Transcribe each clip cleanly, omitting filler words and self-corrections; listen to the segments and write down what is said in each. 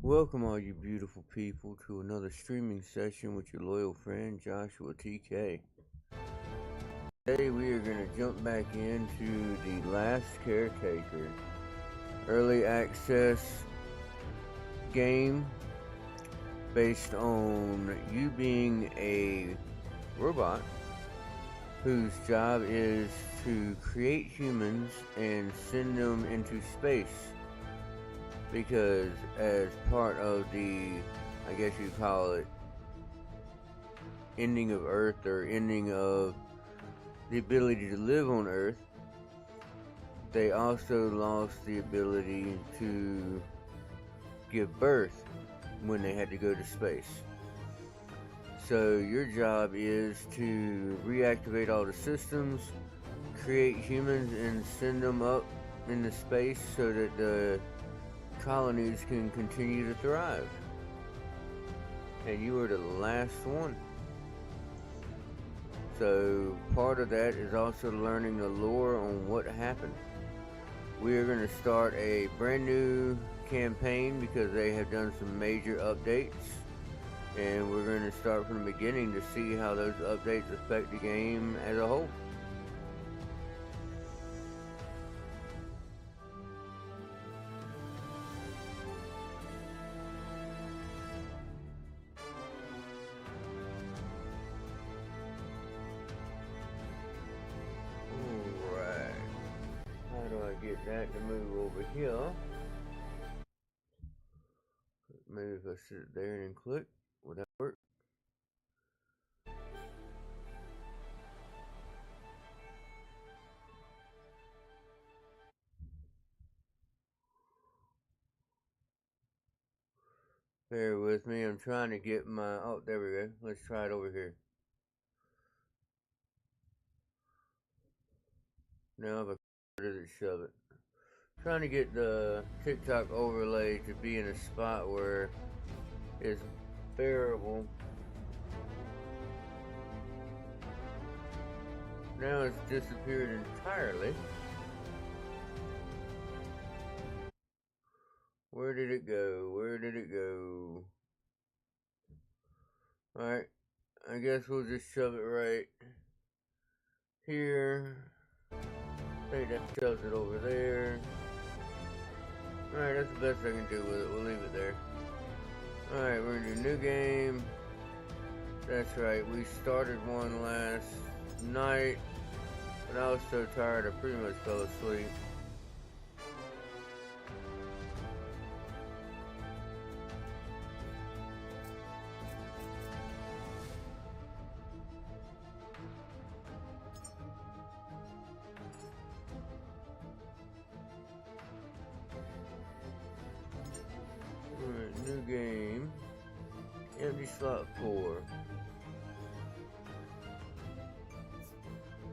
Welcome, all you beautiful people, to another streaming session with your loyal friend Joshua TK. Today, we are going to jump back into the Last Caretaker early access game based on you being a robot whose job is to create humans and send them into space. Because as part of the, I guess you call it, ending of Earth, or ending of the ability to live on Earth, they also lost the ability to give birth when they had to go to space. So your job is to reactivate all the systems, create humans, and send them up into space so that the colonies can continue to thrive. And you are the last one. So part of that is also learning the lore on what happened. We are going to start a brand new campaign because they have done some major updates, and we're going to start from the beginning to see how those updates affect the game as a whole. Get that to move over here. Maybe if I sit there and click, would that work? Bear with me, I'm trying to get my, oh, there we go. Let's try it over here. Now if I does it shove it. Trying to get the TikTok overlay to be in a spot where it's bearable. Now it's disappeared entirely. Where did it go? Where did it go? Alright, I guess we'll just shove it right here. I think that shoves it over there. Alright, that's the best I can do with it. We'll leave it there. Alright, we're gonna do new game. That's right, we started one last night, but I was so tired I pretty much fell asleep. Alright, new game. Empty slot 4.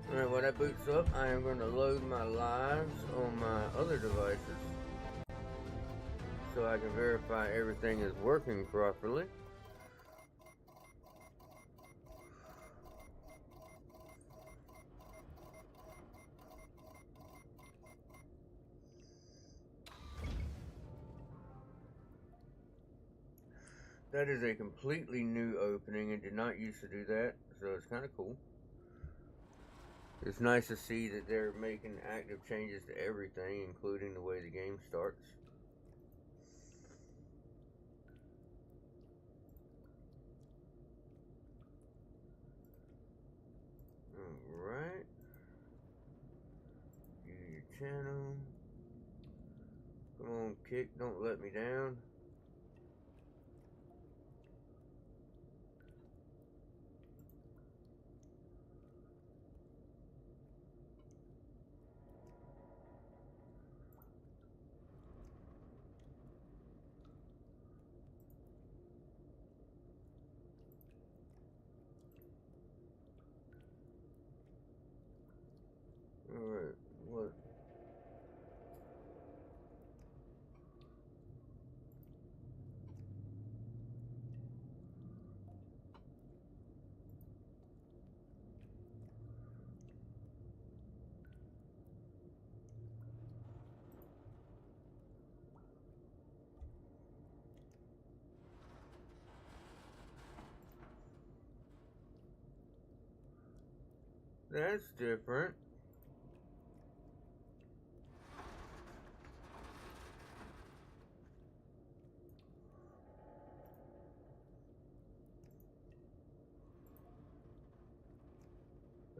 Alright, when that boots up, I am going to load my lives on my other devices so I can verify everything is working properly. That is a completely new opening and did not used to do that, so it's kind of cool. It's nice to see that they're making active changes to everything, including the way the game starts. Alright. View your channel. Come on, Kick, don't let me down. Alright, what? That's different.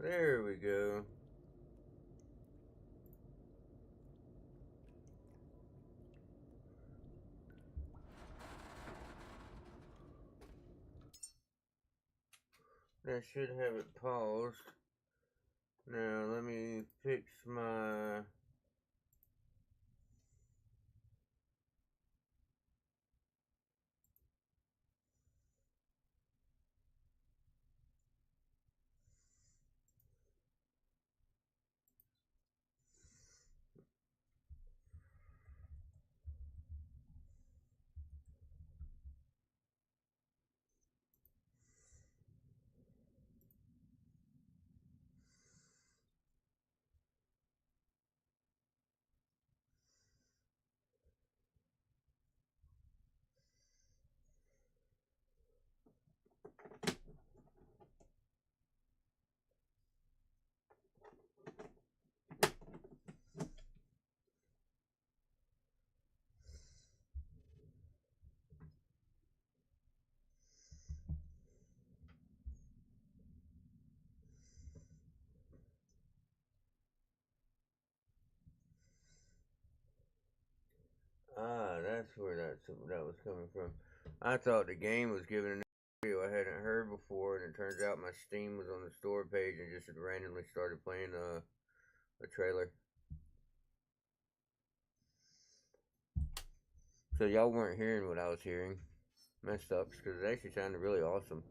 There we go. That should have it paused. Now let me fix my... Ah, that's where that was coming from. I thought the game was giving an audio I hadn't heard before, and it turns out my Steam was on the store page and just randomly started playing a trailer. So y'all weren't hearing what I was hearing. Messed up because it actually sounded really awesome.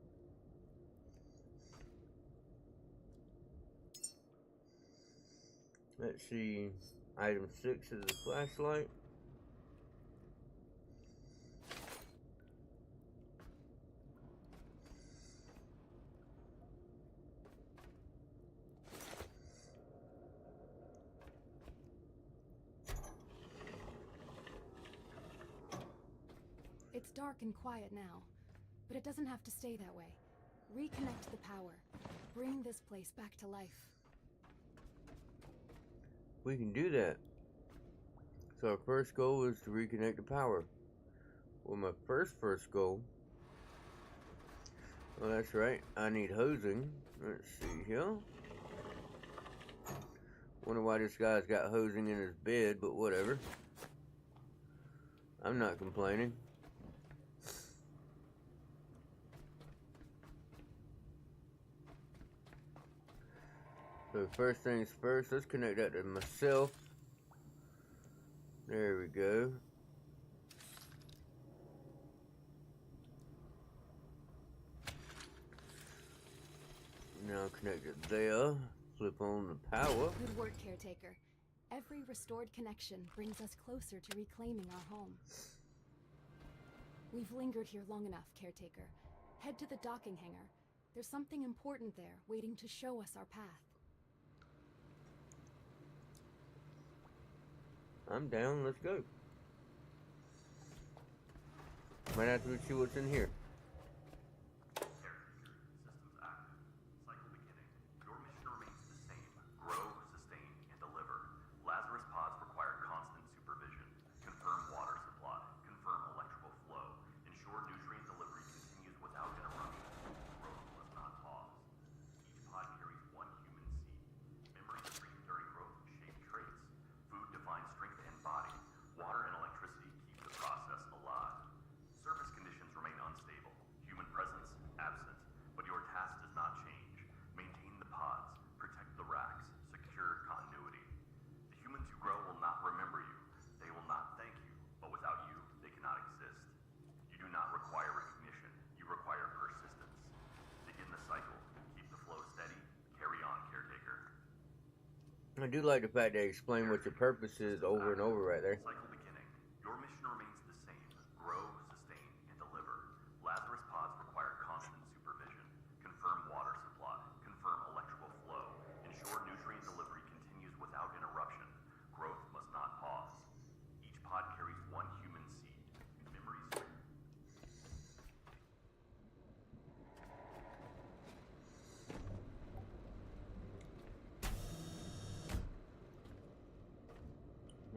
Let's see. Item 6 is a flashlight. It's dark and quiet now, but it doesn't have to stay that way. Reconnect the power. Bring this place back to life. We can do that. So our first goal is to reconnect the power. Well, my first goal... Well, that's right. I need hosing. Let's see here. Wonder why this guy's got hosing in his bed, but whatever. I'm not complaining. So first things first, let's connect that to myself. There we go. Now connect it there. Flip on the power. Good work, Caretaker. Every restored connection brings us closer to reclaiming our home. We've lingered here long enough, Caretaker. Head to the docking hangar. There's something important there, waiting to show us our path. I'm down, let's go. Might have to see what's in here. I do like the fact they explain what your purpose is over and over right there. Cycle beginning. Your mission remains the same. Grow, sustain, and deliver. Lazarus pods require constant supervision. Confirm water supply. Confirm electrical flow. Ensure nutrient delivery continues without interruption. Growth must not pause. Each pod carries one human seed. Memories.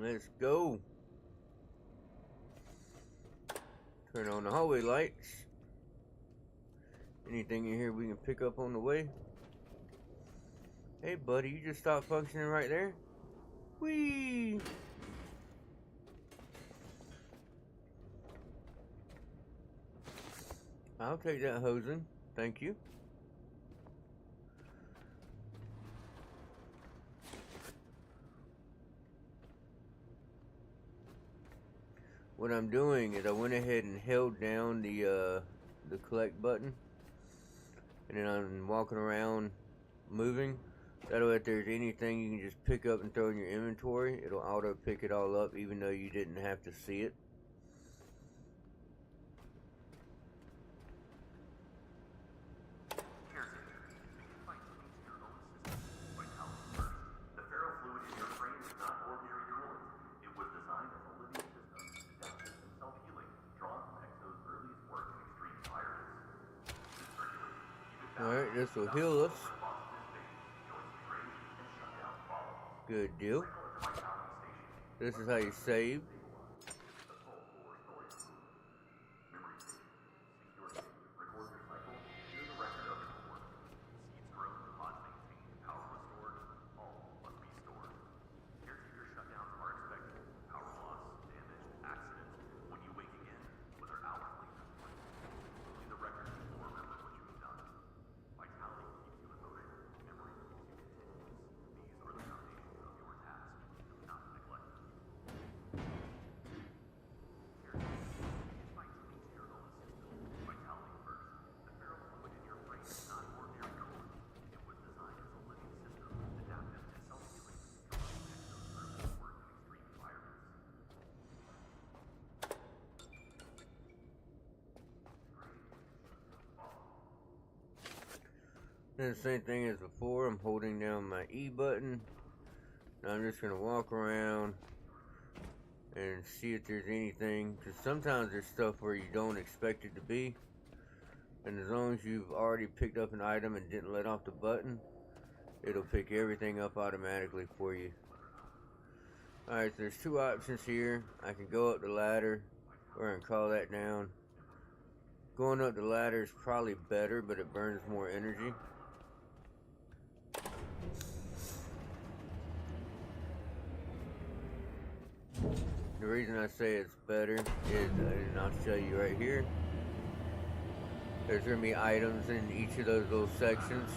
Let's go. Turn on the hallway lights. Anything in here we can pick up on the way? Hey, buddy, you just stopped functioning right there? Whee! I'll take that hosing. Thank you. What I'm doing is I went ahead and held down the collect button, and then I'm walking around moving. That way if there's anything you can just pick up and throw in your inventory, it'll auto pick it all up even though you didn't have to see it. Alright, this will heal us. Good deal. This is how you save. And the same thing as before, I'm holding down my E button. Now I'm just going to walk around and see if there's anything, because sometimes there's stuff where you don't expect it to be, and as long as you've already picked up an item and didn't let off the button, it'll pick everything up automatically for you. Alright, so there's two options here. I can go up the ladder, or I can call that down. Going up the ladder is probably better, but it burns more energy. The reason I say it's better is, and I'll show you right here, there's going to be items in each of those little sections.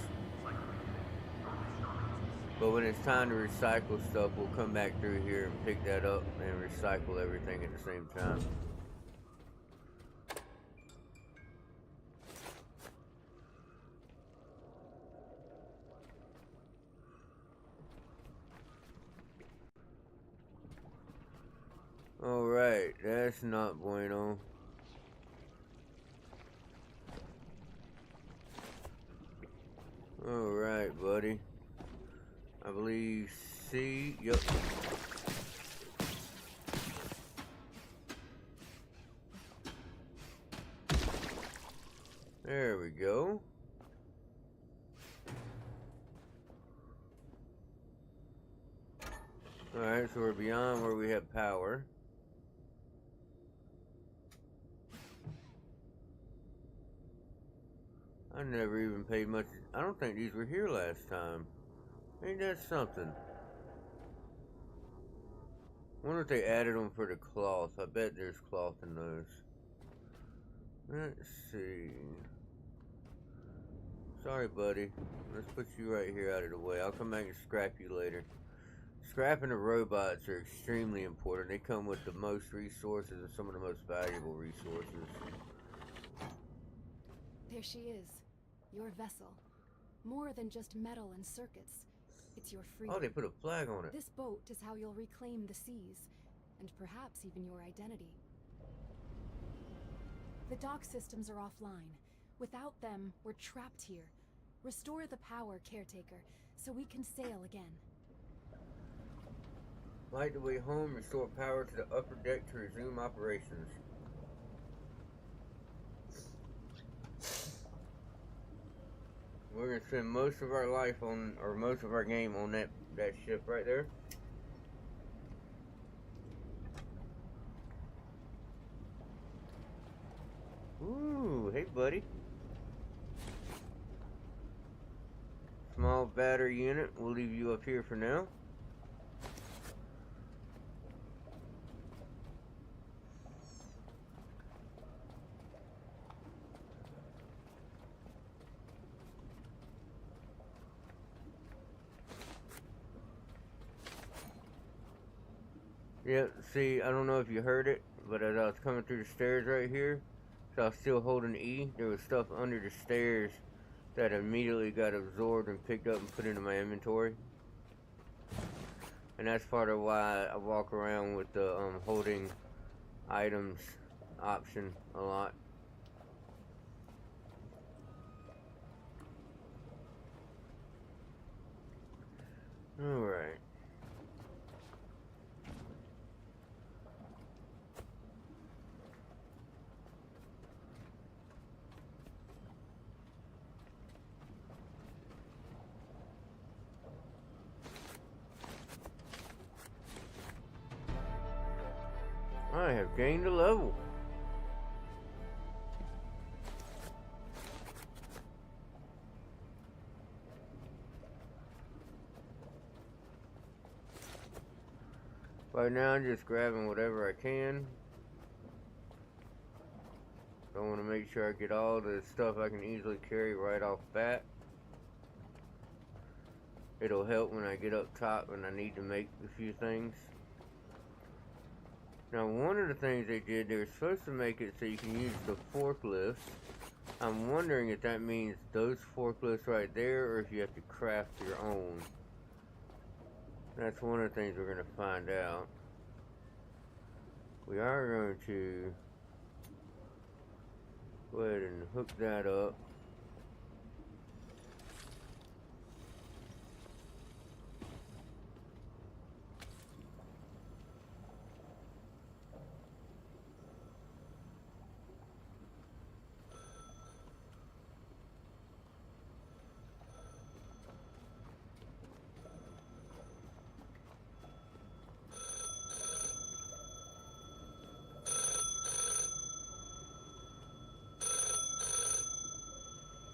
But when it's time to recycle stuff, we'll come back through here and pick that up and recycle everything at the same time. Alright, that's not bueno. Alright, buddy. I believe C. Yep. There we go. Alright, so we're beyond where we have power. I never even paid much. I don't think these were here last time. Ain't that something? I wonder if they added them for the cloth. I bet there's cloth in those. Let's see. Sorry, buddy. Let's put you right here out of the way. I'll come back and scrap you later. Scrapping the robots are extremely important. They come with the most resources and some of the most valuable resources. There she is. Your vessel. More than just metal and circuits. It's your freedom. Oh, they put a flag on it. This boat is how you'll reclaim the seas, and perhaps even your identity. The dock systems are offline. Without them, we're trapped here. Restore the power, Caretaker, so we can sail again. Light the way home, restore power to the upper deck to resume operations. We're gonna spend most of our life on, or most of our game on that ship right there. Hey, buddy. Small battery unit. We'll leave you up here for now. Yep, see, I don't know if you heard it, but as I was coming through the stairs right here, so I was still holding E, there was stuff under the stairs that immediately got absorbed and picked up and put into my inventory. And that's part of why I walk around with the holding items option a lot. Alright. I have gained a level. Right now I'm just grabbing whatever I can. I want to make sure I get all the stuff I can easily carry right off bat. It'll help when I get up top and I need to make a few things. Now, one of the things they did, they were supposed to make it so you can use the forklifts. I'm wondering if that means those forklifts right there, or if you have to craft your own. That's one of the things we're going to find out. We are going to go ahead and hook that up.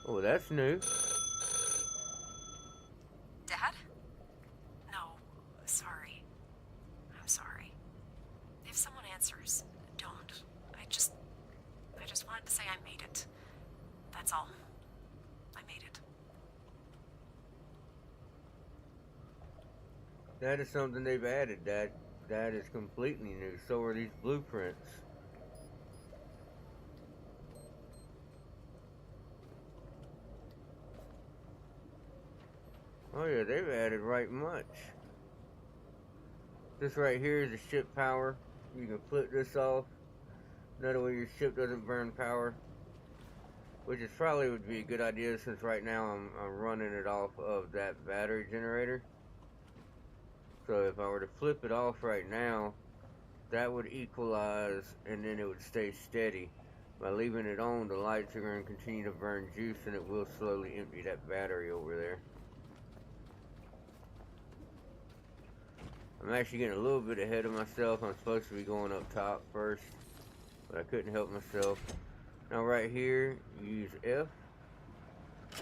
Oh, that's new. Dad? No, sorry. I'm sorry. If someone answers, don't. I just wanted to say I made it. That's all. I made it. That is something they've added. That is completely new. So are these blueprints. Oh yeah, they've added right much. This right here is the ship power. You can flip this off. That way your ship doesn't burn power. Which is probably would be a good idea, since right now I'm running it off of that battery generator. So if I were to flip it off right now, that would equalize and then it would stay steady. By leaving it on, the lights are going to continue to burn juice and it will slowly empty that battery over there. I'm actually getting a little bit ahead of myself. I'm supposed to be going up top first, but I couldn't help myself. Now right here, you use F.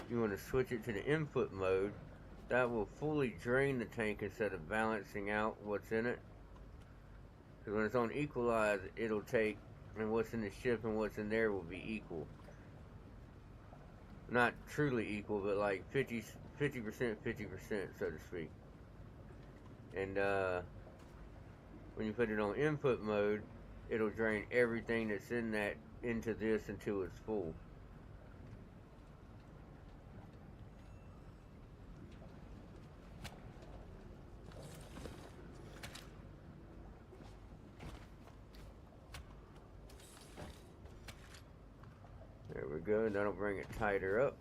You want to switch it to the input mode. That will fully drain the tank instead of balancing out what's in it. Because when it's on equalize, it'll take, and what's in the ship and what's in there will be equal. Not truly equal, but like 50%, 50%, so to speak. And when you put it on input mode, it'll drain everything that's in that into this until it's full. There we go. That'll bring it tighter up.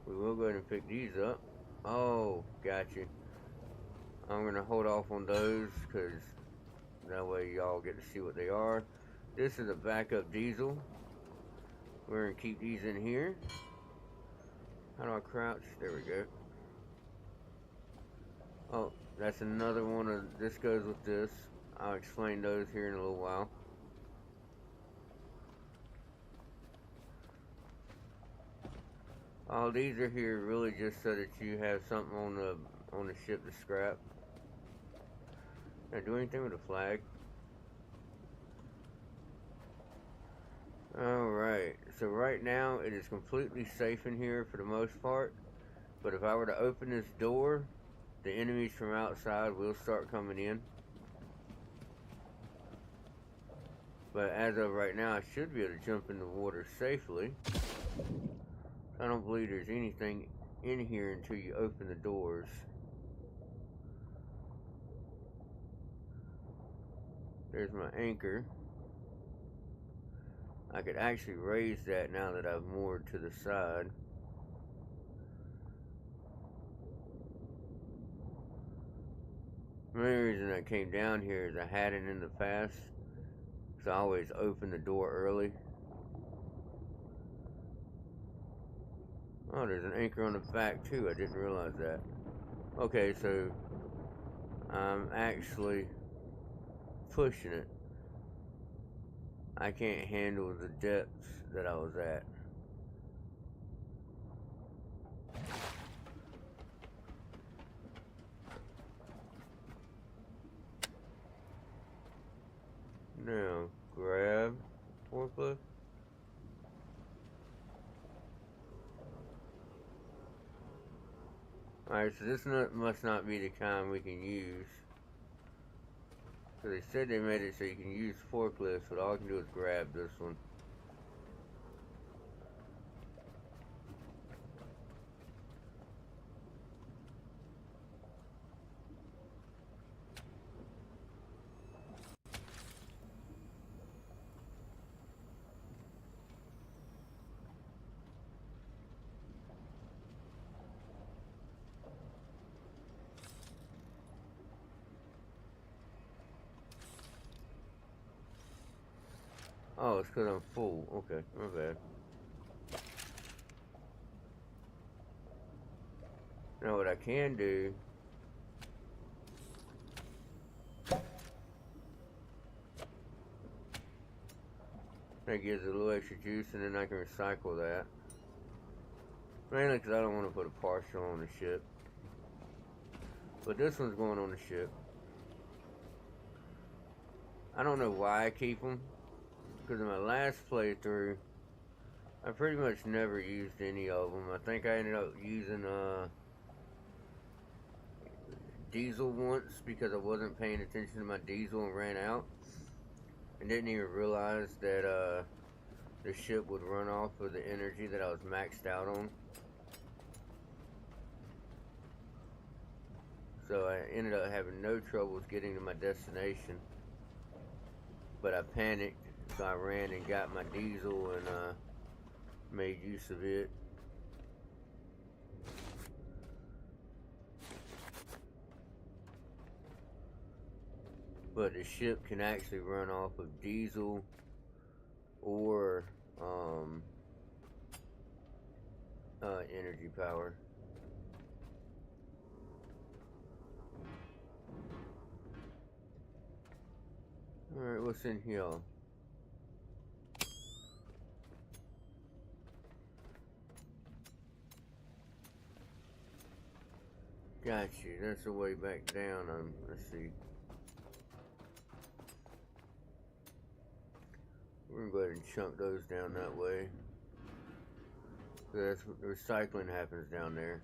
We will go ahead and pick these up. Oh, gotcha. I'm going to hold off on those because that way y'all get to see what they are. This is a backup diesel. We're going to keep these in here. How do I crouch? There we go. Oh, that's another one of, this goes with this. I'll explain those here in a little while. All these are here really just so that you have something on the ship to scrap. Can I do anything with a flag? Alright, so right now it is completely safe in here for the most part. But if I were to open this door, the enemies from outside will start coming in. But as of right now, I should be able to jump in the water safely. I don't believe there's anything in here until you open the doors. There's my anchor. I could actually raise that now that I've moored to the side. The main reason I came down here is I had it in the past, so I always open the door early. Oh, there's an anchor on the back too. I didn't realize that. Okay, so I'm actually pushing it. I can't handle the depths that I was at. Now, grab forklift. Alright, so this must not be the kind we can use. So they said they made it so you can use forklifts, but all I can do is grab this one. Oh, it's because I'm full. Okay, my bad. Now what I can do, that gives it a little extra juice, and then I can recycle that. Mainly because I don't want to put a partial on the ship. But this one's going on the ship. I don't know why I keep them, because in my last playthrough, I pretty much never used any of them. I think I ended up using diesel once because I wasn't paying attention to my diesel and ran out. And didn't even realize that the ship would run off of the energy that I was maxed out on. So I ended up having no troubles getting to my destination. But I panicked, so I ran and got my diesel and made use of it. But the ship can actually run off of diesel or energy power. Alright, what's in here? Got you. That's the way back down. Let's see. We're gonna go ahead and chunk those down that way. So that's what the recycling happens down there.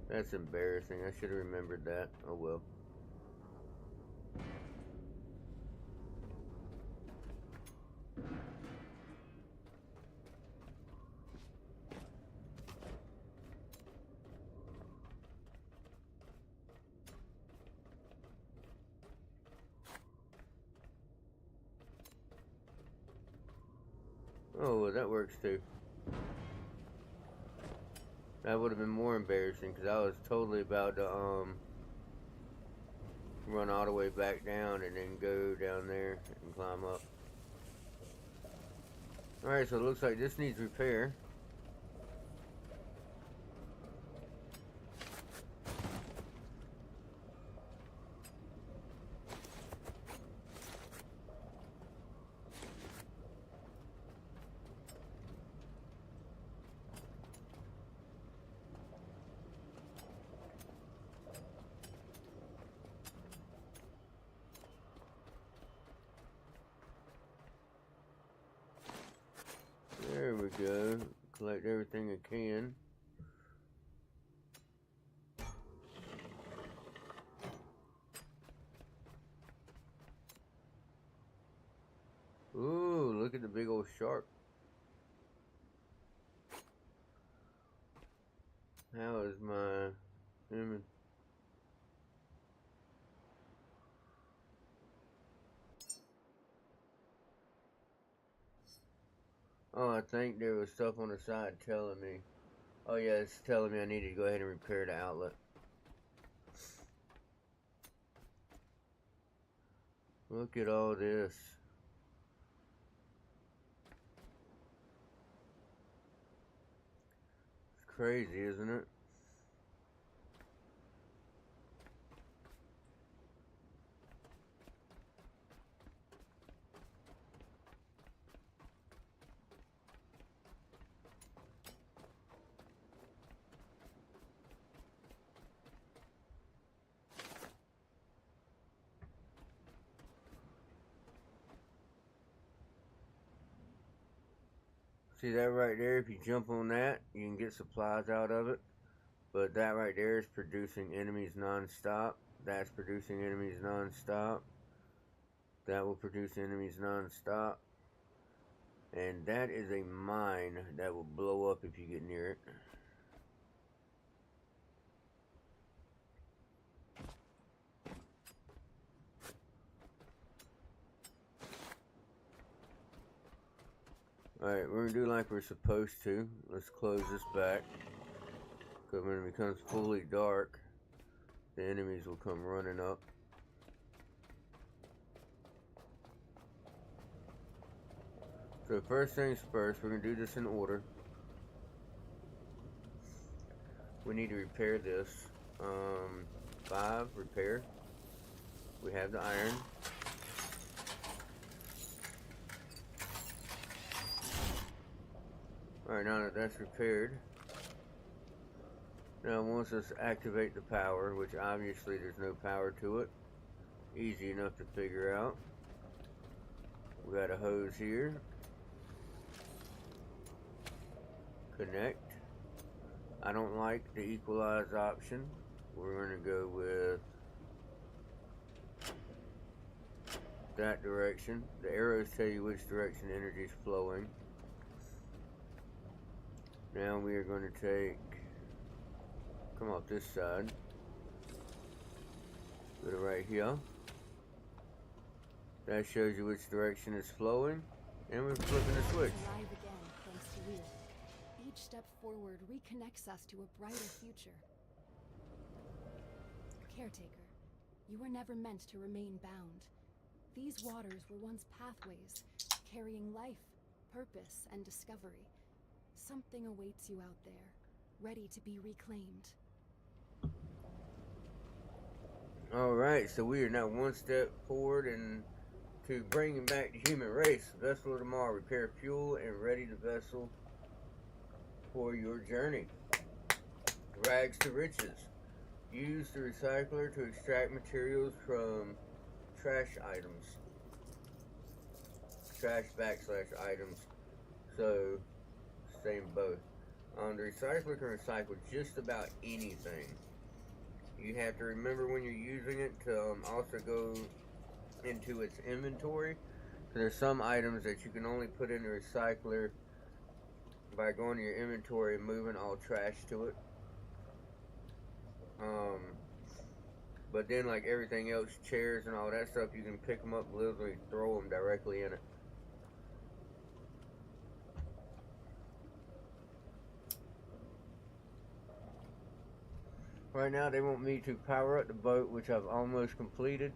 That's embarrassing. I should have remembered that. Oh well. Oh, well, that works too. That would have been more embarrassing because I was totally about to run all the way back down and then go down there and climb up. Alright, so it looks like this needs repair. Collect everything I can. Ooh, look at the big old shark. How is my image? Oh, I think there was stuff on the side telling me. Oh yeah, it's telling me I need to go ahead and repair the outlet. Look at all this. It's crazy, isn't it? See that right there? If you jump on that, you can get supplies out of it. But that right there is producing enemies non-stop. That's producing enemies non-stop. That will produce enemies non-stop. And that is a mine that will blow up if you get near it. Alright, we're going to do like we're supposed to. Let's close this back. Because when it becomes fully dark, the enemies will come running up. So first things first, we're going to do this in order. We need to repair this. 5, repair. We have the iron. Alright, now that that's repaired, now it wants us to activate the power, which obviously there's no power to it. Easy enough to figure out. We got a hose here. Connect. I don't like the equalize option. We're going to go with that direction. The arrows tell you which direction the energy is flowing. Now we are going to come off this side, go to right here. That shows you which direction it's flowing, and we're flipping the switch. Alive again, thanks to you. Each step forward reconnects us to a brighter future. Caretaker, you were never meant to remain bound. These waters were once pathways, carrying life, purpose, and discovery. Something awaits you out there, ready to be reclaimed. Alright, so we are now one step forward and to bringing back the human race. Vessel of tomorrow, repair fuel and ready the vessel for your journey. Rags to riches. Use the recycler to extract materials from trash items. Trash / items. So, same both. The recycler can recycle just about anything. You have to remember when you're using it to also go into its inventory. There's some items that you can only put in the recycler by going to your inventory and moving all trash to it. But then like everything else, chairs and all that stuff, you can pick them up, literally throw them directly in it. Right now they want me to power up the boat, which I've almost completed.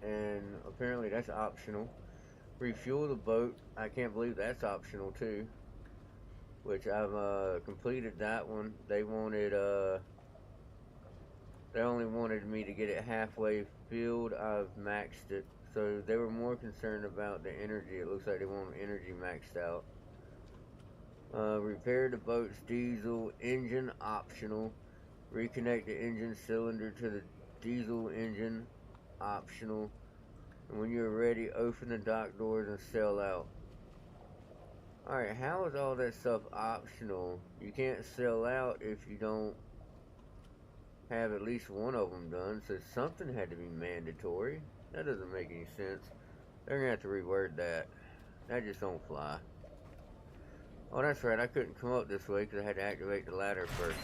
And apparently that's optional. Refuel the boat, I can't believe that's optional too. Which I've completed that one. They only wanted me to get it halfway filled. I've maxed it. So they were more concerned about the energy. It looks like they want energy maxed out. Repair the boat's diesel engine, optional. Reconnect the engine cylinder to the diesel engine, optional. And when you're ready, open the dock doors and sail out. Alright, how is all that stuff optional? You can't sell out if you don't have at least one of them done, so something had to be mandatory. That doesn't make any sense. They're gonna have to reword that. That just don't fly. Oh, that's right, I couldn't come up this way because I had to activate the ladder first.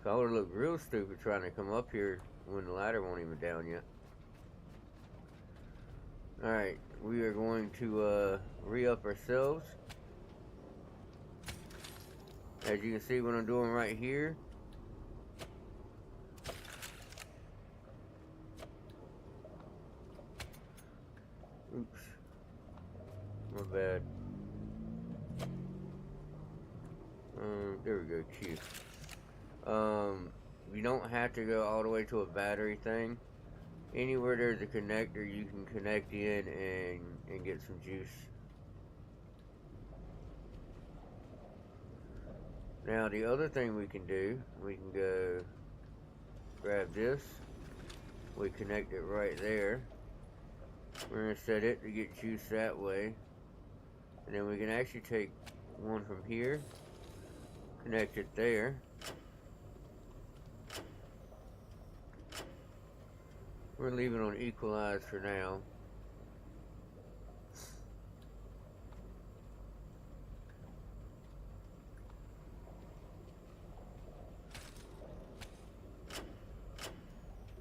So I would've looked real stupid trying to come up here when the ladder won't even down yet. Alright, we are going to re-up ourselves. As you can see what I'm doing right here. Oops. My bad. There we go, Q. You don't have to go all the way to a battery thing. Anywhere there's a connector, you can connect in and get some juice. Now, the other thing we can do, we can go grab this. We connect it right there. We're going to set it to get juice that way. And then we can actually take one from here, connect it there. We're leaving on equalize for now.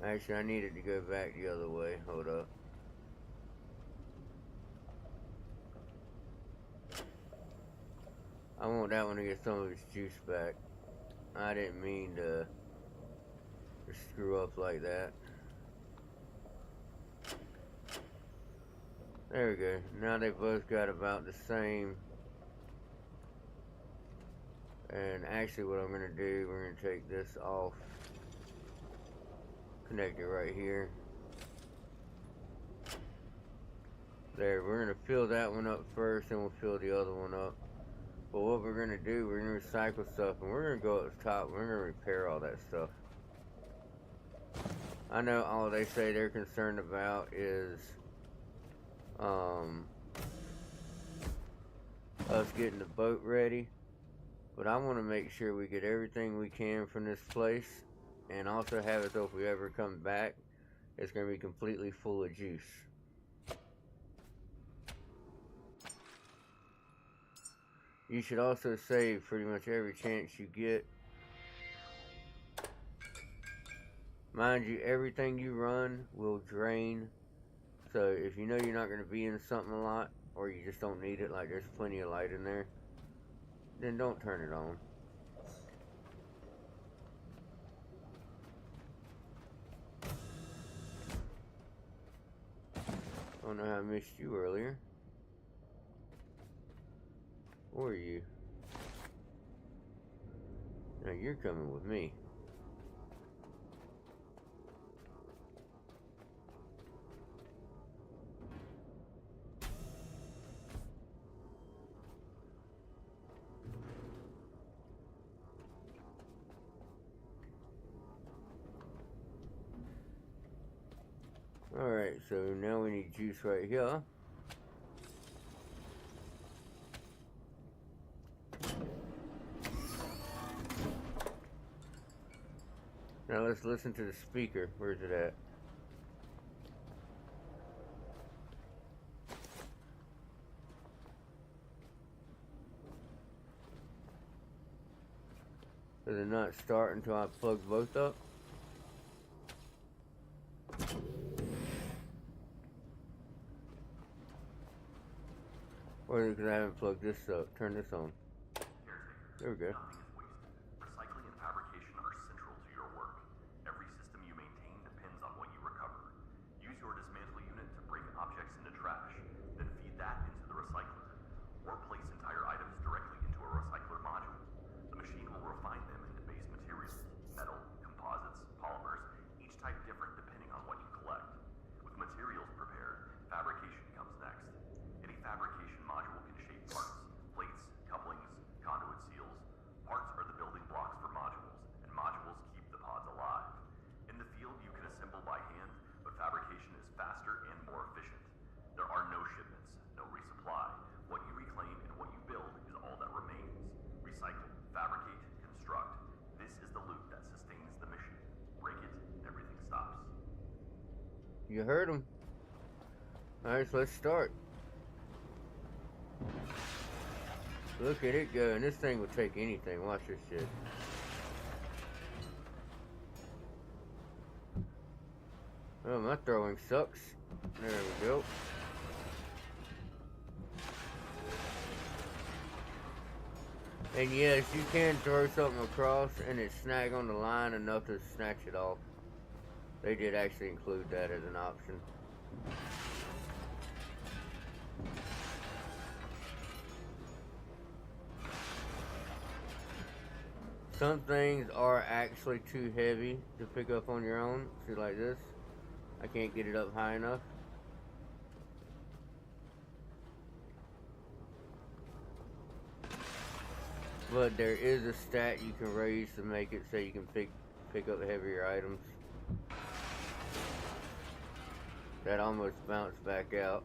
Actually, I needed to go back the other way. Hold up. I want that one to get some of its juice back. I didn't mean to screw up like that. There we go. Now they both got about the same. And actually what I'm going to do, we're going to take this off. Connect it right here. There, we're going to fill that one up first, and we'll fill the other one up. But what we're going to do, we're going to recycle stuff, and we're going to go up the top. We're going to repair all that stuff. I know all they say they're concerned about is us getting the boat ready, but I want to make sure we get everything we can from this place, and also have it so if we ever come back, it's going to be completely full of juice. You should also save pretty much every chance you get. Mind you, everything you run will drain. So if you know you're not going to be in something a lot, or you just don't need it, like there's plenty of light in there, then don't turn it on. I don't know how I missed you earlier. Or you. Now you're coming with me. Alright, so now we need juice right here. Now let's listen to the speaker. Where's it at? Does it not start until I plug both up? Or is it because I haven't plugged this up? Turn this on. There we go. Nothing is wasted. Recycling and fabrication are central to your work. Every system you maintain depends on what you recover. Use your dismantle unit to break objects into trash, then feed that into the recycler. Or place entire items directly into a recycler module. The machine will refine them into base materials, metal, composites, polymers, each type different depending on what you collect. With materials prepared, fabrication comes next. Any fabrication module can shape parts, plates, couplings, conduit seals. Parts You heard him. Alright, so let's start. Look at it go, and this thing will take anything. Watch this shit. Oh, my throwing sucks. There we go. And yes, you can throw something across and it snag on the line enough to snatch it off. They did actually include that as an option. Some things are actually too heavy to pick up on your own. See, like this. I can't get it up high enough. But there is a stat you can raise to make it so you can pick up heavier items. That almost bounced back out.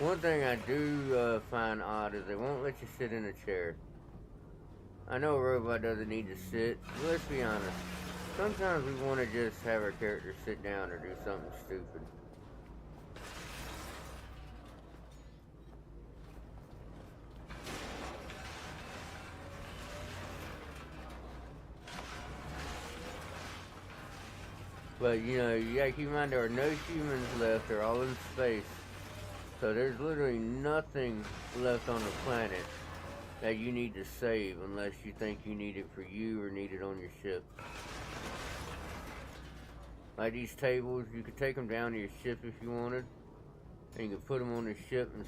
One thing I do find odd is they won't let you sit in a chair. I know a robot doesn't need to sit, but let's be honest. Sometimes we want to just have our character sit down or do something stupid. But you know, you gotta keep in mind there are no humans left, they're all in space. So there's literally nothing left on the planet that you need to save unless you think you need it for you or need it on your ship. Like these tables, you could take them down to your ship if you wanted. And you can put them on the ship and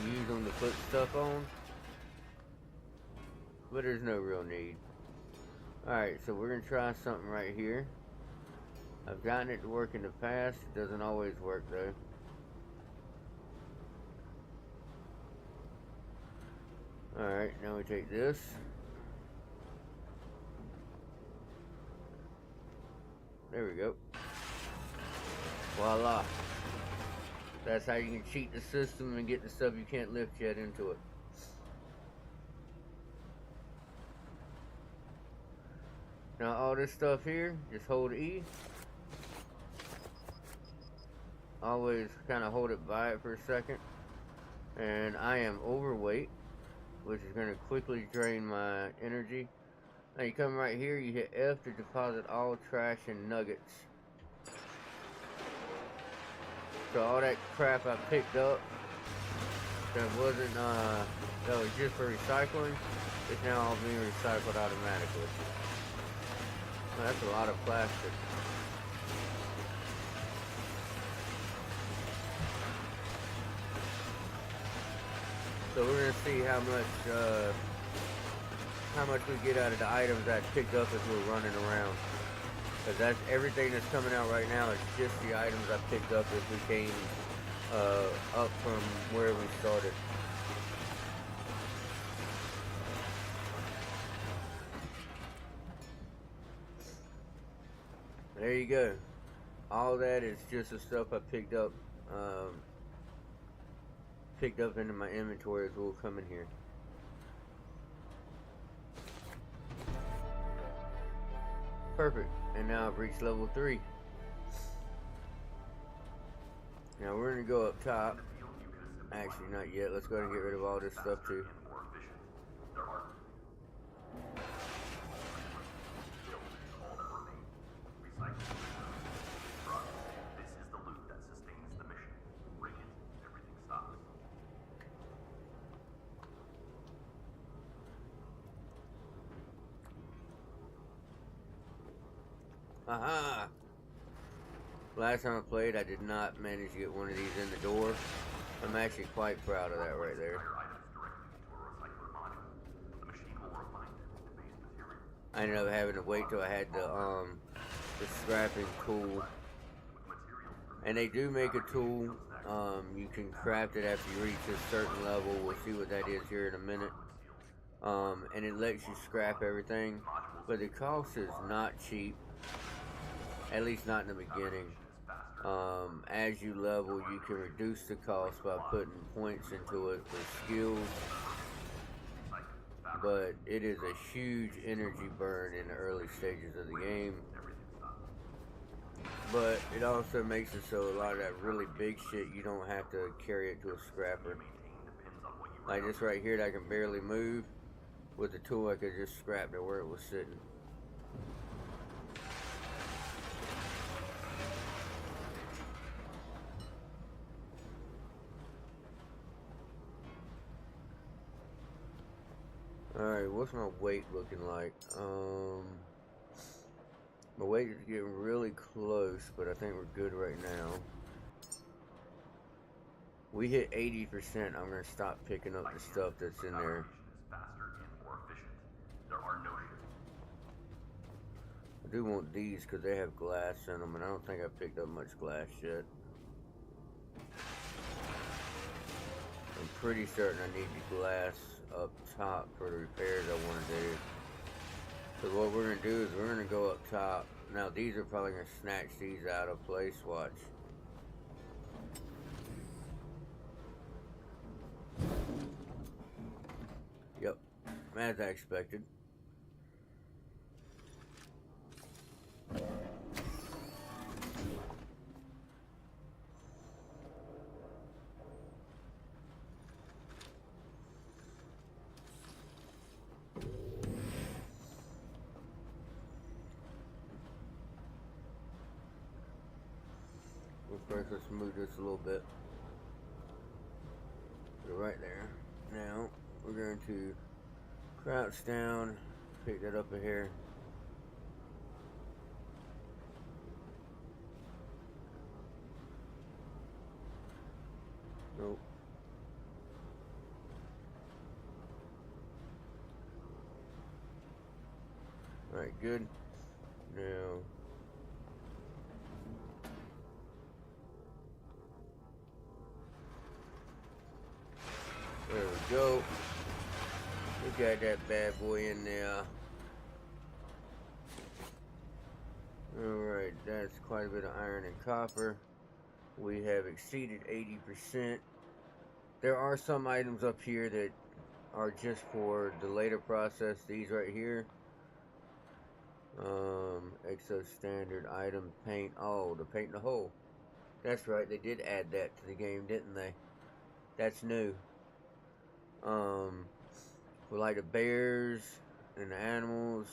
use them to put stuff on. But there's no real need. Alright, so we're going to try something right here. I've gotten it to work in the past. It doesn't always work though. Alright, now we take this. There we go. Voila. That's how you can cheat the system and get the stuff you can't lift yet into it. Now all this stuff here, just hold E. Always kind of hold it by it for a second. And I am overweight, which is going to quickly drain my energy. Now you come right here, you hit F to deposit all trash and nuggets. So all that crap I picked up that wasn't, that was just for recycling, it's now all being recycled automatically. Well, that's a lot of plastic. So we're gonna see how much we get out of the items that I picked up as we're running around. Because that's everything that's coming out right now is just the items I picked up as we came up from where we started. There you go. All that is just the stuff I picked up into my inventory as we'll come in here. Perfect. And now I've reached level 3. Now we're going to go up top. Actually, not yet. Let's go ahead and get rid of all this stuff too. Aha! Last time I played, I did not manage to get one of these in the door. I'm actually quite proud of that right there. I ended up having to wait till I had the scrapping tool. And they do make a tool. You can craft it after you reach a certain level. We'll see what that is here in a minute. And it lets you scrap everything. But the cost is not cheap. At least not in the beginning. As you level, you can reduce the cost by putting points into it for skills, but it is a huge energy burn in the early stages of the game. But it also makes it so a lot of that really big shit, you don't have to carry it to a scrapper. Like this right here that I can barely move, with the tool I could just scrap it where it was sitting. Alright, what's my weight looking like? My weight is getting really close, but I think we're good right now. We hit 80%, I'm going to stop picking up the stuff that's in there. I do want these because they have glass in them, and I don't think I picked up much glass yet. I'm pretty certain I need the glass up top for the repairs I want to do. So what we're going to do is we're going to go up top. Now these are probably going to snatch these out of place, watch. Yep, as I expected. First, let's move this a little bit. Put it right there. Now, we're going to crouch down, pick that up here. Nope. Alright, good. Now, there we go. We got that bad boy in there. Alright, that's quite a bit of iron and copper. We have exceeded 80%. There are some items up here that are just for the later process. These right here. Exo standard item paint. Oh, the paint in the hole. That's right, they did add that to the game, didn't they? That's new. For like the bears and the animals,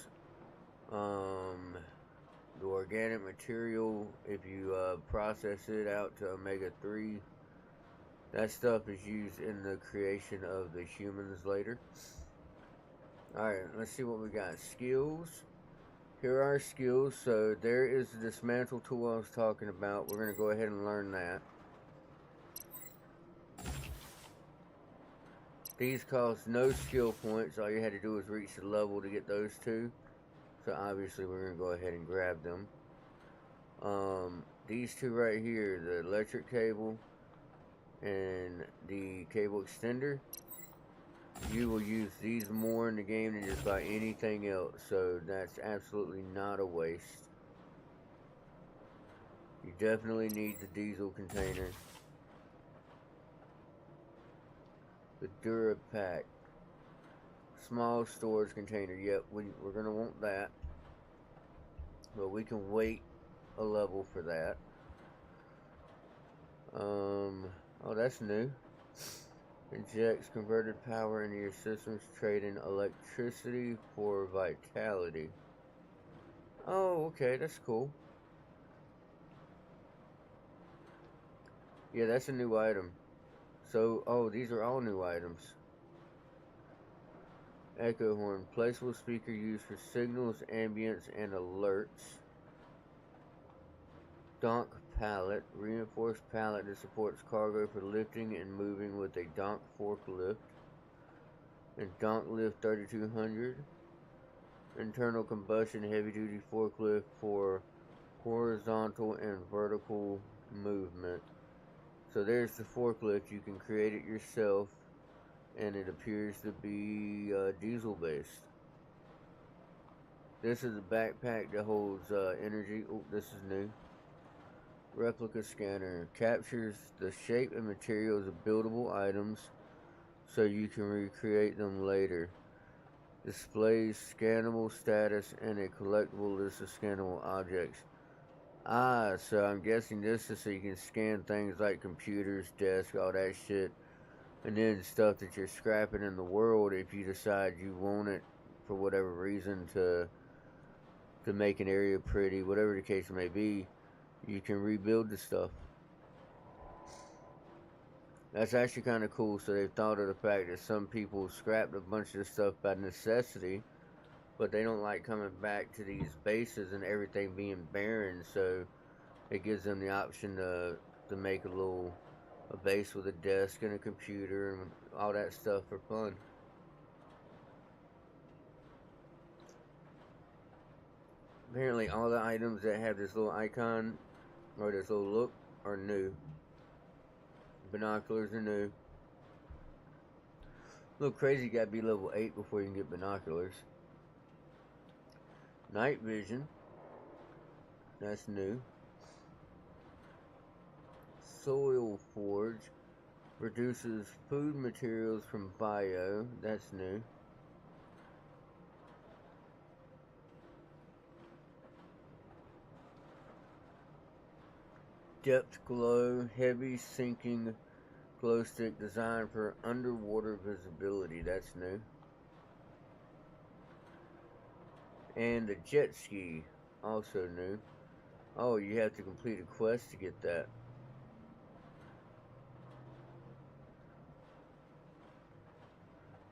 the organic material, if you process it out to omega-3, that stuff is used in the creation of the humans later. Alright, let's see what we got. Skills. Here are our skills. So there is the dismantle tool I was talking about. We're going to go ahead and learn that. These cost no skill points. All you had to do was reach the level to get those two. So obviously we're going to go ahead and grab them. These two right here, the electric cable and the cable extender, you will use these more in the game than just about anything else. So that's absolutely not a waste. You definitely need the diesel container. The Durapack. Small storage container. Yep, we're going to want that. But we can wait a level for that. Oh, that's new. Injects converted power into your systems, trading electricity for vitality. Oh, okay, that's cool. Yeah, that's a new item. So, oh, these are all new items. Echo horn, placeable speaker used for signals, ambience, and alerts. Donk pallet, reinforced pallet that supports cargo for lifting and moving with a donk forklift. And donk lift 3200. Internal combustion heavy-duty forklift for horizontal and vertical movement. So there's the forklift. You can create it yourself, and it appears to be diesel based. This is a backpack that holds energy. Oh, this is new. Replica scanner captures the shape and materials of buildable items so you can recreate them later. Displays scannable status and a collectible list of scannable objects. Ah, so I'm guessing this is so you can scan things like computers, desks, all that shit, and then stuff that you're scrapping in the world if you decide you want it for whatever reason to make an area pretty, whatever the case may be, you can rebuild the stuff. That's actually kind of cool. So they've thought of the fact that some people scrapped a bunch of stuff by necessity, but they don't like coming back to these bases and everything being barren. So it gives them the option to make a base with a desk and a computer and all that stuff for fun. Apparently, all the items that have this little icon or this little look are new. Binoculars are new. A little crazy, you gotta be level 8 before you can get binoculars. Night vision. That's new. Soil forge. Reduces food materials from bio. That's new. Depth glow. Heavy sinking glow stick designed for underwater visibility. That's new. And the jet ski. Also new. Oh, you have to complete a quest to get that.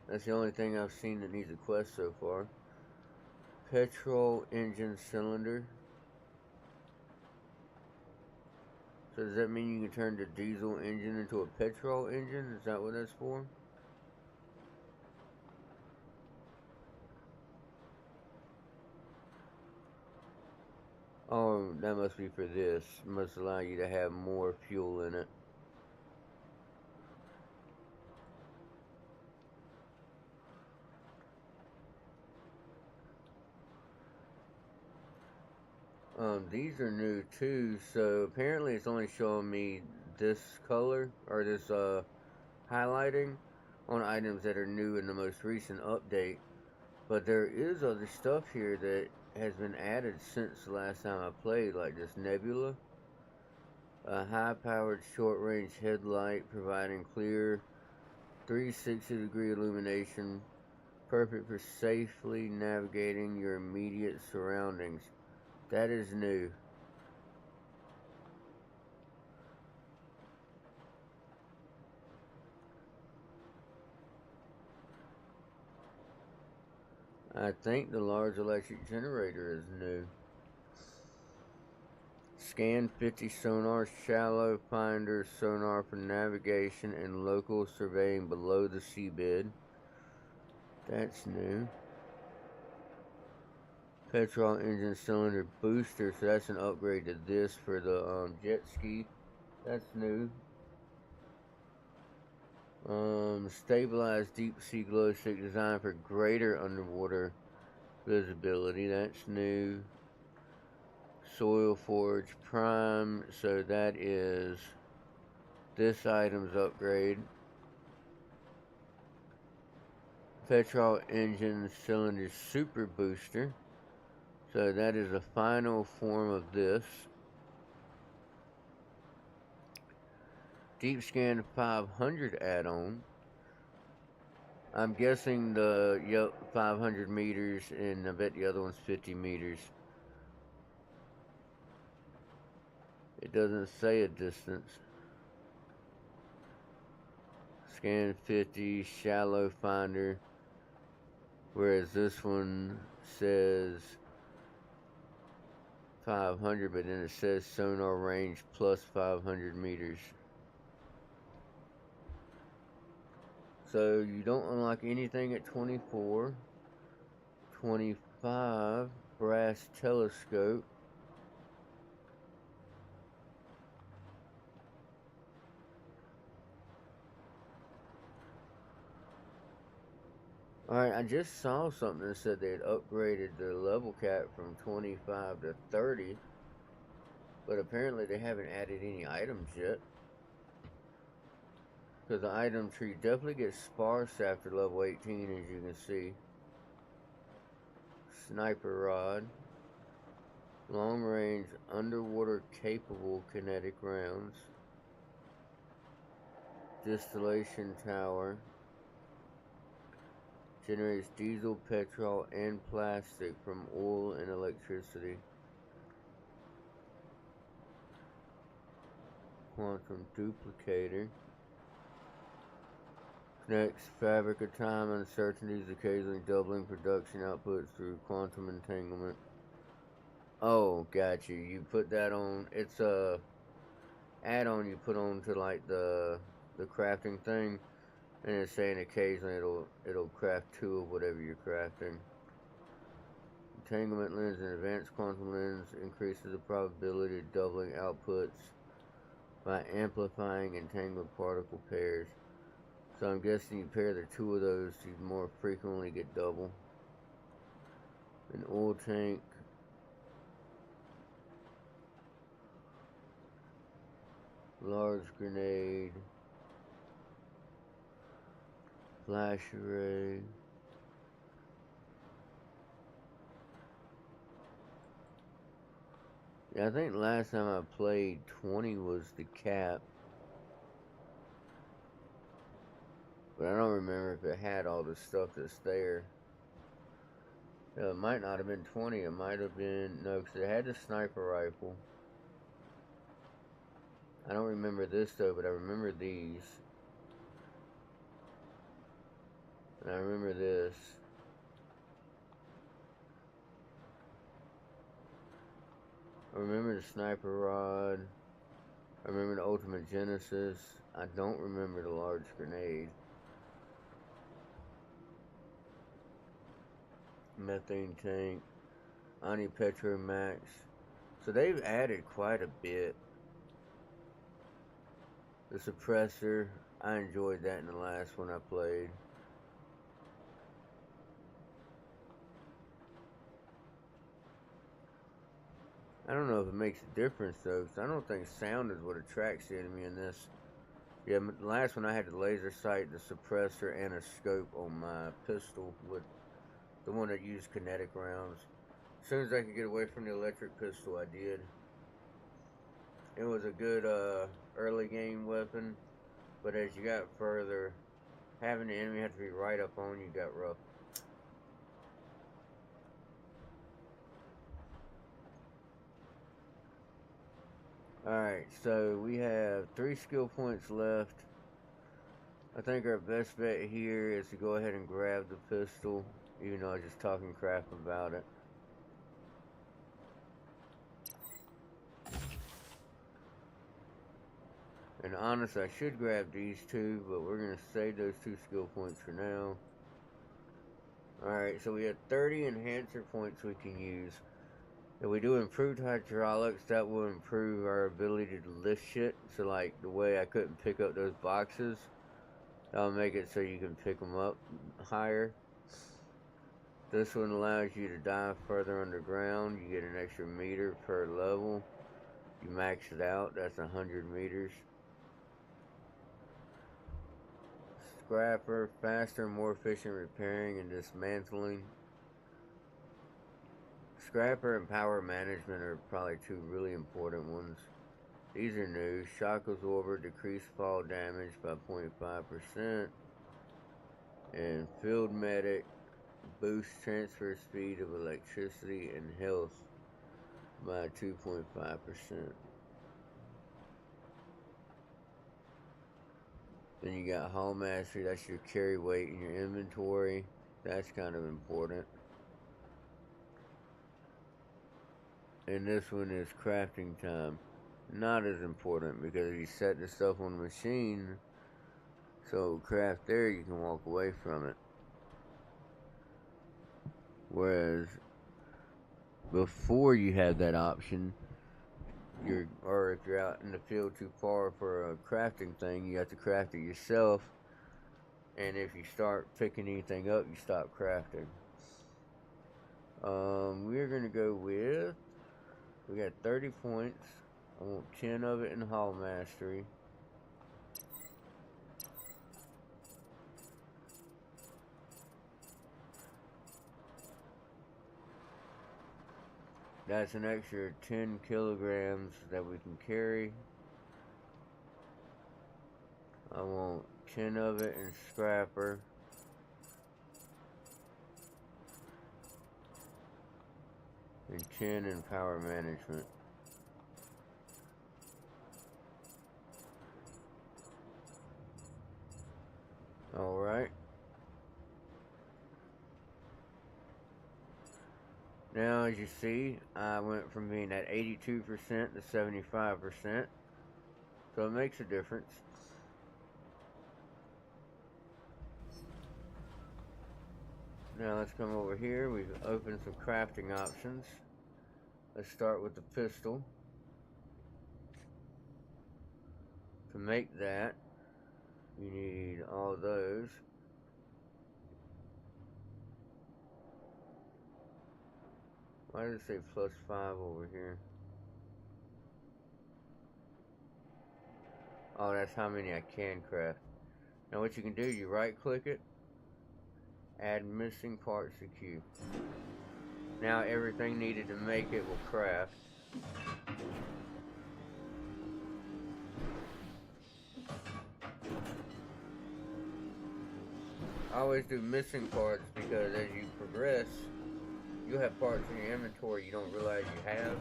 That's the only thing I've seen that needs a quest so far. Petrol engine cylinder. So does that mean you can turn the diesel engine into a petrol engine? Is that what that's for? Oh, that must be for this. It must allow you to have more fuel in it. These are new too, so apparently it's only showing me this color, or this highlighting on items that are new in the most recent update. But there is other stuff here that has been added since the last time I played, like this nebula. A high-powered short-range headlight providing clear 360-degree illumination, perfect for safely navigating your immediate surroundings. That is new. I think the large electric generator is new. Scan 50 sonar, shallow finder sonar for navigation and local surveying below the seabed. That's new. Petrol engine cylinder booster, so that's an upgrade to this for the jet ski. That's new. Stabilized deep sea glow stick designed for greater underwater visibility. That's new. Soil forge prime, so that is this item's upgrade. Petrol engine cylinder super booster, so that is a final form of this. Deep scan 500 add-on. I'm guessing 500 meters, and I bet the other one's 50 meters. It doesn't say a distance. Scan 50, shallow finder. Whereas this one says 500, but then it says sonar range plus 500 meters. So you don't unlock anything at 24. 25, brass telescope. Alright, I just saw something that said they had upgraded the level cap from 25 to 30. But apparently they haven't added any items yet. Because the item tree definitely gets sparse after level 18, as you can see. Sniper rod. Long range underwater capable kinetic rounds. Distillation tower. Generates diesel, petrol, and plastic from oil and electricity. Quantum duplicator. Connects fabric of time uncertainties, occasionally doubling production outputs through quantum entanglement. Oh, got you. You put that on. It's a add-on you put on to like the crafting thing, and it's saying occasionally it'll craft 2 of whatever you're crafting. Entanglement lens and advanced quantum lens increases the probability of doubling outputs by amplifying entangled particle pairs. So I'm guessing you pair the 2 of those, you more frequently get double. An oil tank. Large grenade. Flash array. Yeah, I think last time I played 20 was the cap. But I don't remember if it had all the stuff that's there. It might not have been 20. It might have been... No, because it had the sniper rifle. I don't remember this, though, but I remember these. And I remember this. I remember the sniper rod. I remember the ultimate genesis. I don't remember the large grenade. Methane tank. Ani Petro Max. So they've added quite a bit. The suppressor. I enjoyed that in the last one I played. I don't know if it makes a difference though, because I don't think sound is what attracts the enemy in this. Yeah, the last one I had the laser sight, the suppressor, and a scope on my pistol with the one that used kinetic rounds. As soon as I could get away from the electric pistol, I did. It was a good early game weapon, but as you got further, having the enemy have to be right up on you got rough. Alright, so we have 3 skill points left. I think our best bet here is to go ahead and grab the pistol, even though I was just talking crap about it. And honestly, I should grab these 2, but we're going to save those 2 skill points for now. Alright, so we have 30 enhancer points we can use. If we do improved hydraulics, that will improve our ability to lift shit. So like the way I couldn't pick up those boxes, that'll make it so you can pick them up higher. This one allows you to dive further underground. You get an extra meter per level. You max it out, that's 100 meters. Scrapper, faster and more efficient repairing and dismantling. Scrapper and power management are probably 2 really important ones. These are new. Shock absorber, decrease fall damage by 0.5%. And field medic, boost transfer speed of electricity and health by 2.5%. Then you got Hall Mastery, that's your carry weight in your inventory. That's kind of important. And this one is crafting time. Not as important because if you set the stuff on the machine, so craft there, you can walk away from it. Whereas before you had that option, or if you're out in the field too far for a crafting thing, you have to craft it yourself. And if you start picking anything up, you stop crafting. We're gonna go with, we got 30 points. I want 10 of it in Hall Mastery. That's an extra 10 kilograms that we can carry. I want 10 of it in Scrapper. And 10 in Power Management. Alright. Now, as you see, I went from being at 82% to 75%. So it makes a difference. Now let's come over here. We've opened some crafting options. Let's start with the pistol. To make that, you need all those. Why does it say +5 over here? Oh, that's how many I can craft. Now what you can do, you right click it, add missing parts to queue. Now everything needed to make it will craft. I always do missing parts because as you progress, you'll have parts in your inventory you don't realize you have.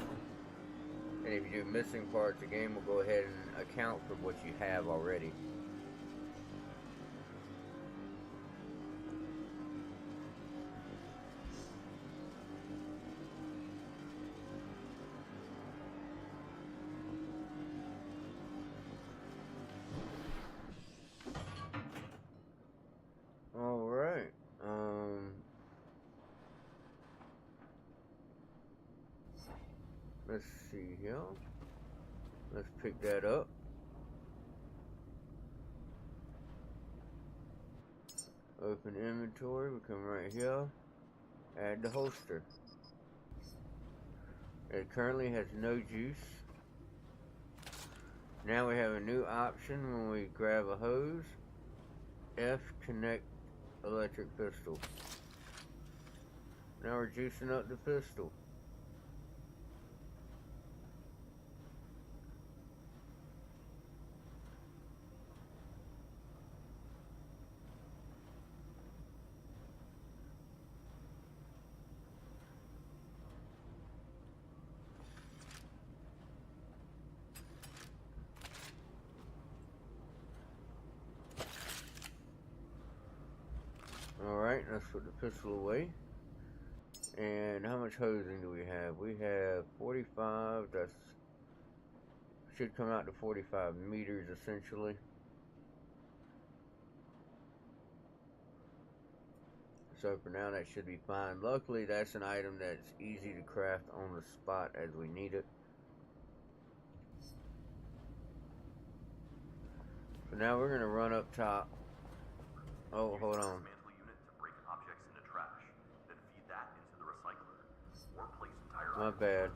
And if you do missing parts, the game will go ahead and account for what you have already. Alright. Let's see here. Let's pick that up. Open inventory. We come right here. Add the holster. It currently has no juice. Now we have a new option when we grab a hose. F connect electric pistol. Now we're juicing up the pistol. Alright, let's put the pistol away. And how much hosing do we have? We have 45. That's should come out to 45 meters essentially. So for now that should be fine. Luckily that's an item that's easy to craft on the spot as we need it. So now we're going to run up top. Oh, hold on. My bad.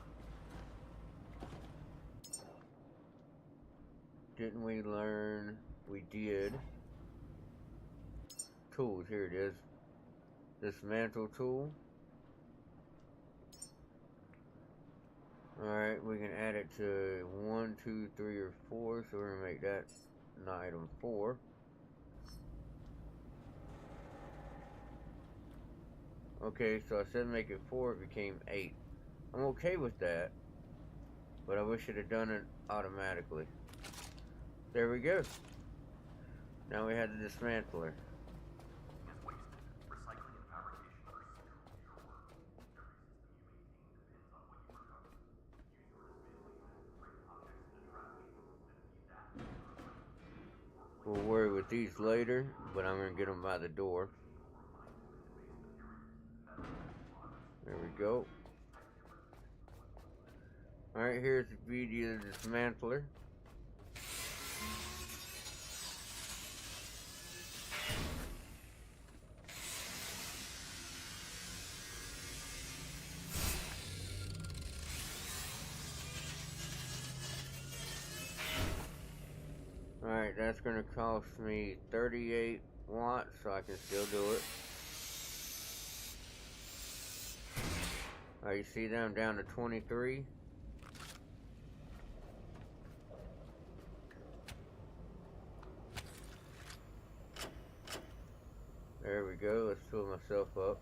Didn't we learn? We did. Tools, here it is. Dismantle tool. Alright, we can add it to 1, 2, 3, or 4. So we're going to make that an item 4. Okay, so I said make it 4, it became 8. I'm okay with that, but I wish it had done it automatically. There we go. Now we had the dismantler. We'll worry with these later, but I'm going to get them by the door. There we go. Alright, here's the beauty of the dismantler. that's going to cost me 38 watts, so I can still do it. Alright, you see that I'm down to 23. There we go, let's fill myself up.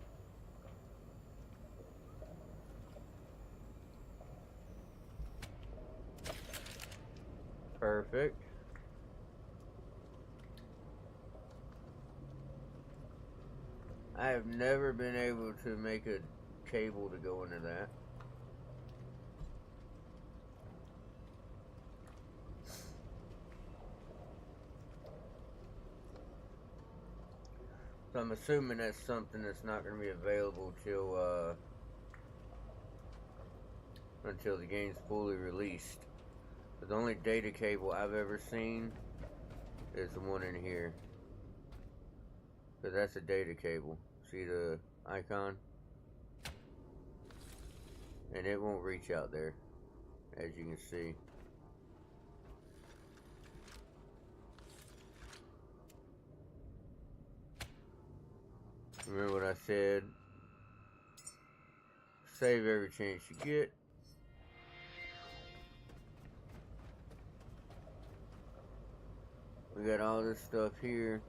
Perfect. I have never been able to make a cable to go into that. So I'm assuming that's something that's not going to be available till until the game's fully released. But the only data cable I've ever seen is the one in here. So that's a data cable. See the icon? And it won't reach out there, as you can see. Remember what I said? Save every chance you get. We got all this stuff here.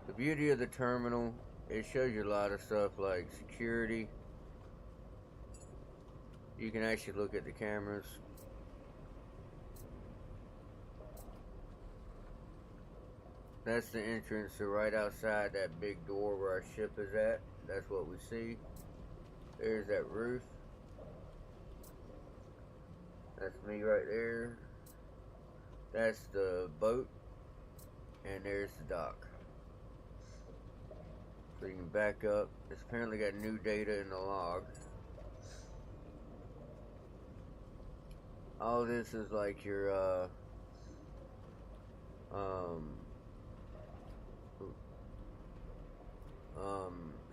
The beauty of the terminal, it shows you a lot of stuff like security. You can actually look at the cameras. That's the entrance, so right outside that big door where our ship is at, that's what we see. There's that roof. That's me right there. That's the boat. And there's the dock. So you can back up. It's apparently got new data in the log. All this is like your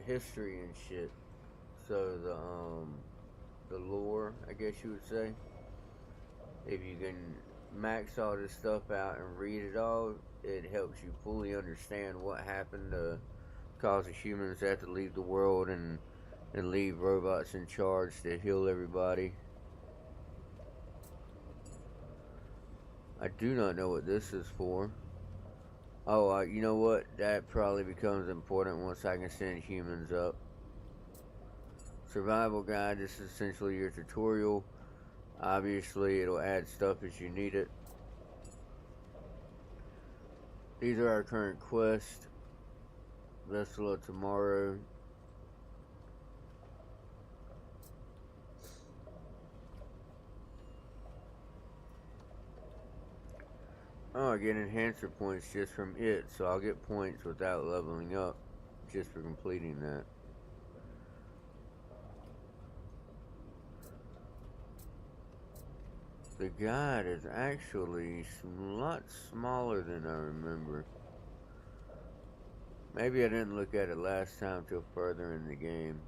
history and shit. So the lore, I guess you would say. If you can max all this stuff out and read it all, it helps you fully understand what happened to cause the humans to have to leave the world and leave robots in charge to heal everybody. I do not know what this is for. Oh, you know what? That probably becomes important once I can send humans up. Survival guide. This is essentially your tutorial. Obviously, it'll add stuff as you need it. These are our current quests. Vessel of Tomorrow. Oh, I get enhancer points just from it, so I'll get points without leveling up just for completing that. The guide is actually a lot smaller than I remember. Maybe I didn't look at it last time till further in the game.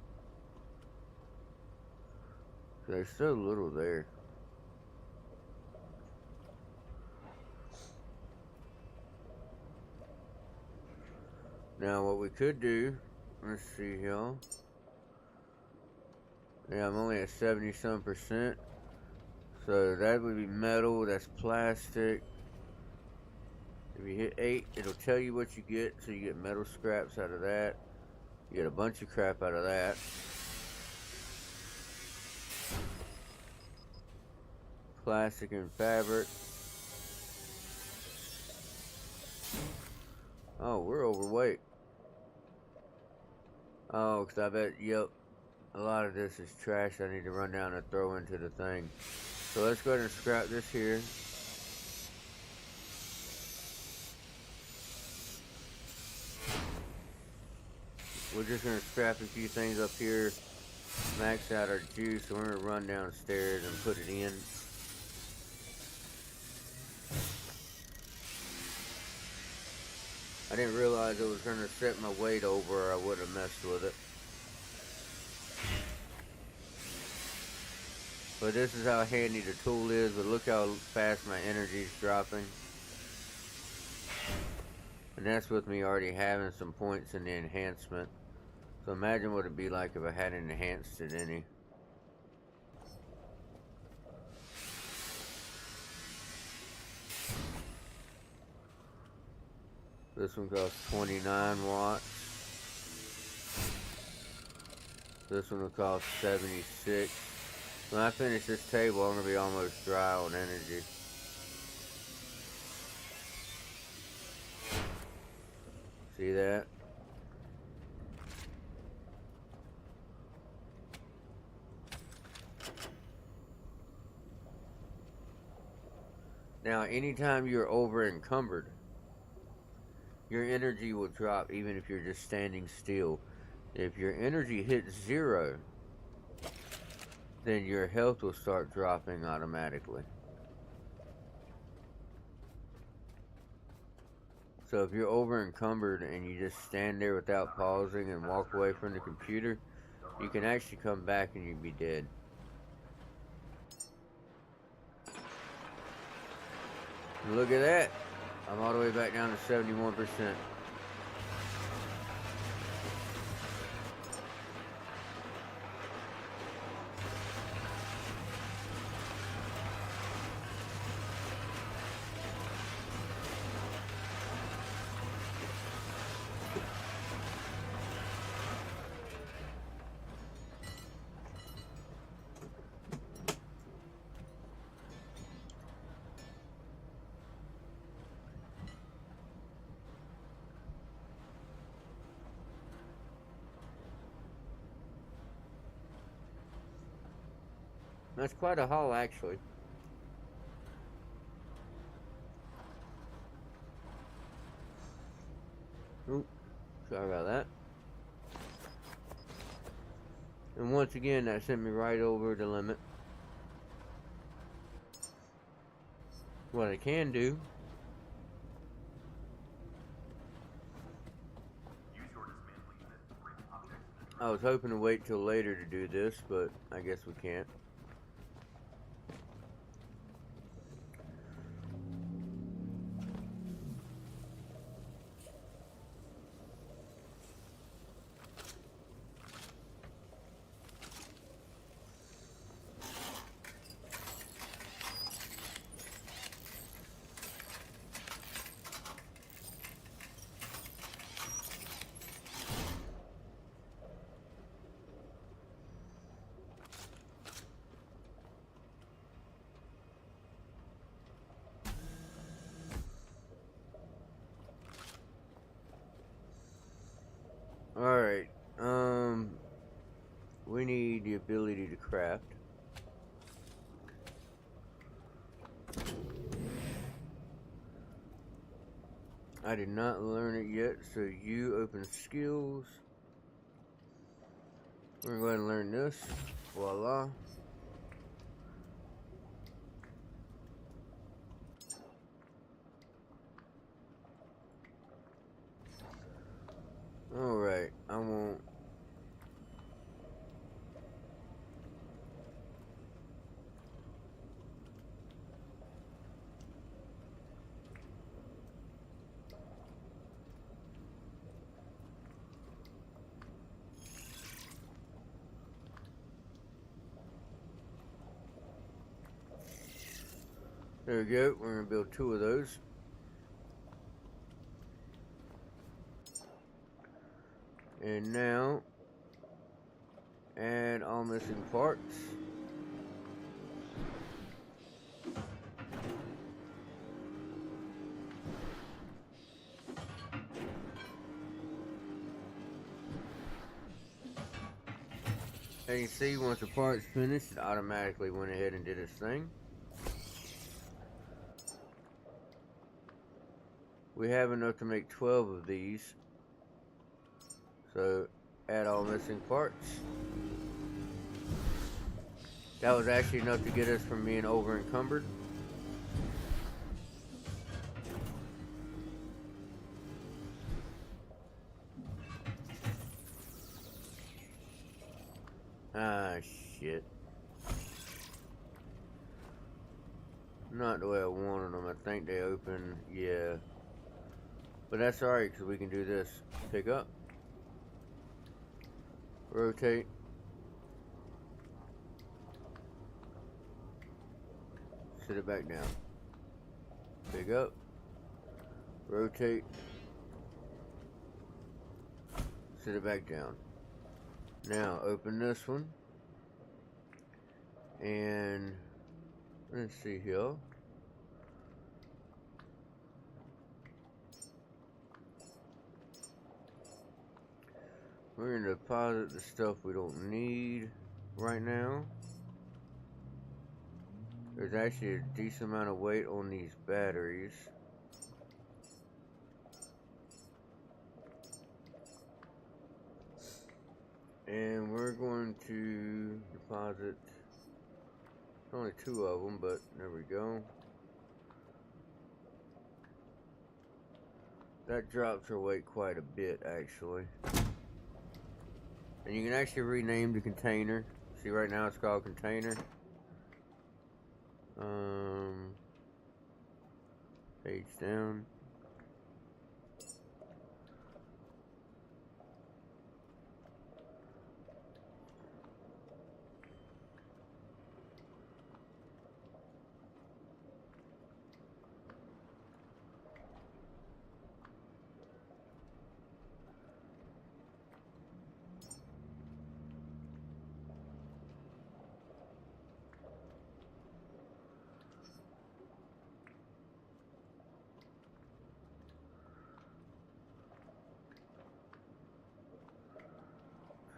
There's so little there. Now what we could do, let's see here. Yeah, I'm only at 70-some%. So that would be metal, that's plastic. If you hit 8, it'll tell you what you get. So you get metal scraps out of that. You get a bunch of crap out of that. Plastic and fabric. Oh, we're overweight. Oh, because I bet, yep, a lot of this is trash I need to run down and throw into the thing. So let's go ahead and scrap this here. We're just going to scrap a few things up here, max out our juice, so we're going to run downstairs and put it in. I didn't realize it was going to set my weight over, or I would have messed with it. But this is how handy the tool is, but look how fast my energy is dropping. And that's with me already having some points in the enhancement. So imagine what it'd be like if I hadn't enhanced it any. This one costs 29 watts. This one will cost 76. When I finish this table, I'm going to be almost dry on energy. See that? Now, anytime you're over encumbered, your energy will drop even if you're just standing still. If your energy hits 0, then your health will start dropping automatically. So if you're over encumbered and you just stand there without pausing and walk away from the computer, you can actually come back and you'd be dead. And look at that. I'm all the way back down to 71%. That's quite a haul, actually. Oop, sorry about that. And once again, that sent me right over the limit. What I can do, I was hoping to wait till later to do this, but I guess we can't. Alright, we need the ability to craft. I did not learn it yet, so you open skills. We're gonna go ahead and learn this. Voila. Alright, I won't. There we go, we're gonna build 2 of those. And now, add all missing parts. As you see, once the part's finished, it automatically went ahead and did its thing. We have enough to make 12 of these. So, add all missing parts. That was actually enough to get us from being over encumbered. Ah, shit. Not the way I wanted them. I think they open, yeah. But that's alright, because we can do this. Pick up. Rotate. Sit it back down. Pick up. Rotate. Sit it back down. Now open this one. And let's see here. We're going to deposit the stuff we don't need right now. There's actually a decent amount of weight on these batteries. And we're going to deposit only 2 of them, but there we go. That drops our weight quite a bit, actually. And you can actually rename the container. See, right now it's called container. Page down.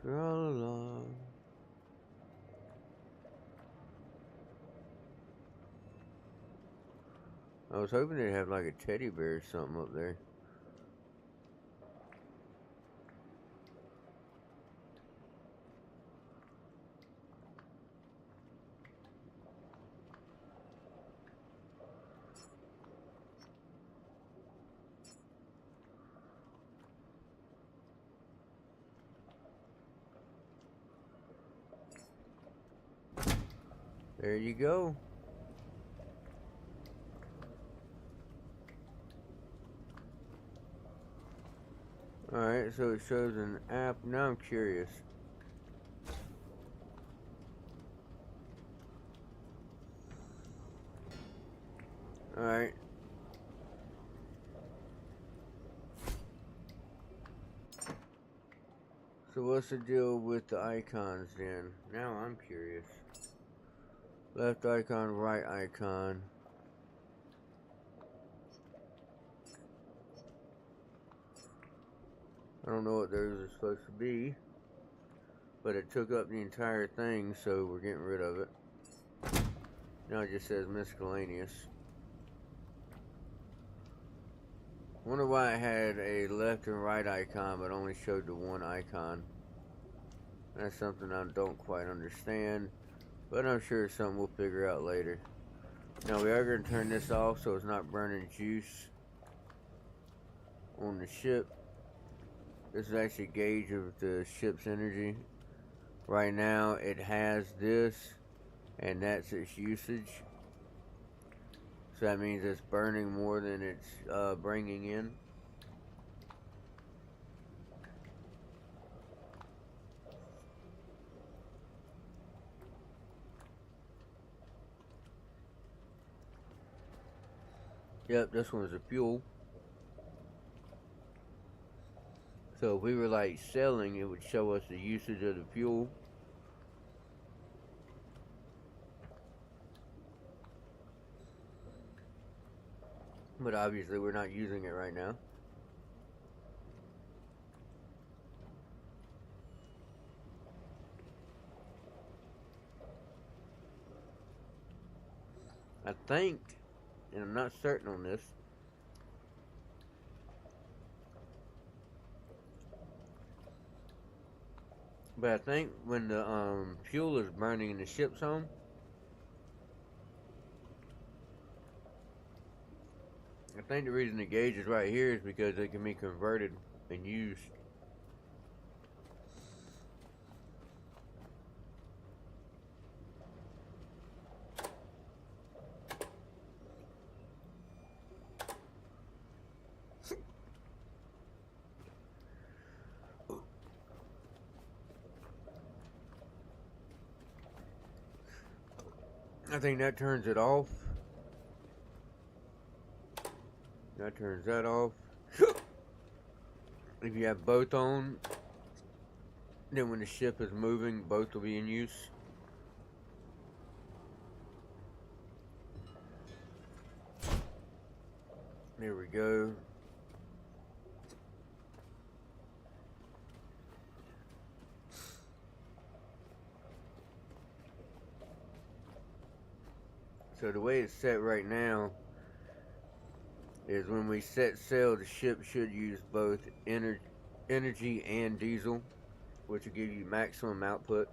Tra-la-la. I was hoping they'd have like a teddy bear or something up there. There you go. Alright, so it shows an app. Now I'm curious. Alright. So what's the deal with the icons then? Now I'm curious. Left icon, right icon. I don't know what those are supposed to be, but it took up the entire thing, so we're getting rid of it. Now it just says miscellaneous. Wonder why I had a left and right icon, but only showed the one icon. That's something I don't quite understand, but I'm sure it's something we'll figure out later. Now we are going to turn this off so it's not burning juice on the ship. This is actually a gauge of the ship's energy. Right now it has this, and that's its usage. So that means it's burning more than it's bringing in. Yep, this one's a fuel. So if we were like selling, it would show us the usage of the fuel. But obviously we're not using it right now. I think, and I'm not certain on this, but I think when the fuel is burning in the ship's home, I think the reason the gauge is right here is because it can be converted and used. I think that turns it off. That turns that off. If you have both on, then when the ship is moving, both will be in use. There we go. So the way it's set right now is when we set sail, the ship should use both energy and diesel, which will give you maximum output.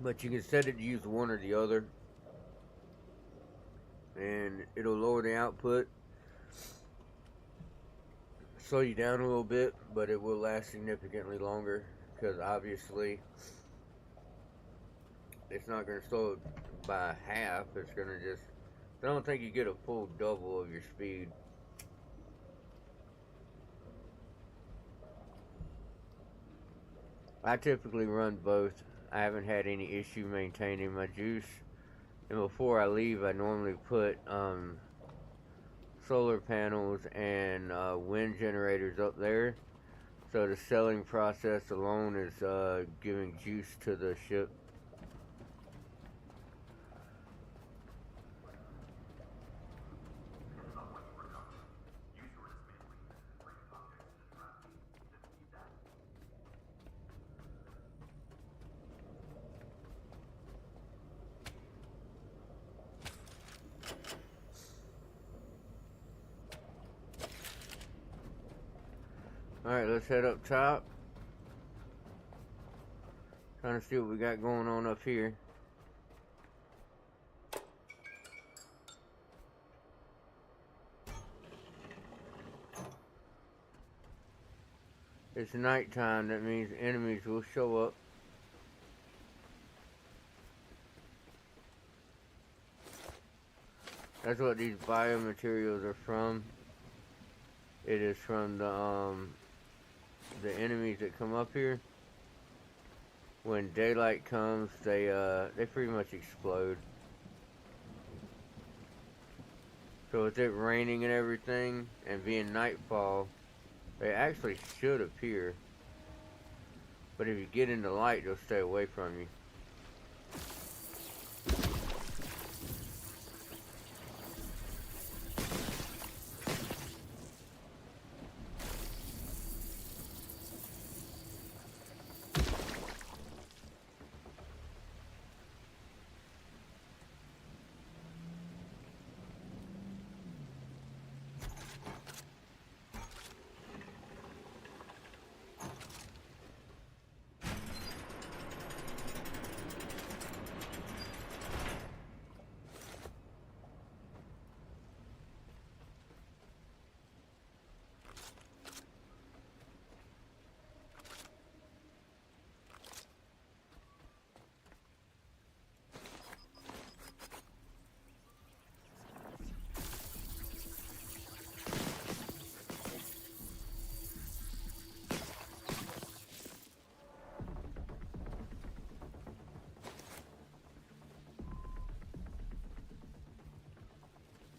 But you can set it to use one or the other, and it'll lower the output, slow you down a little bit, but it will last significantly longer, because obviously it's not going to slow it by half. It's going to just, I don't think you get a full double of your speed. I typically run both. I haven't had any issue maintaining my juice. And before I leave, I normally put solar panels and wind generators up there. So the selling process alone is giving juice to the ship. Alright, let's head up top. Trying to see what we got going on up here. It's nighttime, that means enemies will show up. That's what these biomaterials are from. It is from the enemies that come up here. When daylight comes, they pretty much explode. So with it raining and everything, and being nightfall, they actually should appear. But if you get in the light, they'll stay away from you.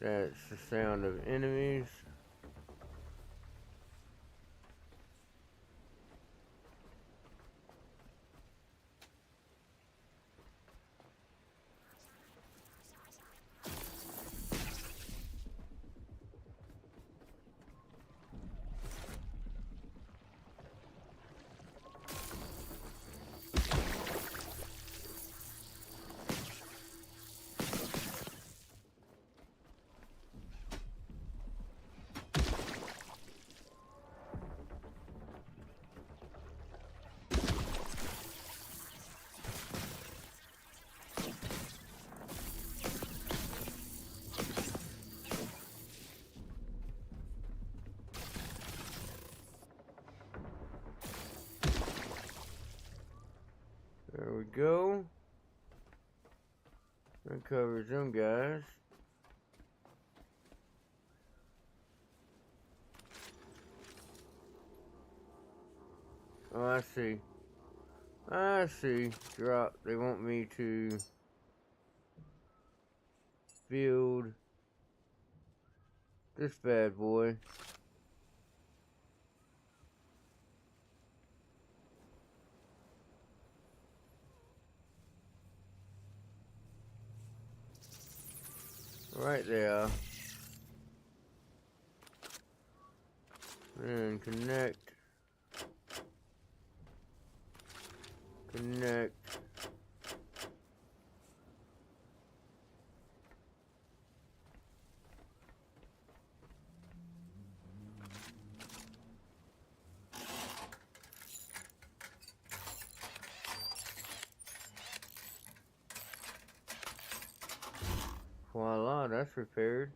That's the sound of enemies. There we go. That covers them guys. Oh, I see. I see. Drop. They want me to build this bad boy. Right there. And connect. Connect. Voila, that's repaired.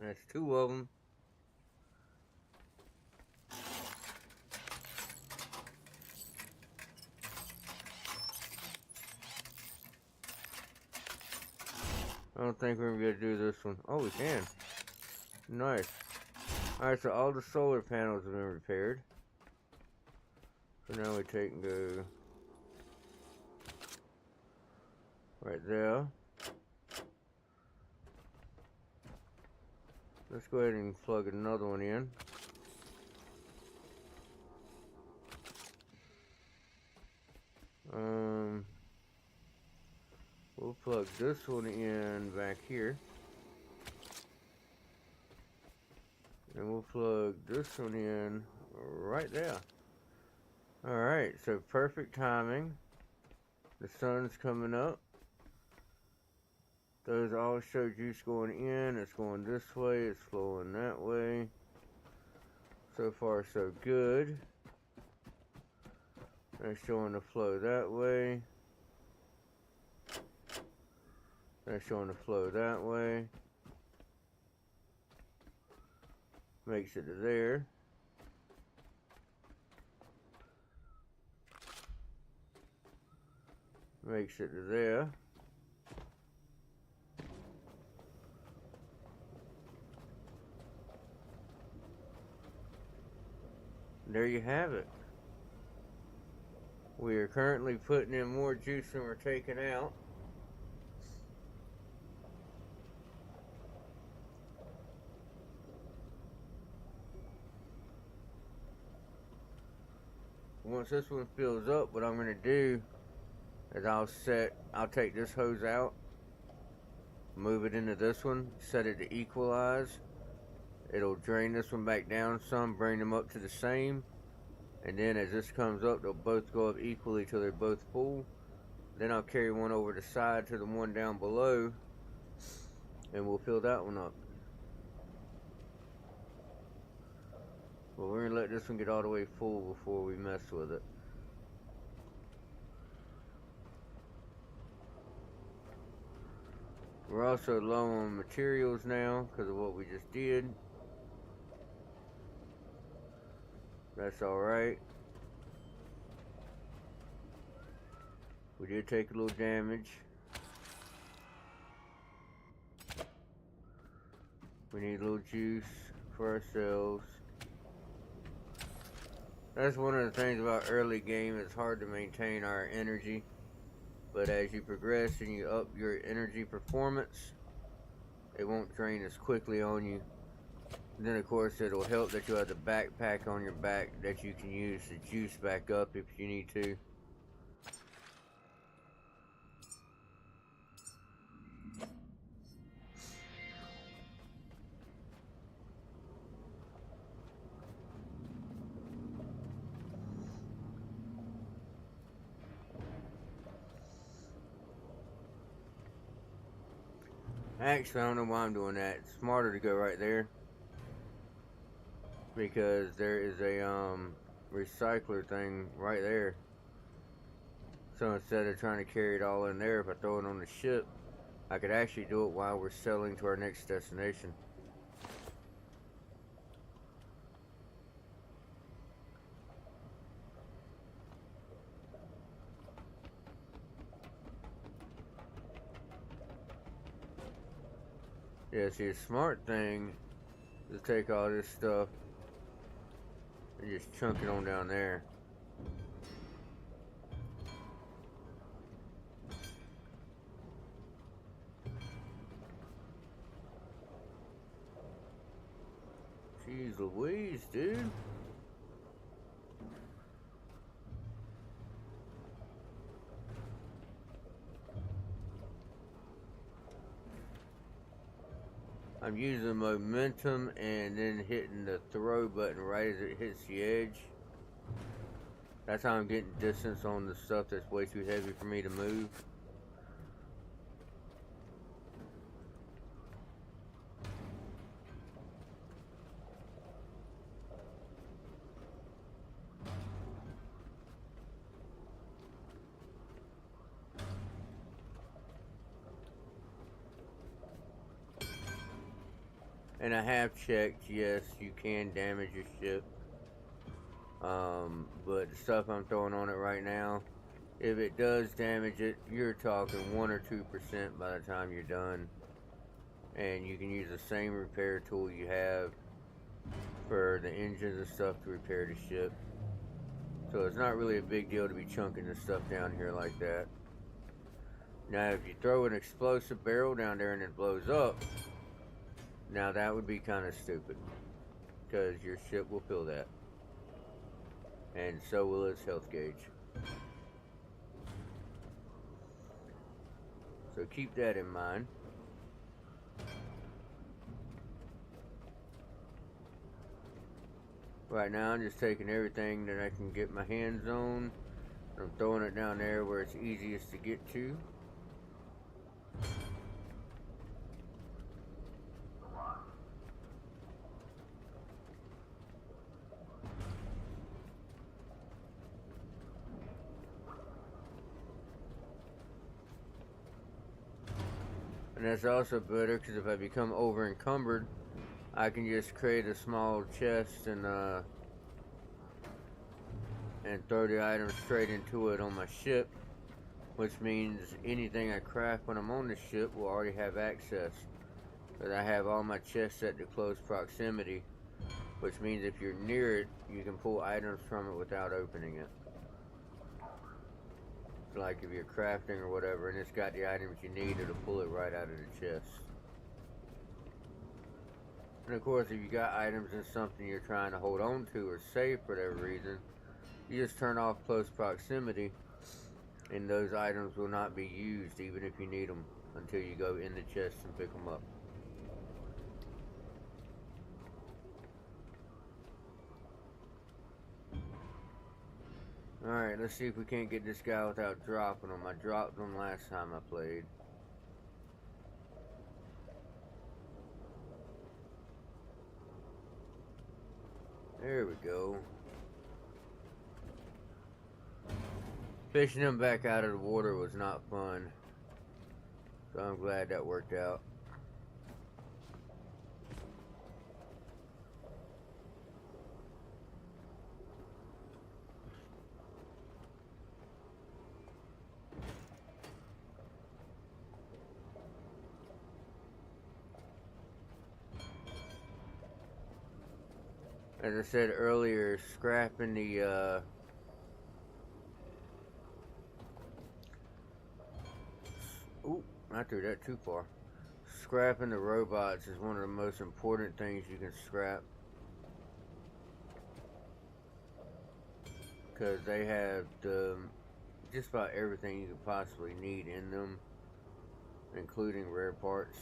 That's two of them. I don't think we're gonna be able to do this one. Oh, we can. Nice. Alright, so all the solar panels have been repaired. So now we take and go right there. Let's go ahead and plug another one in. We'll plug this one in back here. And we'll plug this one in right there. Alright, so perfect timing. The sun's coming up. Those all show juice going in. It's going this way. It's flowing that way. So far, so good. That's showing the flow that way. That's showing the flow that way. Makes it to there. Makes it to there. There you have it. We are currently putting in more juice than we're taking out. Once this one fills up, what I'm going to do is I'll take this hose out, move it into this one, set it to equalize. It'll drain this one back down some, bring them up to the same. And then as this comes up, they'll both go up equally till they're both full. Then I'll carry one over the side to the one down below, and we'll fill that one up. But we're going to let this one get all the way full before we mess with it. We're also low on materials now because of what we just did. That's alright. We did take a little damage. We need a little juice for ourselves. That's one of the things about early game. It's hard to maintain our energy. But as you progress and you up your energy performance, it won't drain as quickly on you. And then of course it'll help that you have the backpack on your back that you can use to juice back up if you need to. Actually, I don't know why I'm doing that. It's smarter to go right there, because there is a recycler thing right there. So instead of trying to carry it all in there, if I throw it on the ship, I could actually do it while we're sailing to our next destination. Yeah, see, a smart thing is take all this stuff and just chunk it on down there. Jeez Louise, dude. I'm using momentum and then hitting the throw button right as it hits the edge. That's how I'm getting distance on the stuff that's way too heavy for me to move. And I have checked, yes, you can damage your ship. But the stuff I'm throwing on it right now, if it does damage it, you're talking 1 or 2% by the time you're done. And you can use the same repair tool you have for the engines and stuff to repair the ship. So it's not really a big deal to be chunking the stuff down here like that. Now if you throw an explosive barrel down there and it blows up, now that would be kind of stupid, because your ship will feel that. And so will its health gauge. So keep that in mind. Right now I'm just taking everything that I can get my hands on. I'm throwing it down there where it's easiest to get to. And that's also better because if I become over encumbered, I can just create a small chest and throw the item straight into it on my ship, which means anything I craft when I'm on the ship will already have access. But I have all my chests set to close proximity, which means if you're near it, you can pull items from it without opening it. Like if you're crafting or whatever and it's got the items you need, it'll pull it right out of the chest. And of course, if you got items in something you're trying to hold on to or save for whatever reason, you just turn off close proximity and those items will not be used even if you need them until you go in the chest and pick them up. Alright, let's see if we can't get this guy without dropping him. I dropped him last time I played. There we go. Fishing him back out of the water was not fun. So I'm glad that worked out. As I said earlier, scrapping the ooh, I threw that too far. Scrapping the robots is one of the most important things you can scrap, because they have just about everything you could possibly need in them, including rare parts.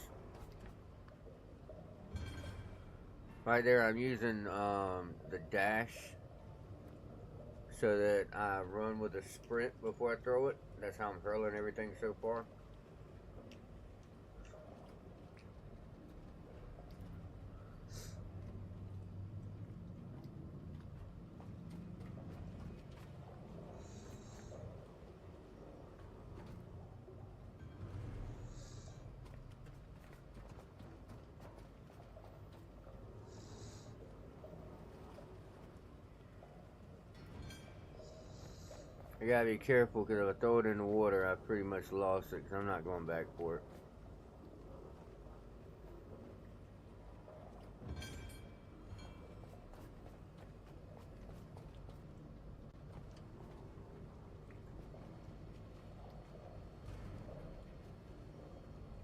Right there, I'm using the dash so that I run with a sprint before I throw it. That's how I'm hurling everything so far. I gotta be careful because if I throw it in the water, I pretty much lost it because I'm not going back for it.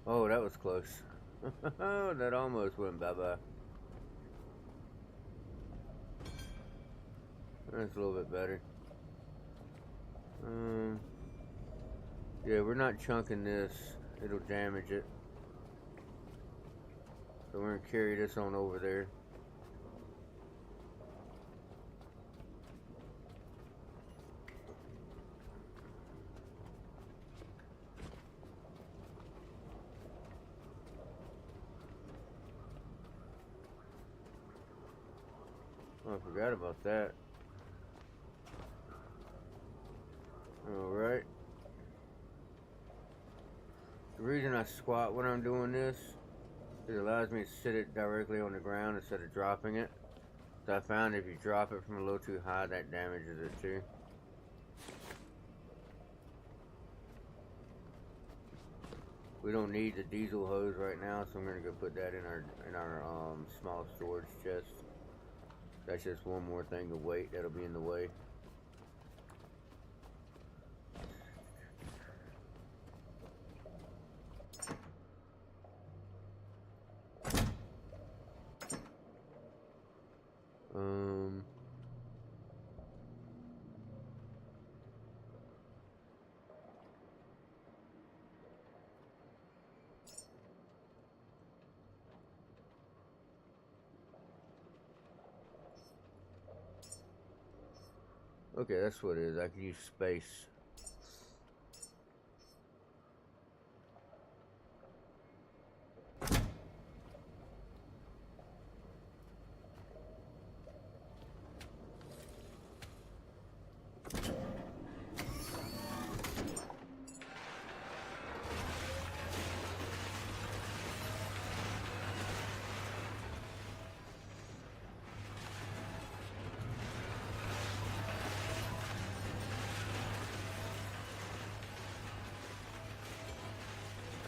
Oh, that was close. That almost went bye-bye. That's a little bit better. Yeah, we're not chunking this. It'll damage it. So we're gonna carry this on over there. Oh, I forgot about that. Alright. The reason I squat when I'm doing this is it allows me to sit it directly on the ground instead of dropping it. So I found if you drop it from a little too high, that damages it too. We don't need the diesel hose right now, so I'm gonna go put that in our small storage chest. That's just one more thing of weight that'll be in the way. Okay, that's what it is. I can use space.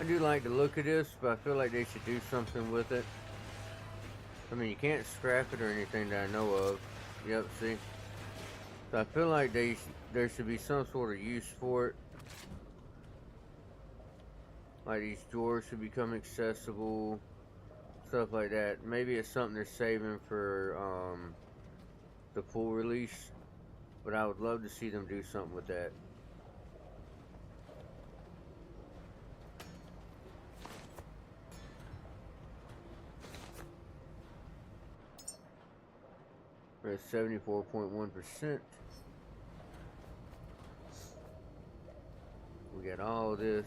I do like the look of this, but I feel like they should do something with it. I mean, you can't scrap it or anything that I know of. Yep, see? So I feel like there should be some sort of use for it. Like these drawers should become accessible. Stuff like that. Maybe it's something they're saving for the full release. But I would love to see them do something with that. We're at 74.1%. We got all this.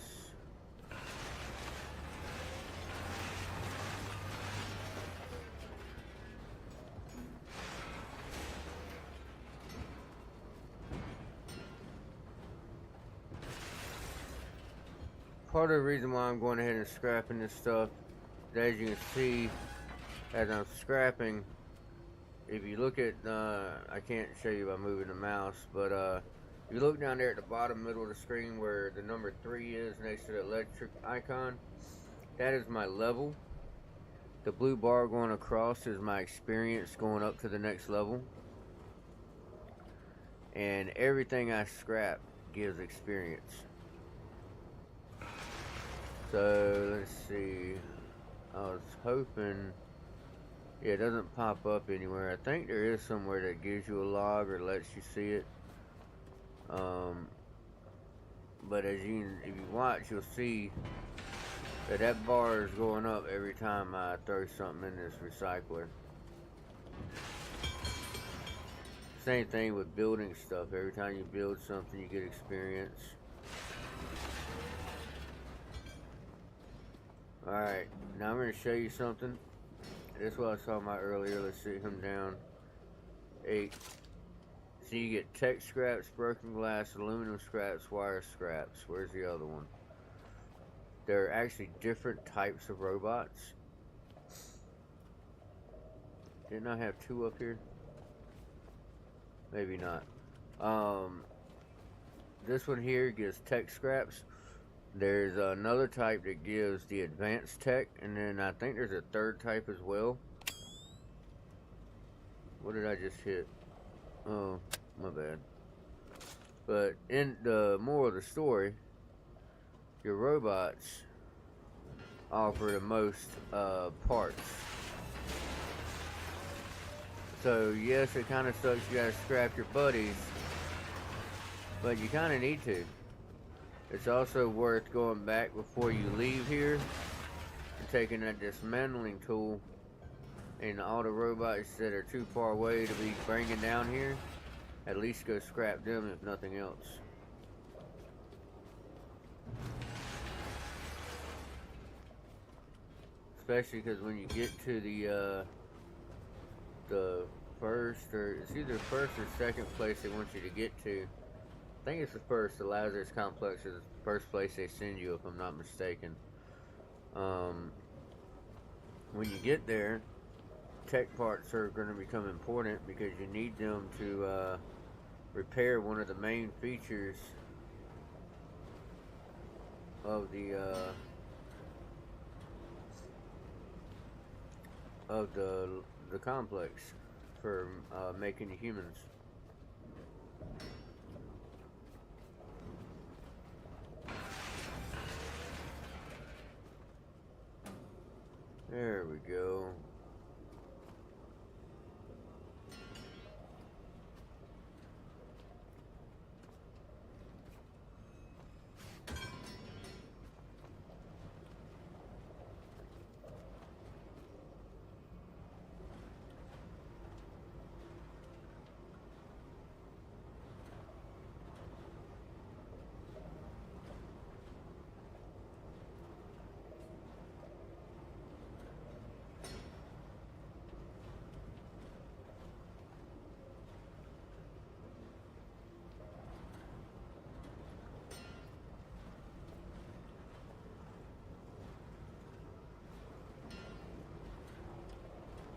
Part of the reason why I'm going ahead and scrapping this stuff, as you can see, as I'm scrapping, if you look at, I can't show you by moving the mouse, but if you look down there at the bottom middle of the screen where the number 3 is next to the electric icon, that is my level. The blue bar going across is my experience going up to the next level. And everything I scrap gives experience. So, let's see. I was hoping... Yeah, it doesn't pop up anywhere. I think there is somewhere that gives you a log or lets you see it. But if you watch, you'll see that bar is going up every time I throw something in this recycler. Same thing with building stuff. Every time you build something, you get experience. Alright, now I'm going to show you something. This is what I was talking about earlier. Let's see him down. 8. So you get tech scraps, broken glass, aluminum scraps, wire scraps. Where's the other one? There are actually different types of robots. Didn't I have 2 up here? Maybe not. This one here gives tech scraps. There's another type that gives the advanced tech, and then I think there's a 3rd type as well. What did I just hit? Oh, my bad. But in the moral of the story, your robots offer the most parts. So yes, it kind of sucks you gotta scrap your buddies, but you kind of need to. It's also worth going back before you leave here and taking that dismantling tool and all the robots that are too far away to be bringing down here, at least go scrap them if nothing else. Especially because when you get to the first, or it's either first or second place they want you to get to. I think it's the first. The Lazarus Complex is the first place they send you, if I'm not mistaken. When you get there, tech parts are going to become important because you need them to repair one of the main features of the complex for making the humans. There we go.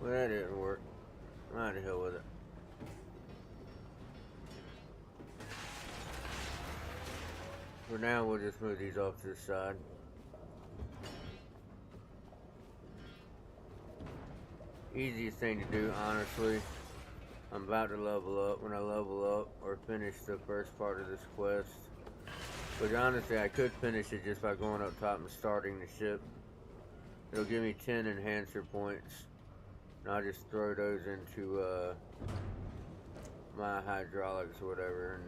Well, that didn't work. Might the hell with it. For now, we'll just move these off to the side. Easiest thing to do, honestly. I'm about to level up. When I level up or finish the first part of this quest, which honestly I could finish it just by going up top and starting the ship. It'll give me 10 enhancer points. And I'll just throw those into my hydraulics or whatever, and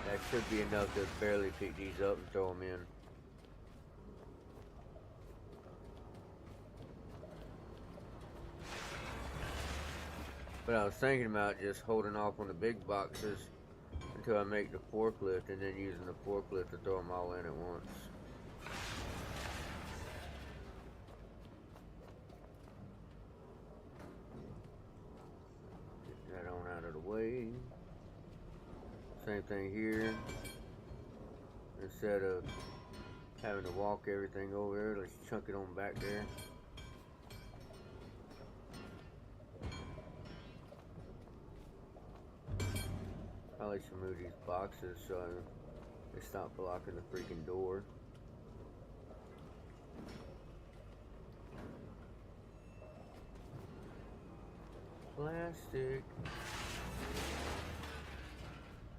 that should be enough to barely pick these up and throw them in. But I was thinking about just holding off on the big boxes until I make the forklift, and then using the forklift to throw them all in at once. Out of the way. Same thing here. Instead of having to walk everything over there, let's chunk it on back there. Probably should move these boxes so they stop blocking the freaking door. Plastic.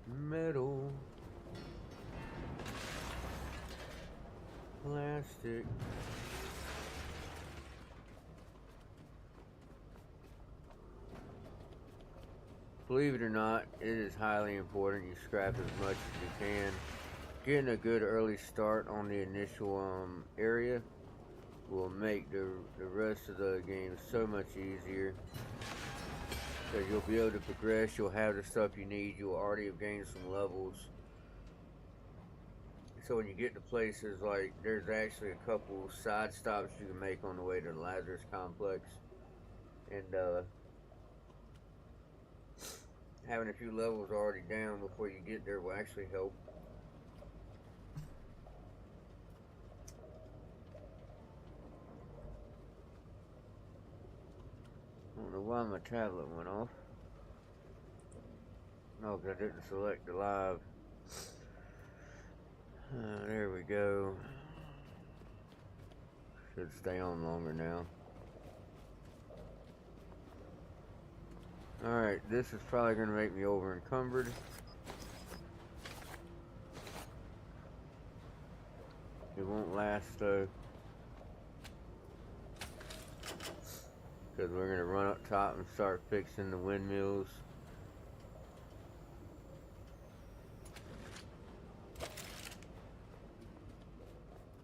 Metal. Plastic. Believe it or not, it is highly important you scrap as much as you can. Getting a good early start on the initial area will make the rest of the game so much easier. Because you'll be able to progress, you'll have the stuff you need, you'll already have gained some levels. So when you get to places like, there's actually a couple side stops you can make on the way to the Lazarus Complex. And having a few levels already down before you get there will actually help. I don't know why my tablet went off. No, because I didn't select the live. There we go. Should stay on longer now. Alright, this is probably going to make me over encumbered. It won't last though. Because we're going to run up top and start fixing the windmills.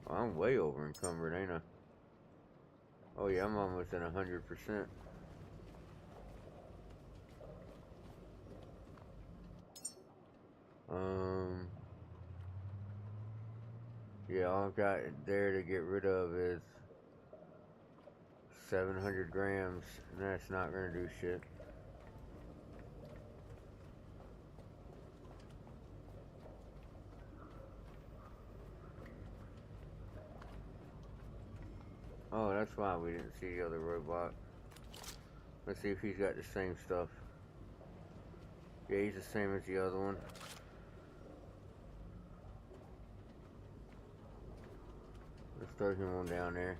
Oh, I'm way over encumbered, ain't I? Oh yeah, I'm almost at 100%. Yeah, all I've got there to get rid of is 700 grams, and that's not gonna do shit. Oh, that's why we didn't see the other robot. Let's see if he's got the same stuff. Yeah, he's the same as the other one. Let's throw him on down there.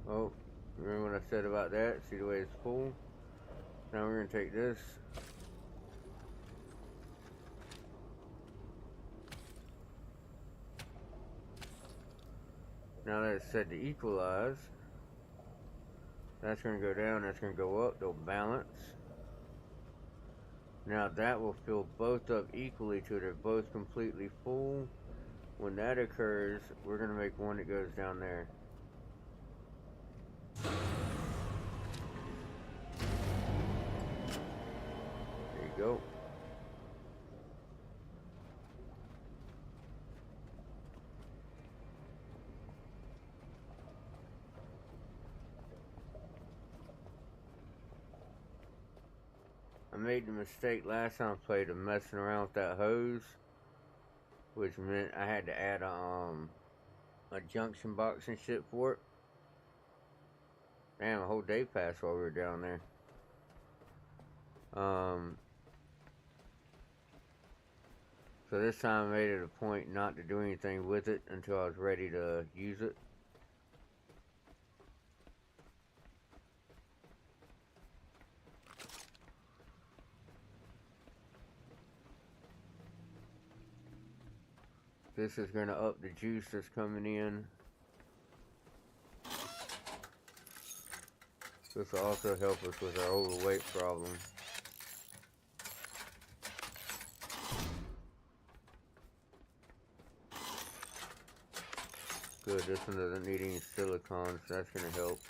Oh, remember what I said about that? See the way it's full? Now we're gonna take this. Now that it's set to equalize, that's gonna go down, that's gonna go up, they'll balance. Now that will fill both up equally till they're both completely full. When that occurs, we're gonna make one that goes down there. There you go. I made the mistake last time I played of messing around with that hose, which meant I had to add a junction box and shit for it. Damn, a whole day passed while we were down there. So this time I made it a point not to do anything with it until I was ready to use it. This is going to up the juice that's coming in. This will also help us with our overweight problem. Good, this one doesn't need any silicone, so that's going to help.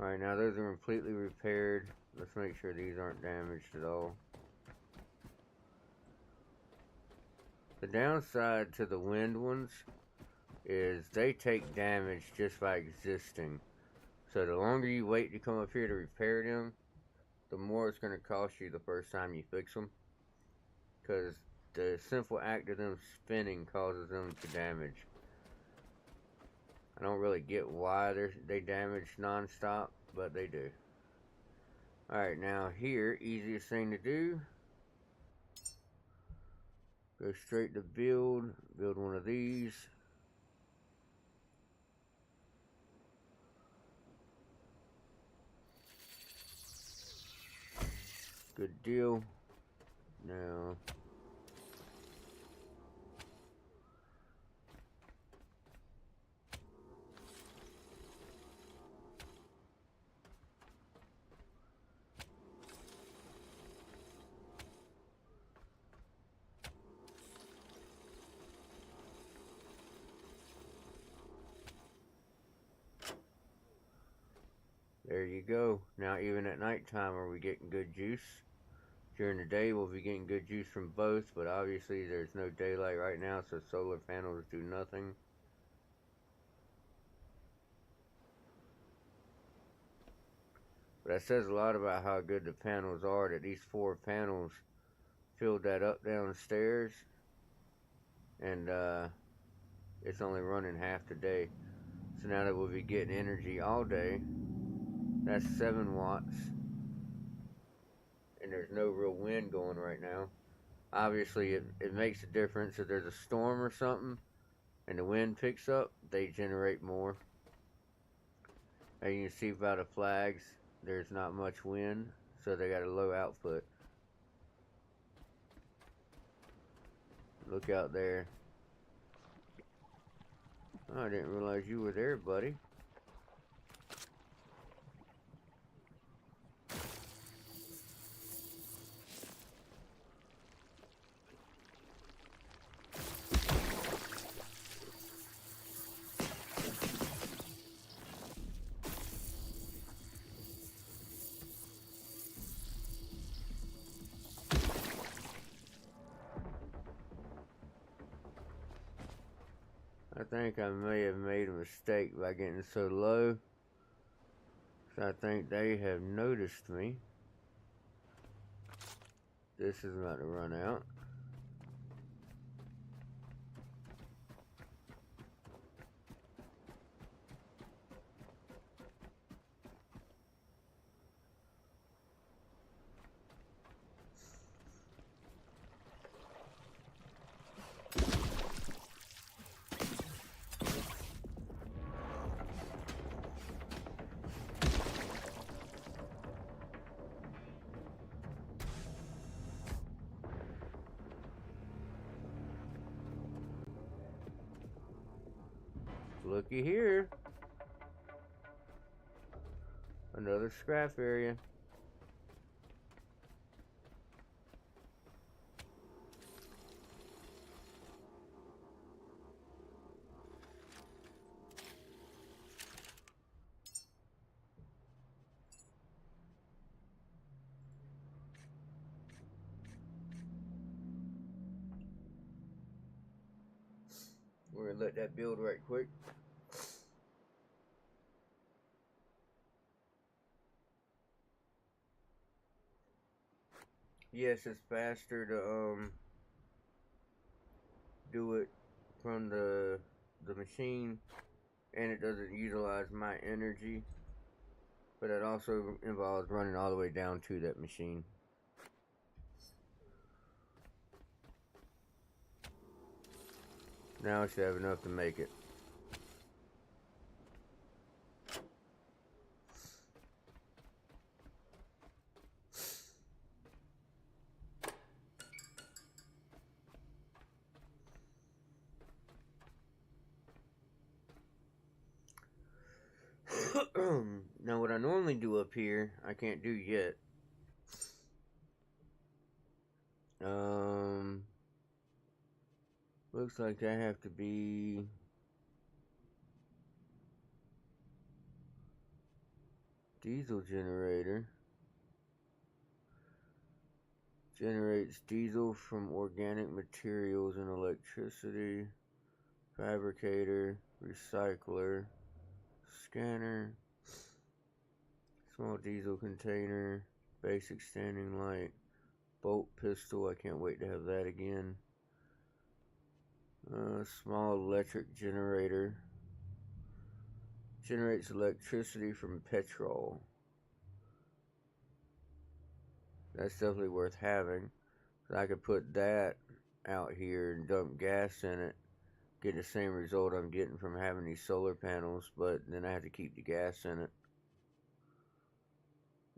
Alright, now those are completely repaired. Let's make sure these aren't damaged at all. The downside to the wind ones is they take damage just by existing. So the longer you wait to come up here to repair them, the more it's going to cost you the first time you fix them. Because the simple act of them spinning causes them to damage. I don't really get why they damage non-stop, but they do. Alright, now here, easiest thing to do. Go straight to build one of these. Good deal. Now, there you go. Now even at nighttime are we getting good juice. During the day we'll be getting good juice from both, but obviously there's no daylight right now, so solar panels do nothing. But that says a lot about how good the panels are, that these 4 panels filled that up downstairs. And it's only running half the day. So now that we'll be getting energy all day, that's 7 watts. And there's no real wind going right now. Obviously, it makes a difference. If there's a storm or something and the wind picks up, they generate more. And you can see by the flags, there's not much wind, so they got a low output. Look out there. Oh, I didn't realize you were there, buddy. I think I may have made a mistake by getting so low. So I think they have noticed me. This is about to run out. Looky here. Another scrap area. We're gonna let that build right quick. Yes, it's faster to do it from the machine, and it doesn't utilize my energy, but it also involves running all the way down to that machine. Now I should have enough to make it. Now what I normally do up here, I can't do yet. Looks like I have to be diesel generator. Generates diesel from organic materials and electricity. Fabricator, recycler, scanner, small diesel container, basic standing light, bolt pistol, I can't wait to have that again. Small electric generator, generates electricity from petrol. That's definitely worth having. So I could put that out here and dump gas in it, get the same result I'm getting from having these solar panels, but then I have to keep the gas in it.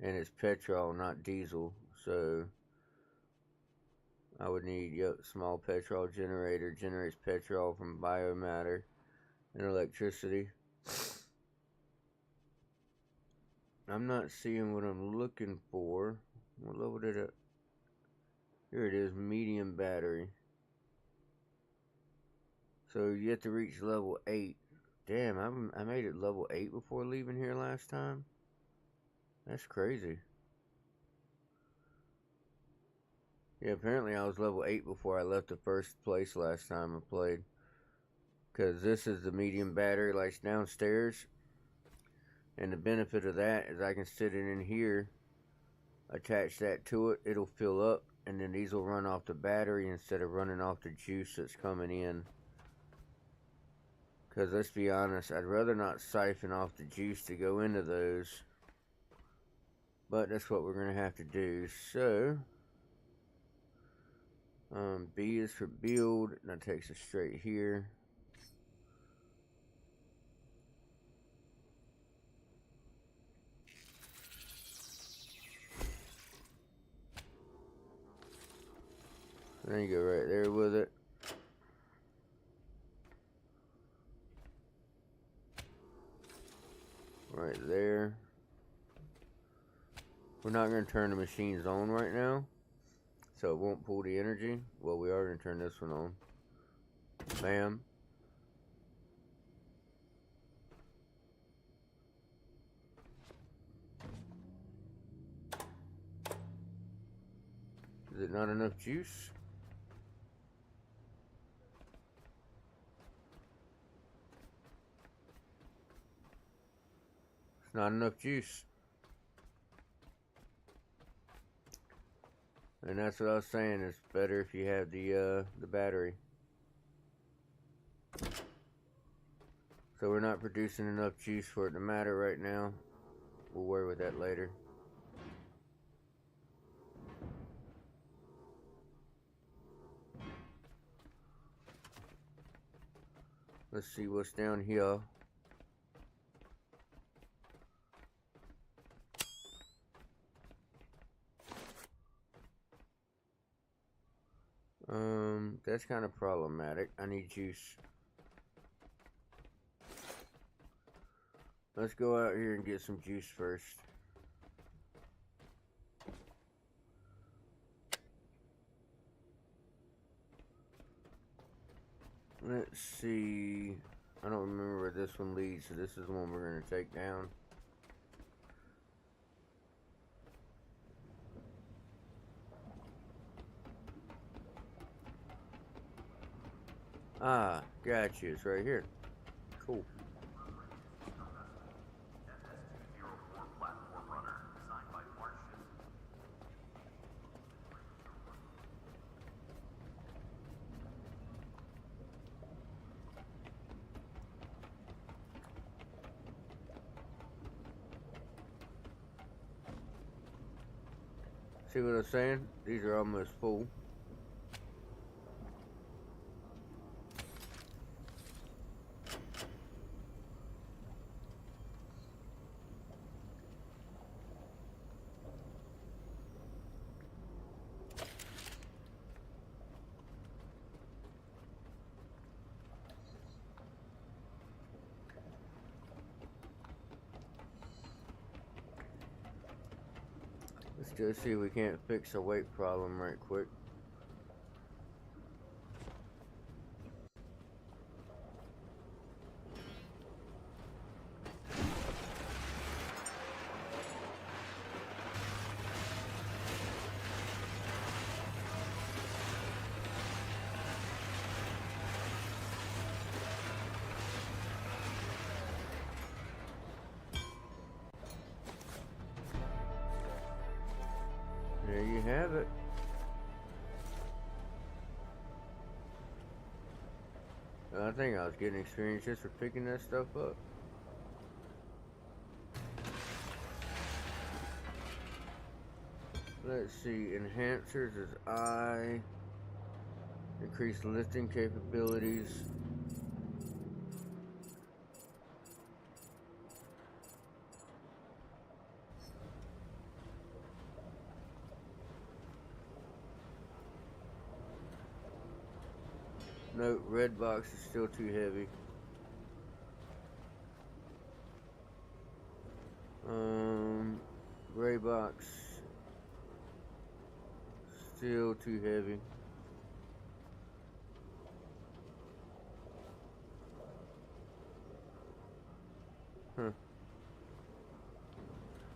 And it's petrol, not diesel, so I would need, small petrol generator, generates petrol from biomatter and electricity. I'm not seeing what I'm looking for. What level did it? Here it is, medium battery. So you have to reach level 8. Damn, I made it level 8 before leaving here last time. That's crazy. Yeah, apparently I was level 8 before I left the first place last time I played. Because this is the medium battery lights downstairs. And the benefit of that is I can sit it in here, attach that to it, it'll fill up, and then these will run off the battery instead of running off the juice that's coming in. Because let's be honest, I'd rather not siphon off the juice to go into those. But that's what we're going to have to do. So, B is for build. That takes us straight here. Then you go right there with it. Right there. We're not going to turn the machines on right now, so it won't pull the energy. Well, we are going to turn this one on. Bam. Is it not enough juice? It's not enough juice. And that's what I was saying, it's better if you have the battery. So we're not producing enough juice for it to matter right now. We'll worry with that later. Let's see what's down here. That's kind of problematic. I need juice. Let's go out here and get some juice first. Let's see. I don't remember where this one leads, so this is the one we're going to take down. Ah, gotcha. It's right here. Cool. FS-204 platform runner, designed by Martian. See what I'm saying? These are almost full. Let's just see if we can't fix a weight problem right quick. There you have it. I think I was getting experience just for picking that stuff up. Let's see, enhancers is I. Increase lifting capabilities. Note, red box is still too heavy. Gray box still too heavy. Huh.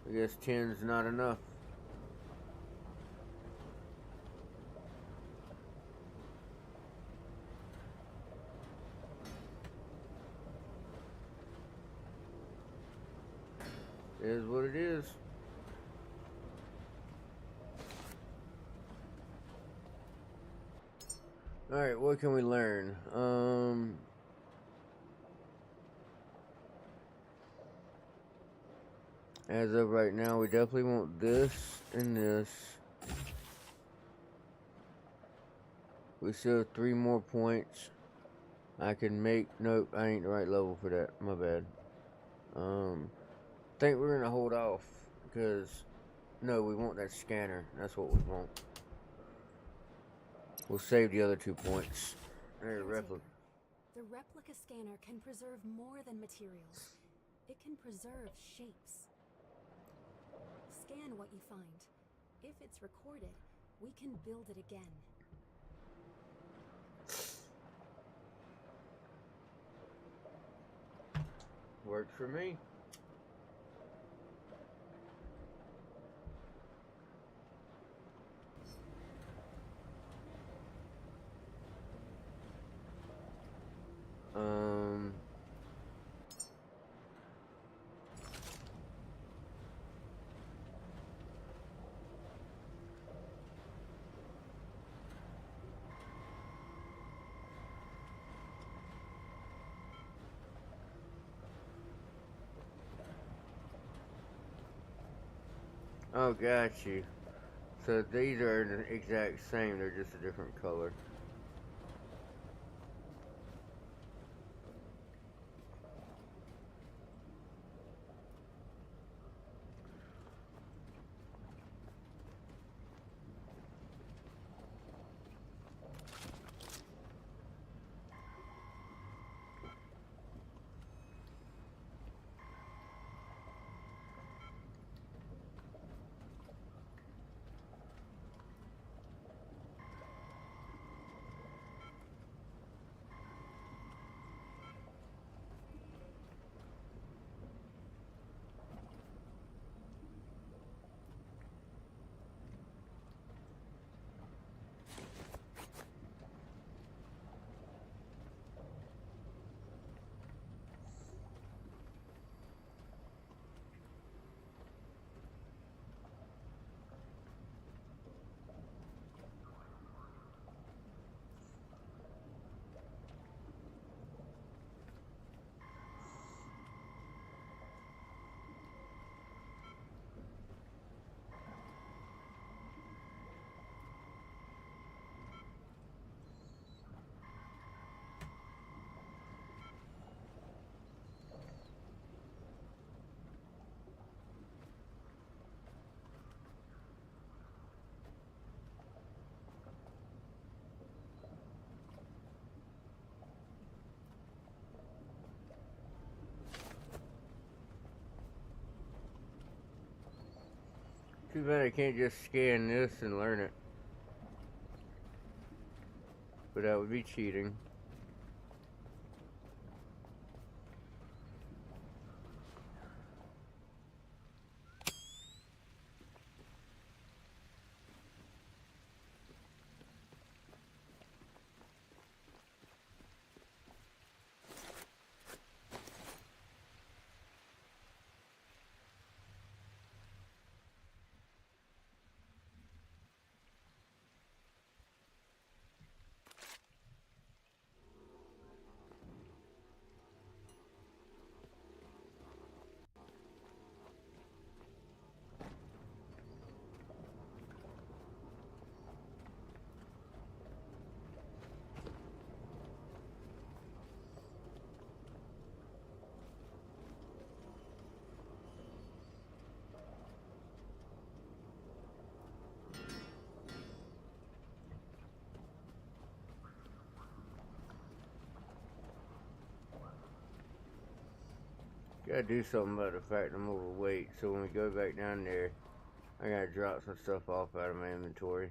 I guess 10's not enough. It is what it is. Alright, what can we learn? As of right now, we definitely want this and this. We still have 3 more points. I can make... Nope, I ain't the right level for that. My bad. Think we're gonna hold off because... No, we want that scanner. That's what we want. We'll save the other 2 points. There, replica. The replica scanner can preserve more than materials. It can preserve shapes. Scan what you find. If it's recorded, we can build it again. Works for me. Oh, got you. So these are the exact same, they're just a different color. Too bad I can't just scan this and learn it. But that would be cheating. Gotta do something about the fact I'm overweight, so when we go back down there, I gotta drop some stuff off out of my inventory.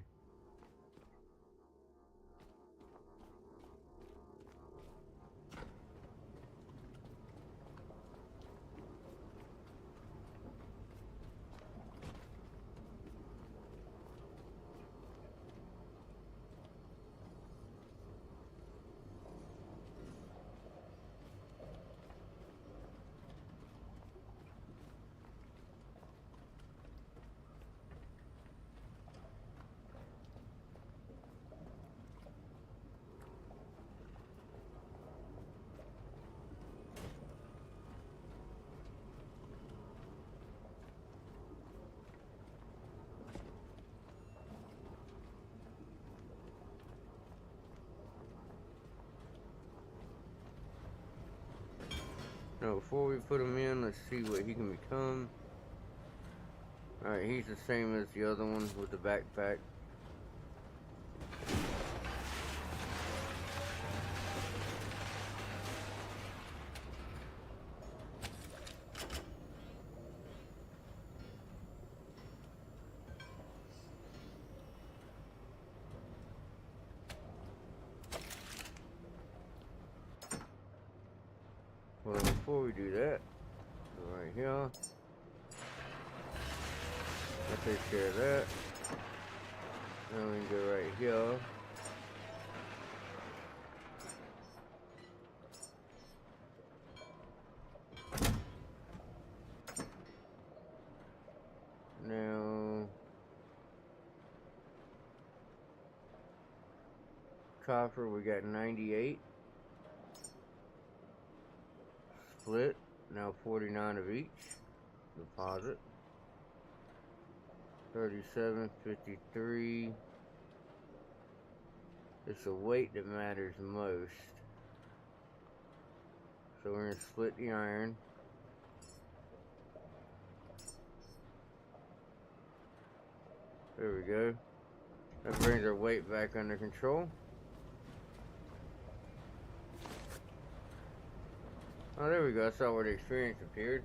Now, before we put him in, let's see what he can become. Alright, he's the same as the other one with the backpack. Well, before we do that, go right here. I'll take care of that. Then we can go right here. Now, copper, we got 98. Split, now 49 of each. Deposit. 37, 53. It's the weight that matters most. So we're going to split the iron. There we go. That brings our weight back under control. Oh, there we go. I saw where the experience appeared.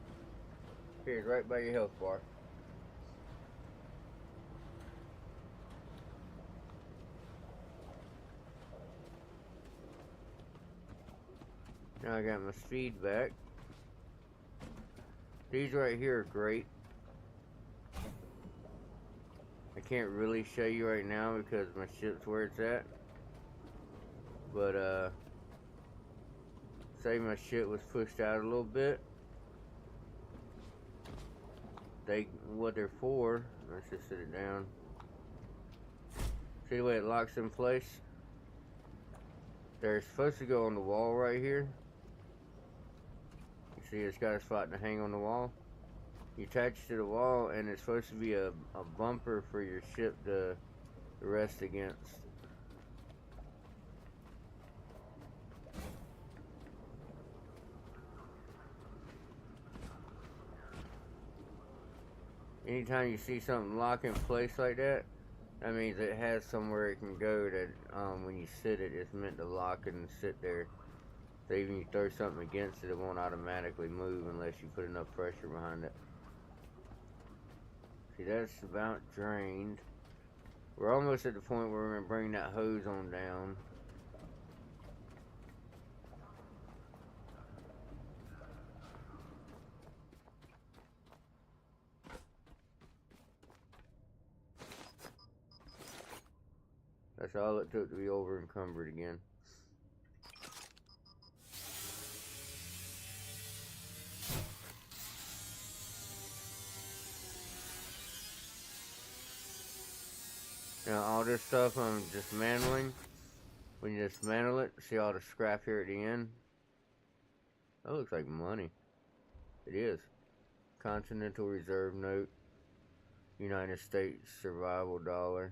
Appears right by your health bar. Now I got my speed back. These right here are great. I can't really show you right now because my ship's where it's at. But, say my shit was pushed out a little bit. What they're for, let's just sit it down. See the way it locks in place? They're supposed to go on the wall right here. You see it's got a spot to hang on the wall. You attach it to the wall and it's supposed to be a bumper for your ship to rest against. Anytime you see something lock in place like that, that means it has somewhere it can go that when you sit it, it's meant to lock and sit there. So even if you throw something against it, it won't automatically move unless you put enough pressure behind it. See, that's about drained. We're almost at the point where we're going to bring that hose on down. That's all it took to be over encumbered again. Now all this stuff I'm dismantling. When you dismantle it, see all the scrap here at the end? That looks like money. It is. Continental Reserve Note. United States Survival Dollar.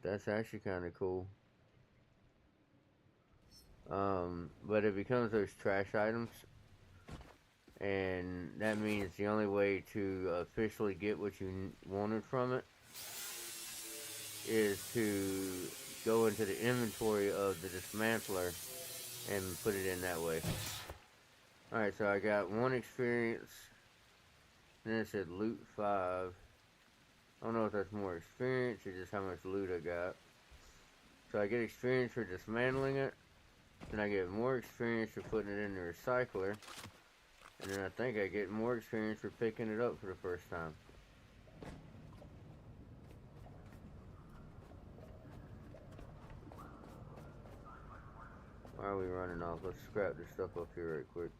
That's actually kind of cool. But it becomes those trash items. And that means the only way to officially get what you wanted from it is to go into the inventory of the dismantler and put it in that way. Alright, so I got 1 experience. Then it said loot 5. I don't know if that's more experience or just how much loot I got. So I get experience for dismantling it. Then I get more experience for putting it in the recycler. And then I think I get more experience for picking it up for the first time. Why are we running off? Let's scrap this stuff up here right quick.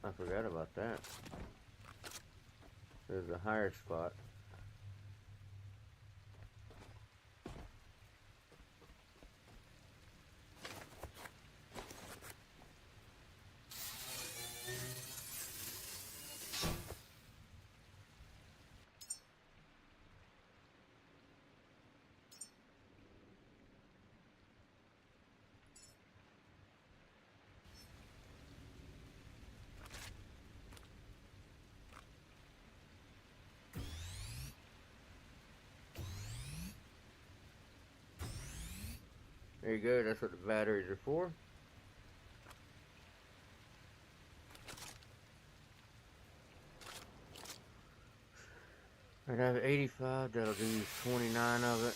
I forgot about that. There's a higher spot. There you go, that's what the batteries are for. I'd have 85, that'll use 29 of it.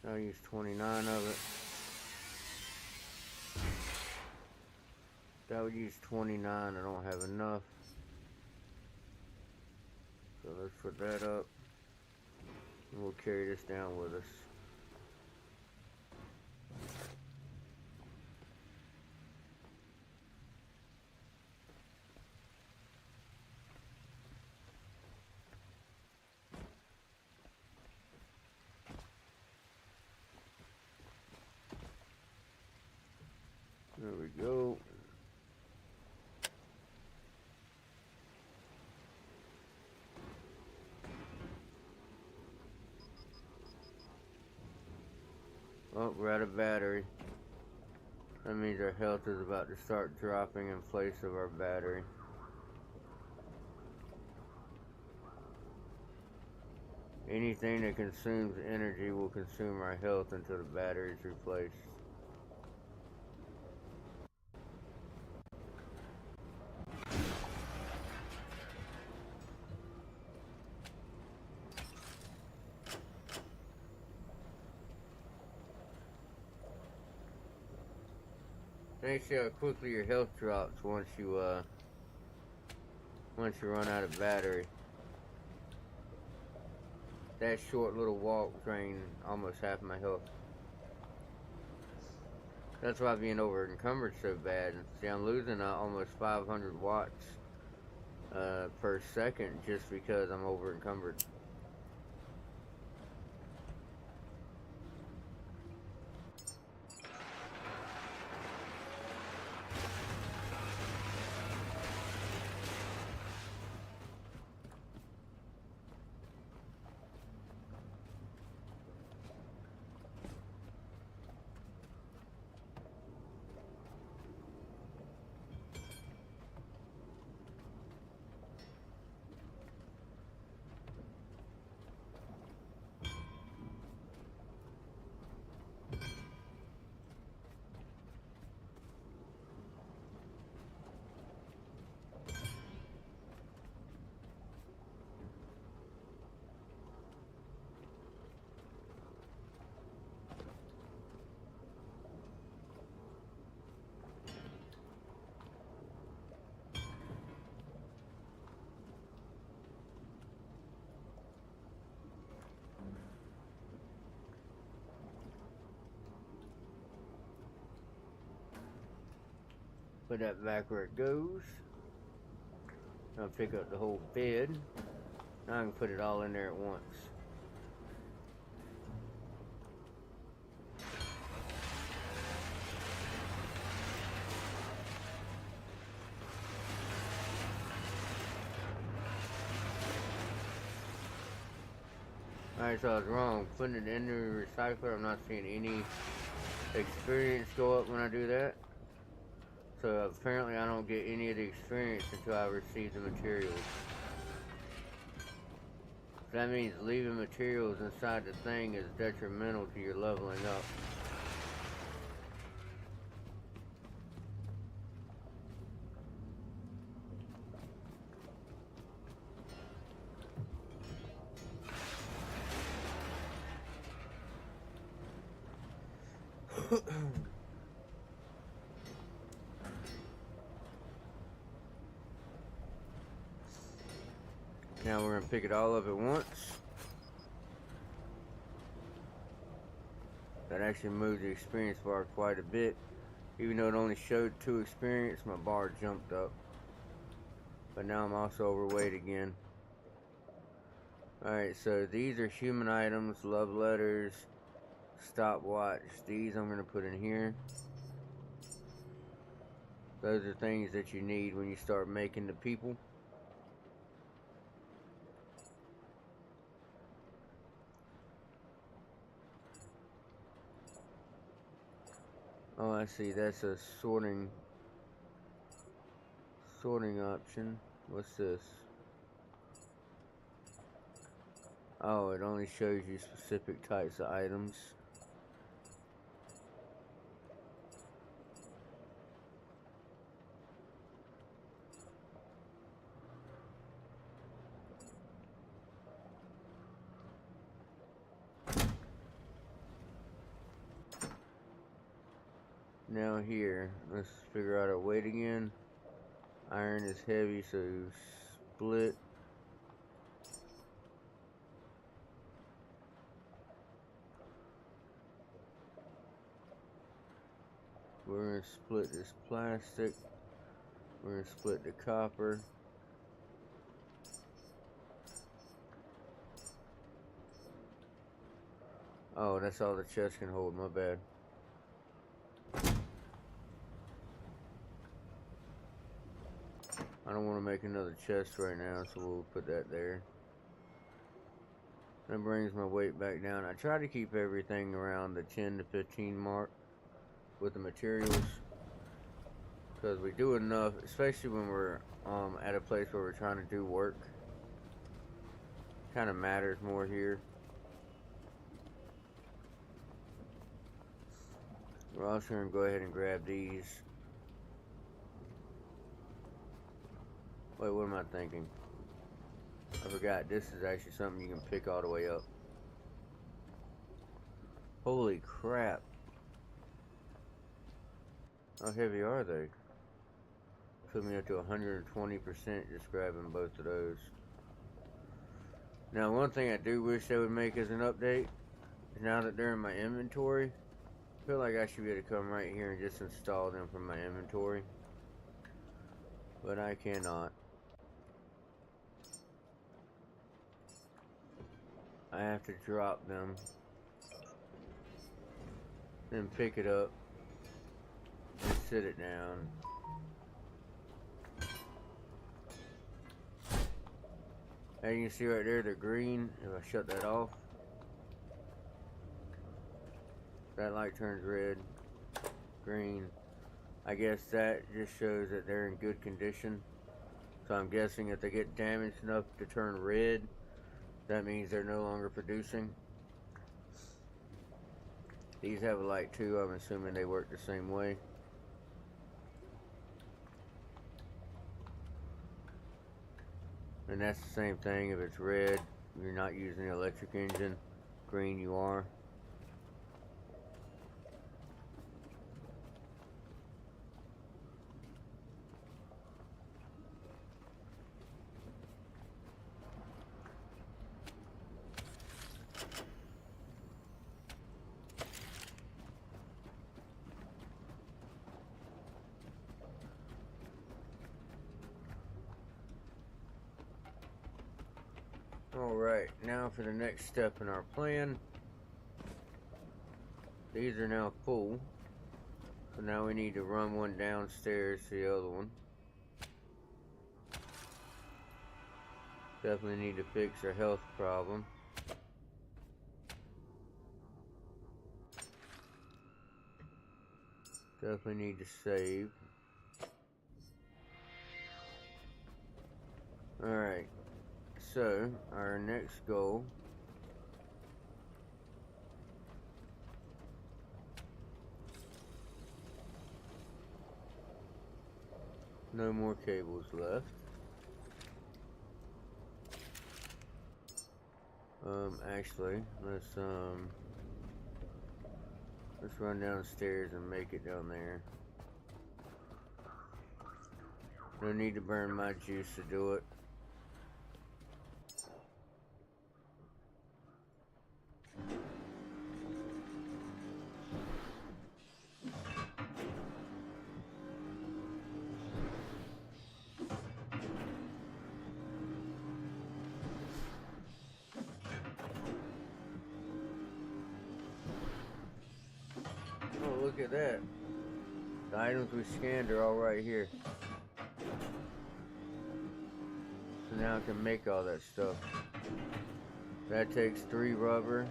I'll use 29 of it. That would use 29, I don't have enough. So let's put that up. And we'll carry this down with us. There we go. Oh, we're out of battery. That means our health is about to start dropping in place of our battery. Anything that consumes energy will consume our health until the battery is replaced. They see how quickly your health drops once you run out of battery. That short little walk drained almost half my health. That's why being over encumbered so bad. See, I'm losing almost 500 watts per second just because I'm over encumbered. Put that back where it goes. I'll pick up the whole bed. Now I can put it all in there at once. Alright, so I was wrong. Putting it in the recycler, I'm not seeing any experience go up when I do that. So apparently I don't get any of the experience until I receive the materials. That means leaving materials inside the thing is detrimental to your leveling up. Now we're going to pick it all up at once. That actually moves the experience bar quite a bit. Even though it only showed 2 experience, my bar jumped up. But now I'm also overweight again. Alright, so these are human items, love letters, stopwatch. These I'm going to put in here. Those are things that you need when you start making the people. Oh, I see. That's a sorting option. What's this? Oh, it only shows you specific types of items. Now here, let's figure out our weight again. Iron is heavy, so split. We're going to split this plastic. We're going to split the copper. Oh, that's all the chest can hold, my bad. I don't want to make another chest right now, so we'll put that there. That brings my weight back down. I try to keep everything around the 10 to 15 mark with the materials, because we do enough, especially when we're at a place where we're trying to do work. Kind of matters more here. We're also going to go ahead and grab these. Wait, what am I thinking? I forgot, this is actually something you can pick all the way up. Holy crap. How heavy are they? Took me up to 120% just grabbing both of those. Now, one thing I do wish they would make as an update is now that they're in my inventory, I feel like I should be able to come right here and just install them from my inventory. But I cannot. I have to drop them, then pick it up, and sit it down. As you can see right there, they're green. If I shut that off, that light turns red, green. I guess that just shows that they're in good condition. So I'm guessing if they get damaged enough to turn red, that means they're no longer producing. These have a light too. I'm assuming they work the same way. And that's the same thing. If it's red, you're not using the electric engine. Green, you are. Alright, now for the next step in our plan. These are now full. So now we need to run one downstairs to the other one. Definitely need to fix our health problem. Definitely need to save. Alright. So, our next goal no more cables left. Actually, let's run downstairs and make it down there. No need to burn my juice to do it. look at that. The items we scanned are all right here. So now I can make all that stuff. That takes 3 rubber.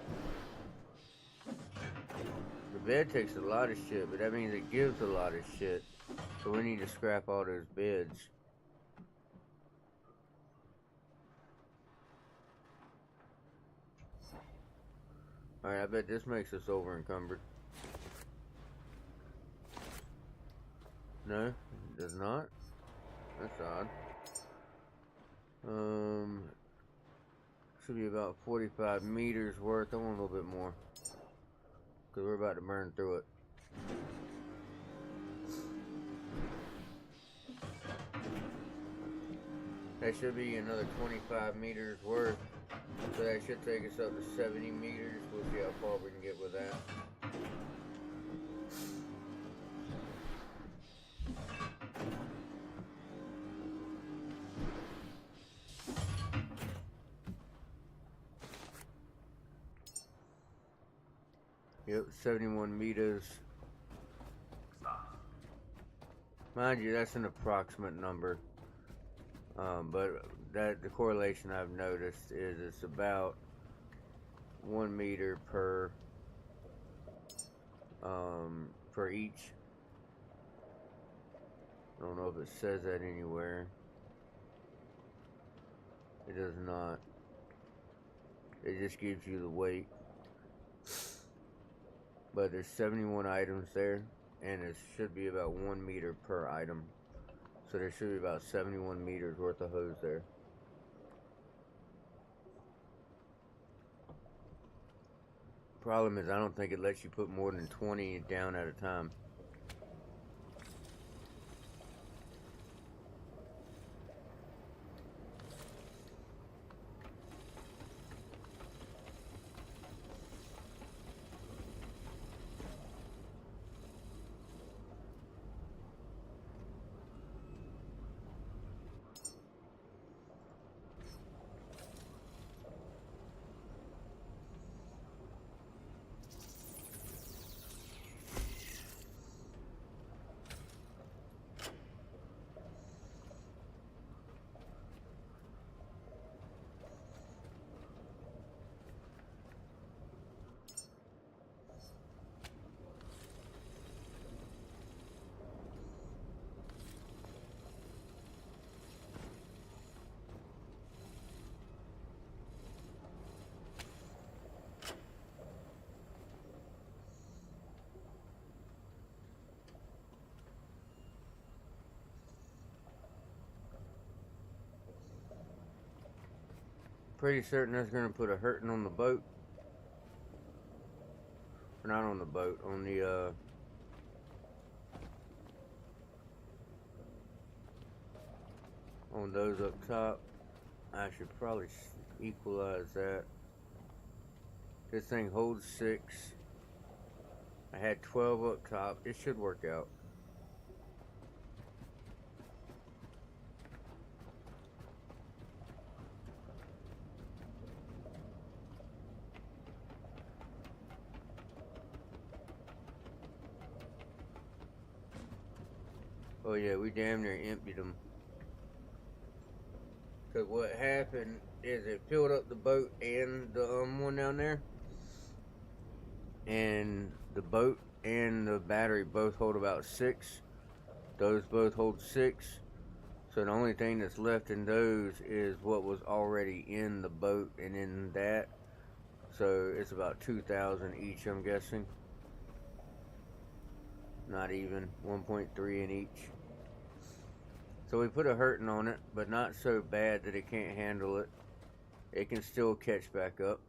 The bed takes a lot of shit, but that means it gives a lot of shit. So we need to scrap all those beds. Alright, I bet this makes us over encumbered. No, it does not. That's odd. Should be about 45 meters worth. I want a little bit more, because we're about to burn through it. That should be another 25 meters worth. So that should take us up to 70 meters. We'll see how far we can get with that. Yep, 71 meters. Stop. Mind you, that's an approximate number. But the correlation I've noticed is it's about 1 meter per each. I don't know if it says that anywhere. It does not. It just gives you the weight. But there's 71 items there, and it should be about 1 meter per item. So there should be about 71 meters worth of hose there. Problem is, I don't think it lets you put more than 20 down at a time. Pretty certain that's going to put a hurting on the boat. Or not on the boat, on the on those up top. I should probably equalize that. This thing holds 6. I had 12 up top. It should work out. Oh yeah, we damn near emptied them. Cause what happened is it filled up the boat and the one down there. And the boat and the battery both hold about 6. Those both hold 6. So the only thing that's left in those is what was already in the boat and in that. So it's about 2,000 each, I'm guessing. Not even 1.3 in each. So we put a hurting on it, but not so bad that it can't handle it. It can still catch back up.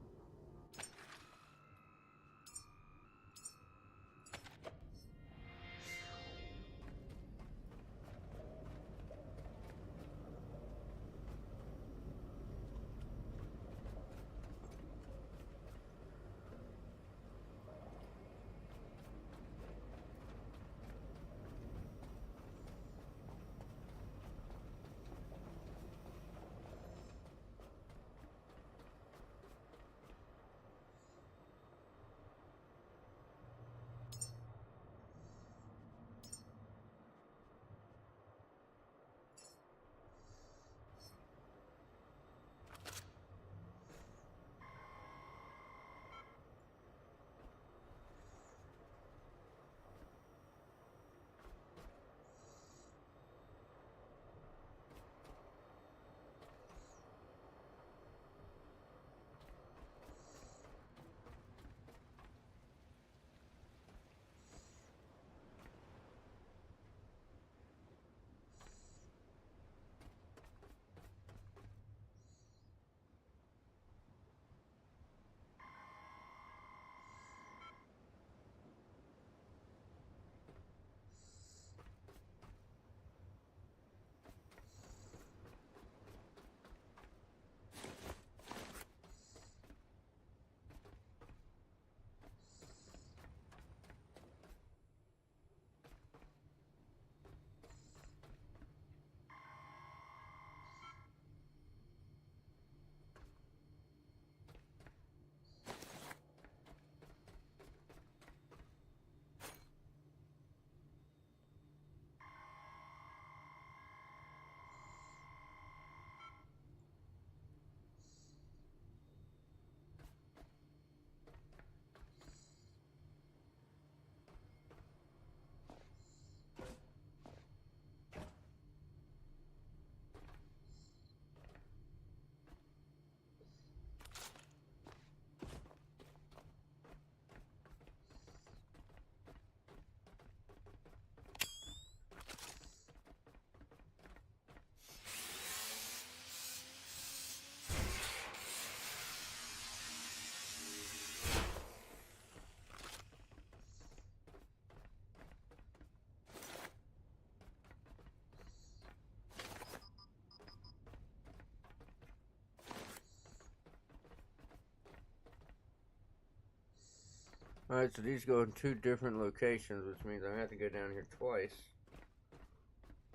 Alright, so these go in 2 different locations, which means I have to go down here twice.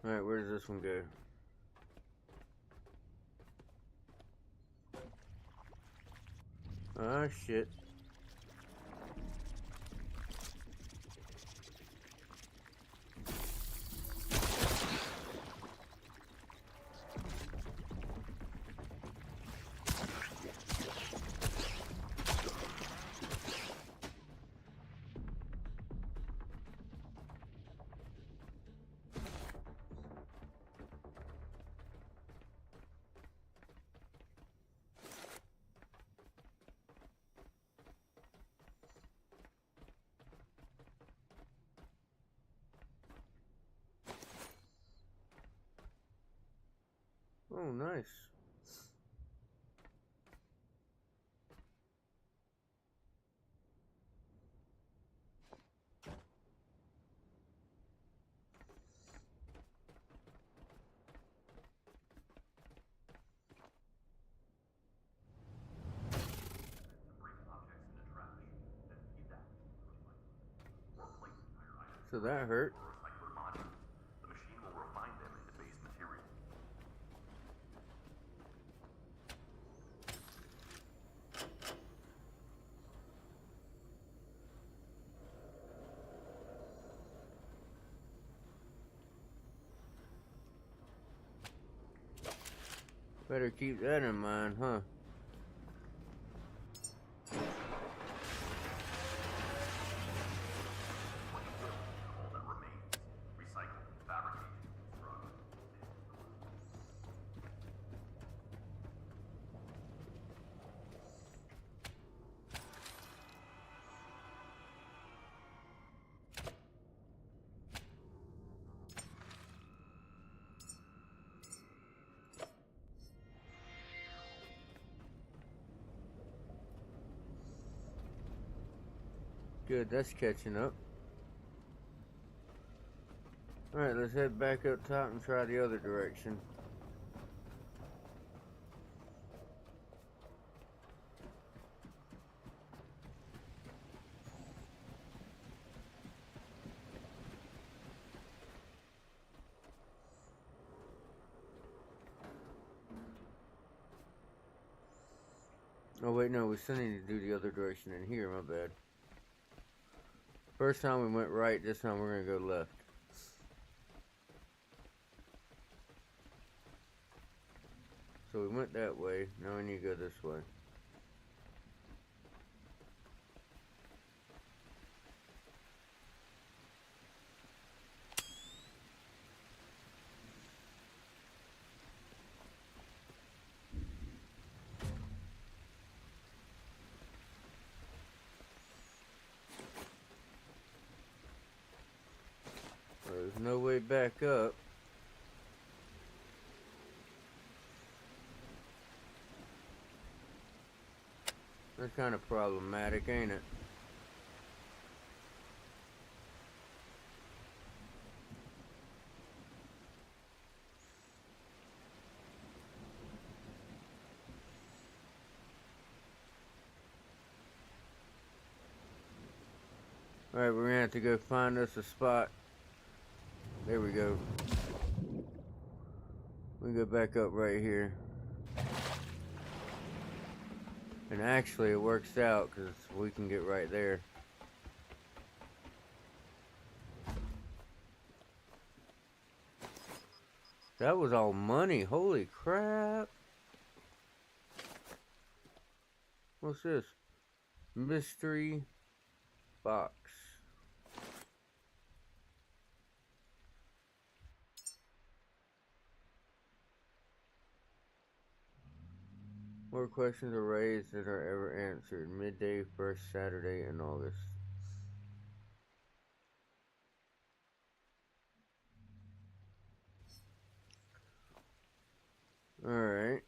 Alright, where does this one go? Ah, shit. Oh, nice. Break objects into trash, then feed that into recycling. Or place entire items So that hurt. or recycler modules. The machine will refine them into base material. Better keep that in mind, huh? All that remains. Recycle, fabricate, construct. Good, that's catching up. Alright, let's head back up top and try the other direction. Oh wait, no, we still need to do the other direction in here, my bad. First time we went right, this time we're gonna go left. So we went that way, now we need to go this way. There's no way back up. That's kind of problematic, ain't it? Alright, we're gonna have to go find us a spot. There we go. We go back up right here. And actually it works out because we can get right there. That was all money, holy crap. What's this? Mystery box. More questions are raised that are ever answered. Midday, first Saturday in August. Alright.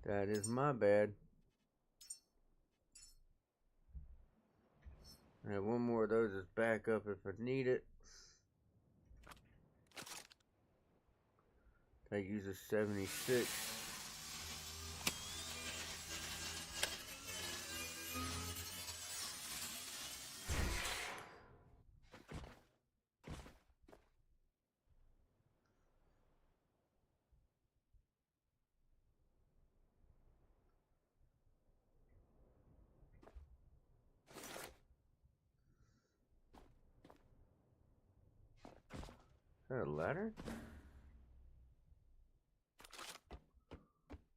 That is my bad. I have one more of those as backup if I need it. That uses 76. Is that a ladder?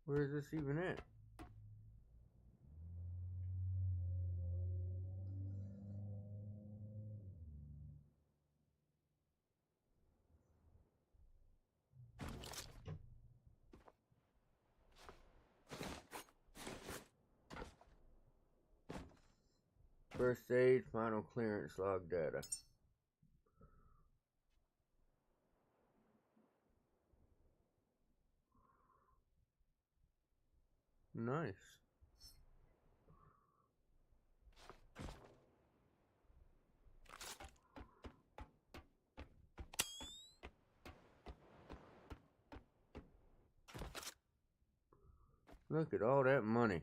Where is this even at? First aid, final clearance log data. Nice. Look at all that money.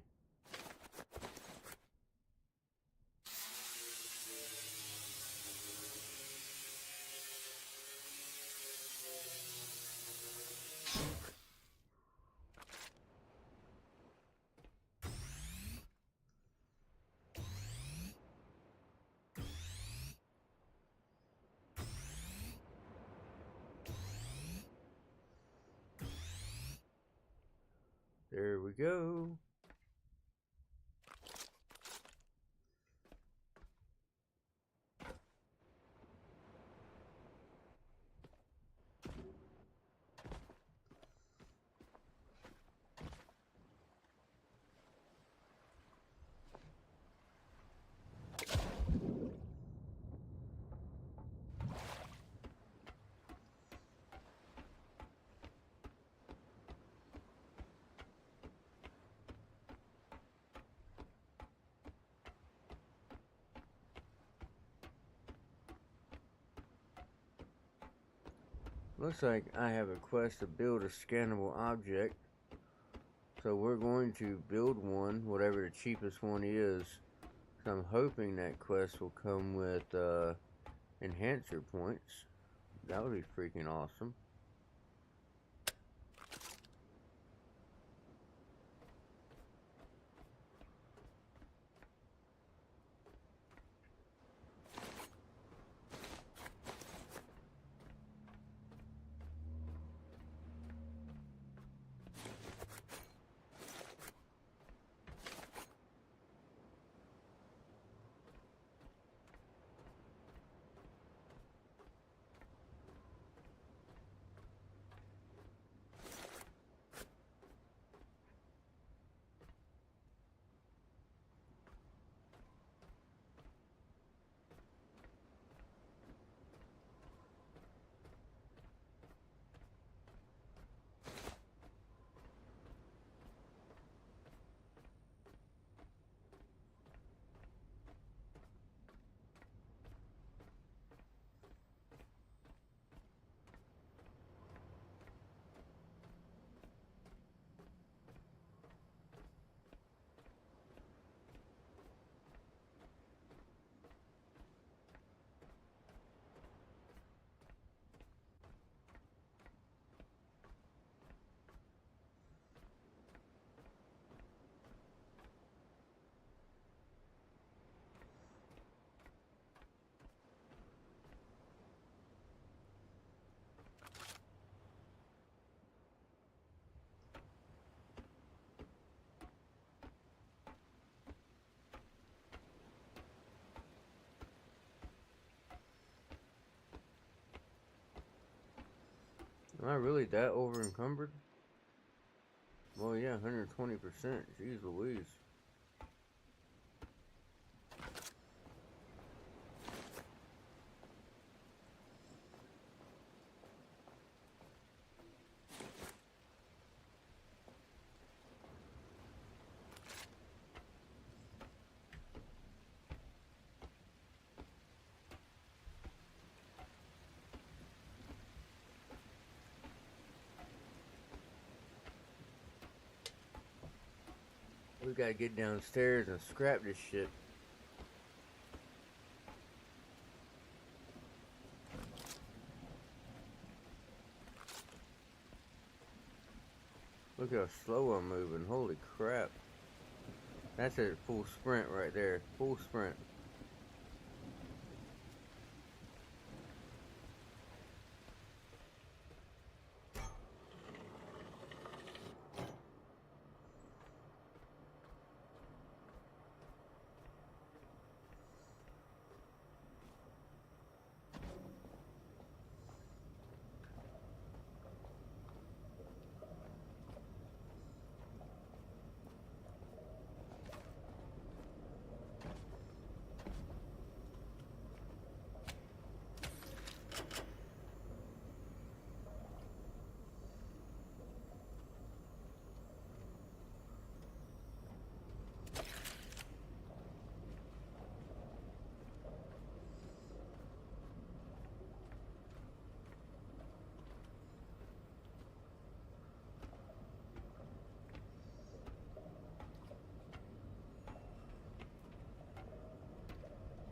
There we go. Looks like I have a quest to build a scannable object. So we're going to build one, whatever the cheapest one is. So I'm hoping that quest will come with enhancer points. That would be freaking awesome. Am I really that over encumbered? Well, yeah, 120%. Jeez Louise. We gotta get downstairs and scrap this shit. Look how slow I'm moving. Holy crap. That's a full sprint right there. Full sprint.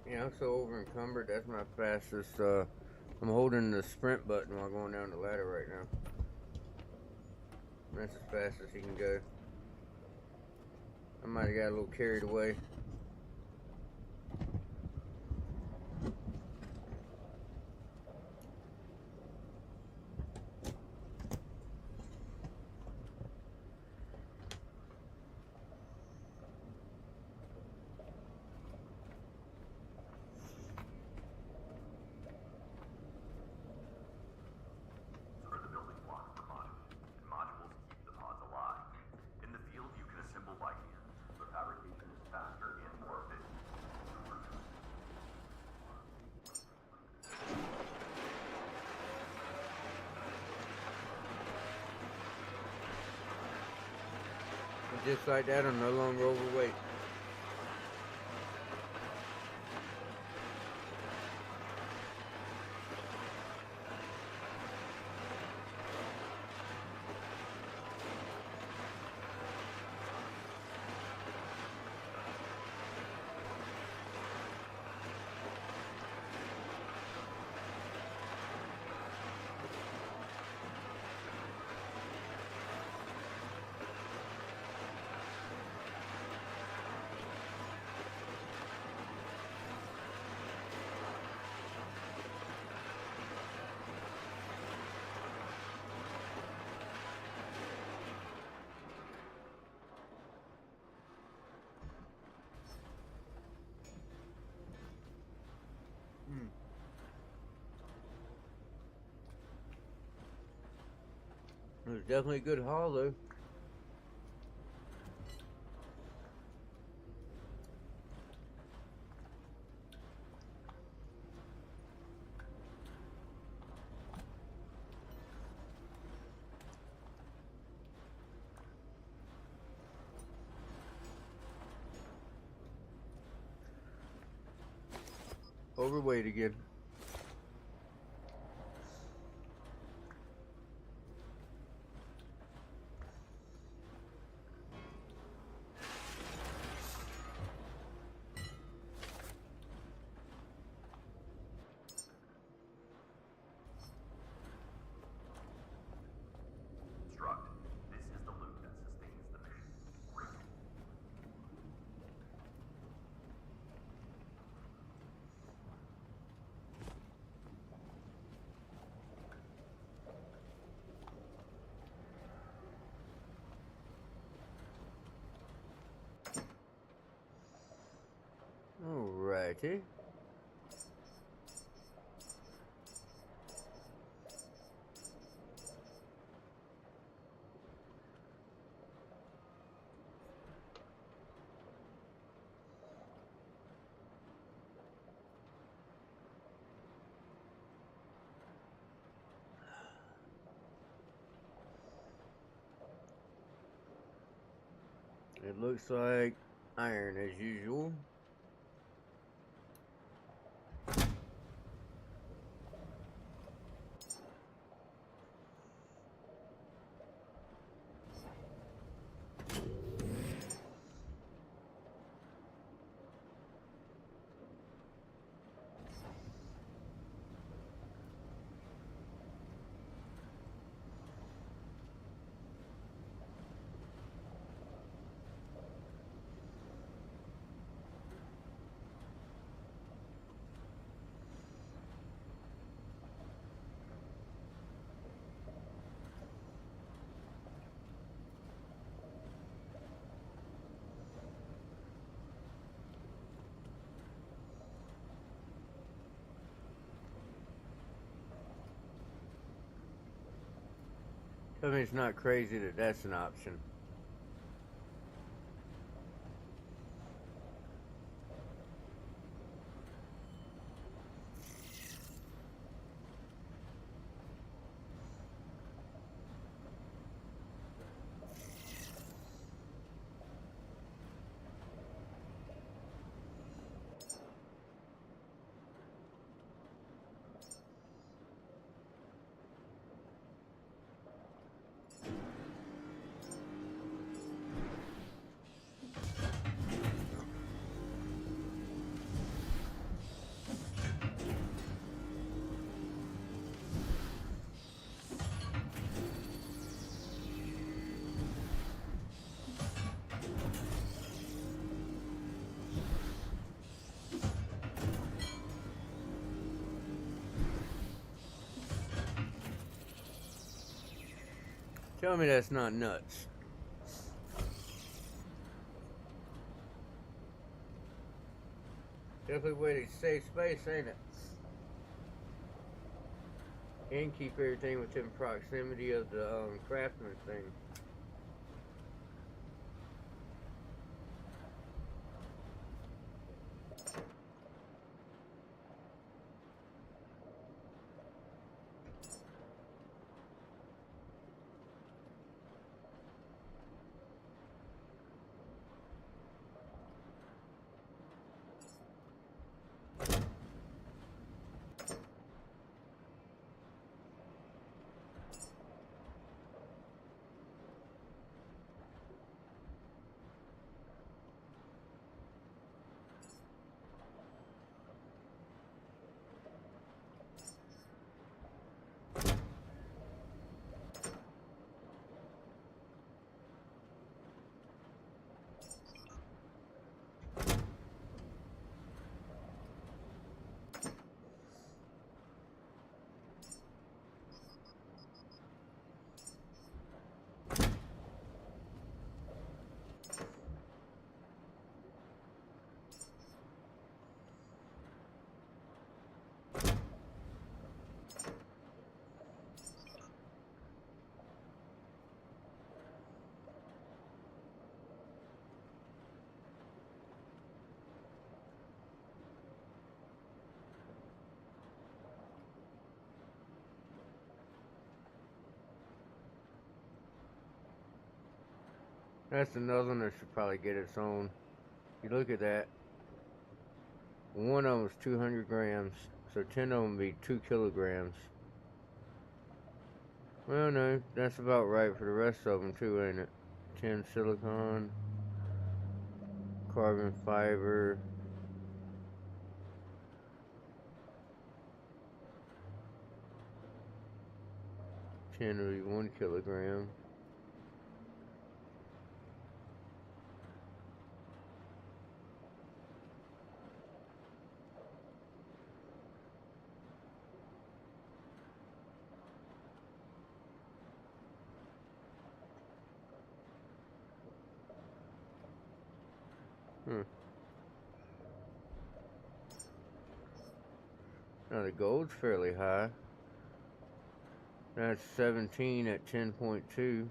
Yeah, I'm so over encumbered. That's my fastest. I'm holding the sprint button while going down the ladder right now. That's as fast as he can go. I might have got a little carried away. Are the building blocks for modules, and modules keep the pods alive. In the field, you can assemble by hand, but fabrication is faster and more efficient. And just like that, I'm no longer overweight. It was definitely a good haul, though. Overweight again. Construct. This is the loop that sustains the mission. Break it. Alrighty. It looks like iron as usual. I mean, it's not crazy that that's an option. Tell me that's not nuts. Definitely way to save space, ain't it? And keep everything within proximity of the craftsman thing. That's another one that should probably get its own. You look at that. One of them is 200 grams, so 10 of them would be 2 kilograms. Well, no, that's about right for the rest of them too, ain't it? 10 silicon, carbon fiber. Ten would be 1 kilogram. Now the gold's fairly high. That's 17 at 10.2.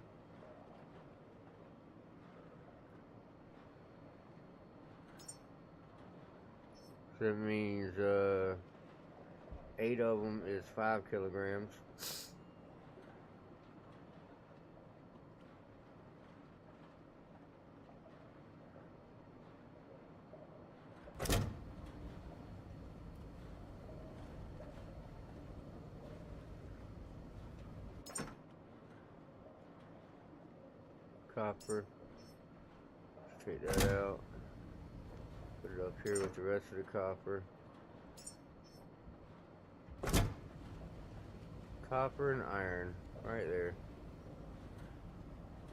So that means 8 of them is 5 kilograms. Copper. Let's take that out. Put it up here with the rest of the copper. Copper and iron, right there.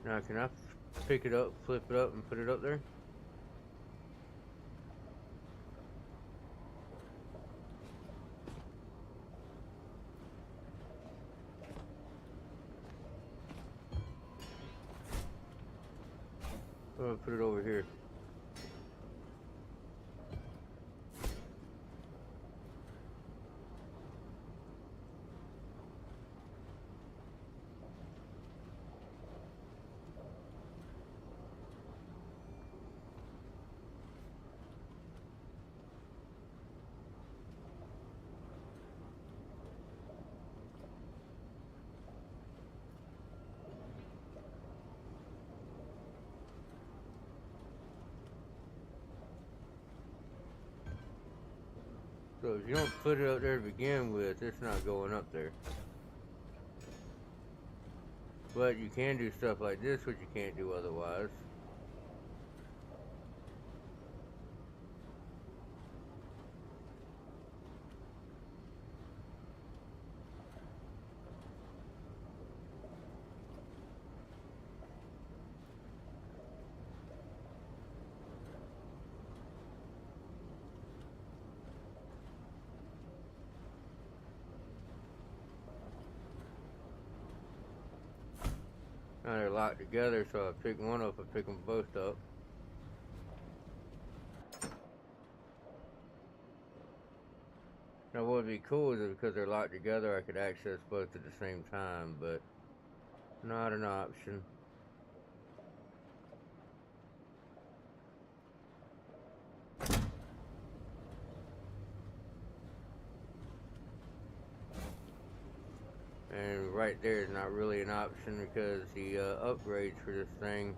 Now can I pick it up, flip it up, and put it up there? I'm gonna put it over here. So if you don't put it up there to begin with, it's not going up there. But you can do stuff like this, which you can't do otherwise. Now they're locked together, so I pick one up, I pick them both up. Now what would be cool is that because they're locked together, I could access both at the same time, but not an option. And right there is not really an option because the upgrades for this thing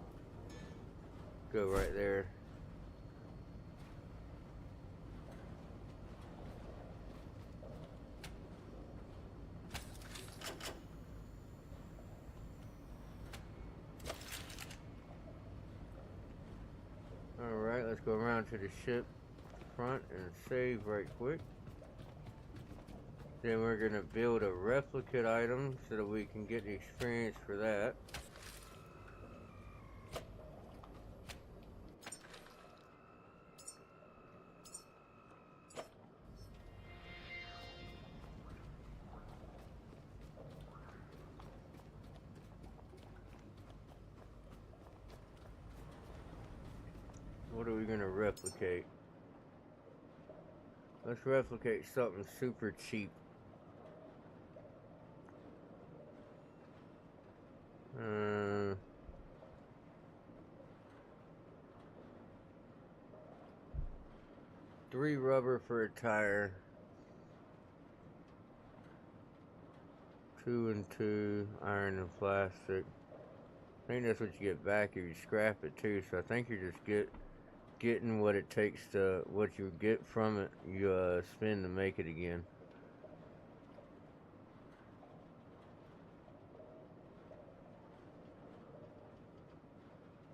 go right there. Alright, let's go around to the ship front and save right quick. Then we're going to build a replicate item so that we can get the experience for that. What are we going to replicate? Let's replicate something super cheap. 3 rubber for a tire. 2 and 2, iron and plastic. I think that's what you get back if you scrap it too. So I think you're just getting what it takes to, what you get from it, you spend to make it again.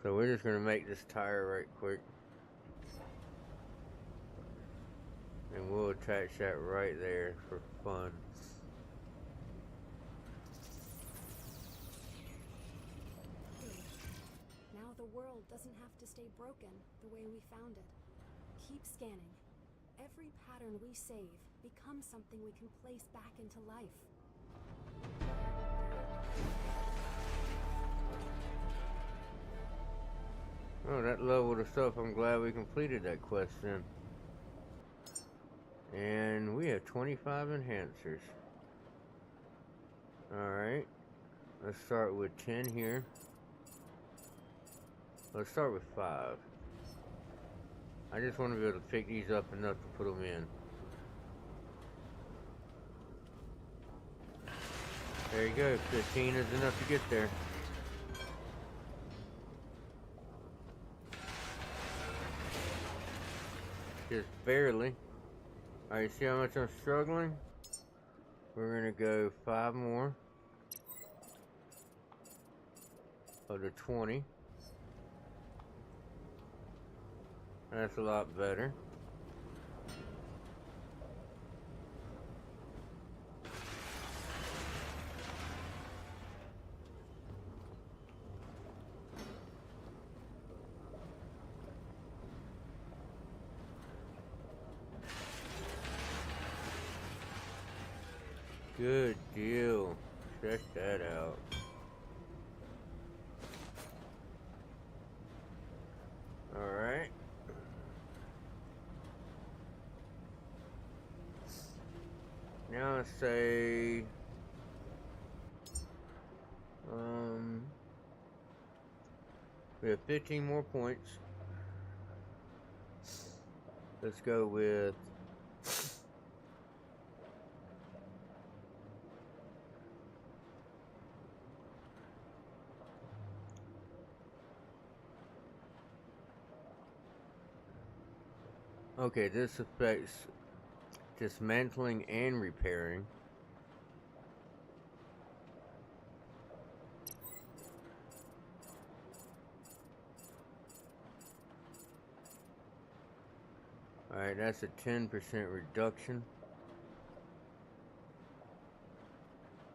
So we're just gonna make this tire right quick. And we'll attach that right there for fun. Now the world doesn't have to stay broken the way we found it. Keep scanning. Every pattern we save becomes something we can place back into life. Oh, that level of stuff, I'm glad we completed that quest then. And we have 25 enhancers. Alright. Let's start with 10 here. Let's start with 5. I just want to be able to pick these up enough to put them in. There you go, 15 is enough to get there. Just barely. Alright, see how much I'm struggling? We're gonna go 5 more of the 20. That's a lot better. Good deal. Check that out. Alright. Now let's say we have 15 more points. Let's go with okay, this affects dismantling and repairing. Alright, that's a 10% reduction.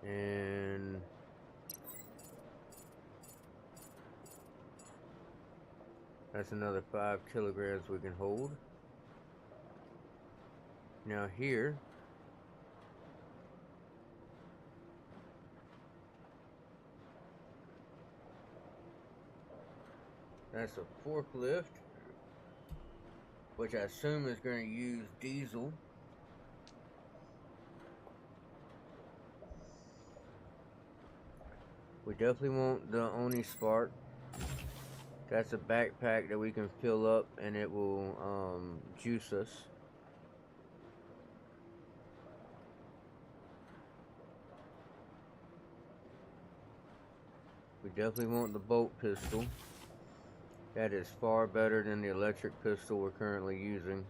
And that's another 5 kilograms we can hold. Now here, that's a forklift, which I assume is going to use diesel. We definitely want the Oni Spark. That's a backpack that we can fill up and it will juice us. We definitely want the bolt pistol. That is far better than the electric pistol we're currently using.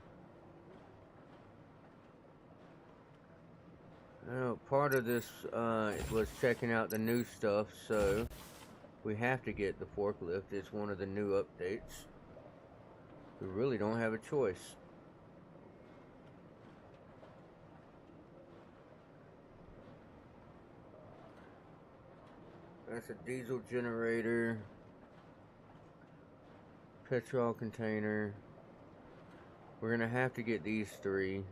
Now, part of this was checking out the new stuff, so we have to get the forklift. It's one of the new updates. We really don't have a choice. That's a diesel generator, petrol container. We're gonna have to get these 3.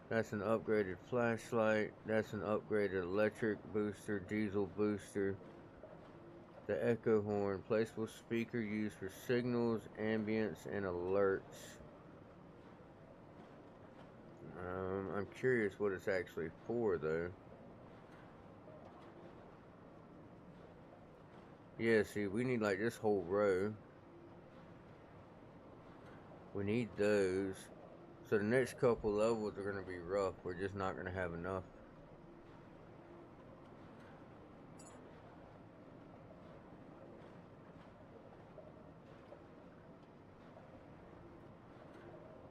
That's an upgraded flashlight. That's an upgraded electric booster, diesel booster. The echo horn, placeable speaker used for signals, ambience, and alerts. I'm curious what it's actually for, though. Yeah, see, we need like this whole row. We need those. So the next couple levels are going to be rough. We're just not going to have enough.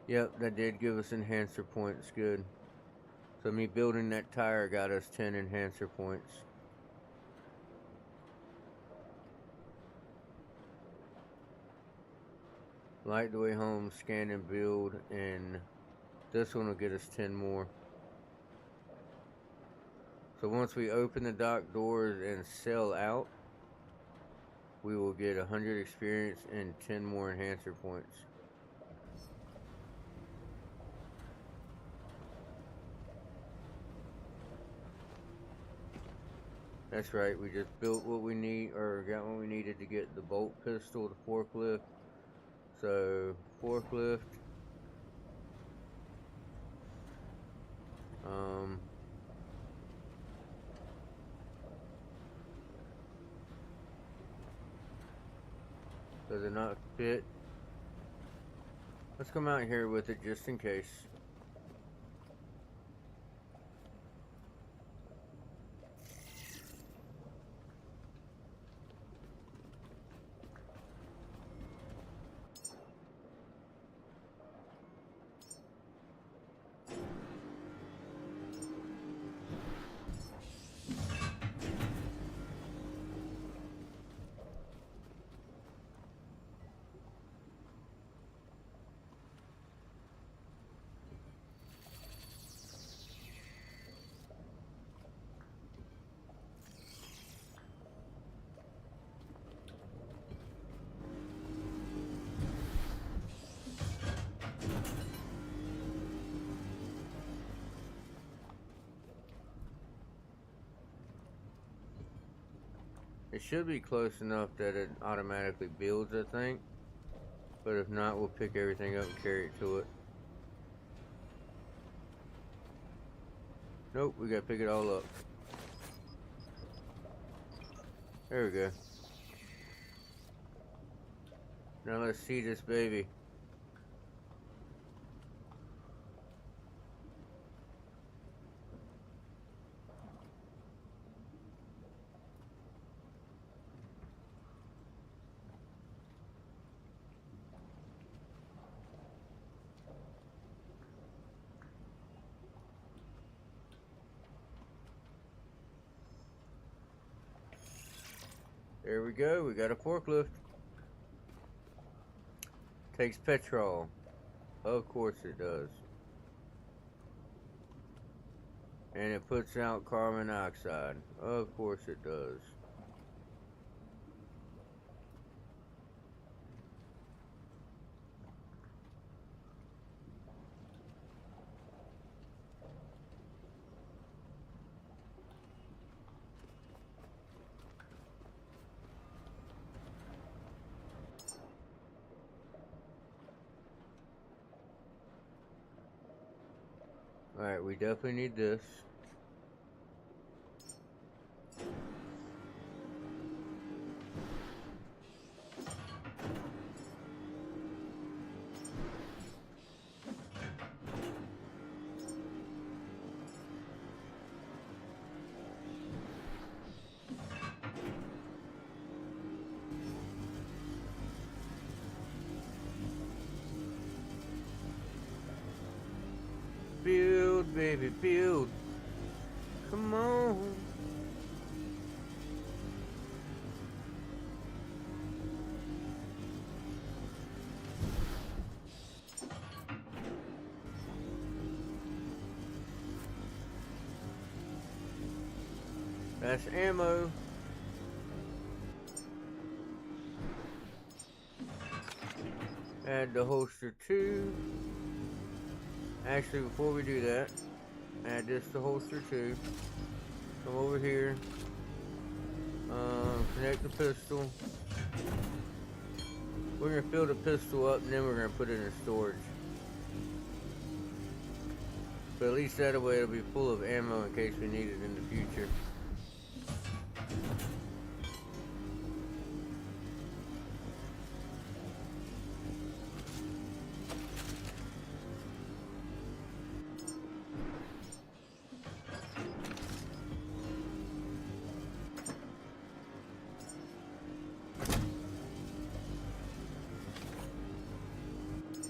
Yep, that did give us enhancer points. Good. So me building that tire got us 10 enhancer points. Light the way home, scan and build, and this one will get us 10 more. So once we open the dock doors and sell out, we will get 100 experience and 10 more enhancer points. That's right, we just built what we need, or got what we needed to get the bolt pistol, the forklift. So, forklift. Does it not fit? Let's come out here with it just in case. It should be close enough that it automatically builds, I think. But if not, we'll pick everything up and carry it to it. Nope, we gotta pick it all up. There we go. Now let's see this baby. There we go. We got a forklift. Takes petrol. Of course it does. And it puts out carbon dioxide. Of course it does. Alright, we definitely need this. Build, baby, build. Come on. That's ammo. Add the holster 2. Actually, before we do that, add this to holster 2. Come over here. Connect the pistol. We're going to fill the pistol up and then we're going to put it in storage. But at least that way it'll be full of ammo in case we need it in the future.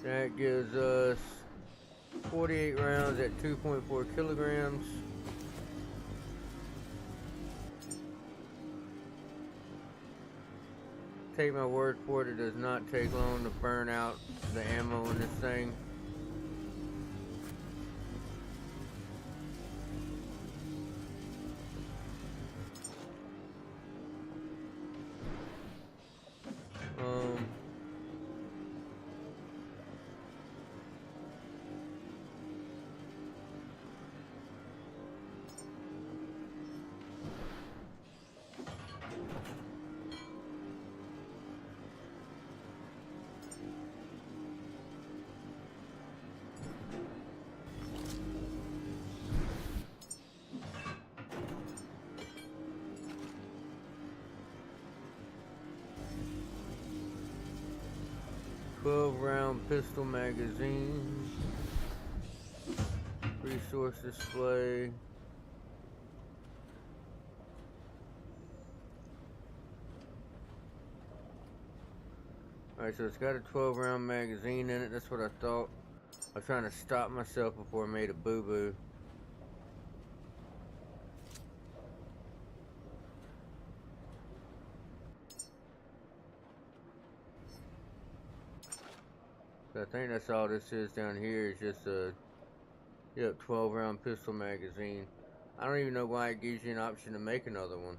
That gives us 48 rounds at 2.4 kilograms. Take my word for it, it does not take long to burn out the ammo in this thing. Round pistol magazine. Resource display. Alright, so it's got a 12 round magazine in it. That's what I thought. I was trying to stop myself before I made a boo-boo. So I think that's all this is down here. It's just a 12 round pistol magazine. I don't even know why it gives you an option to make another one.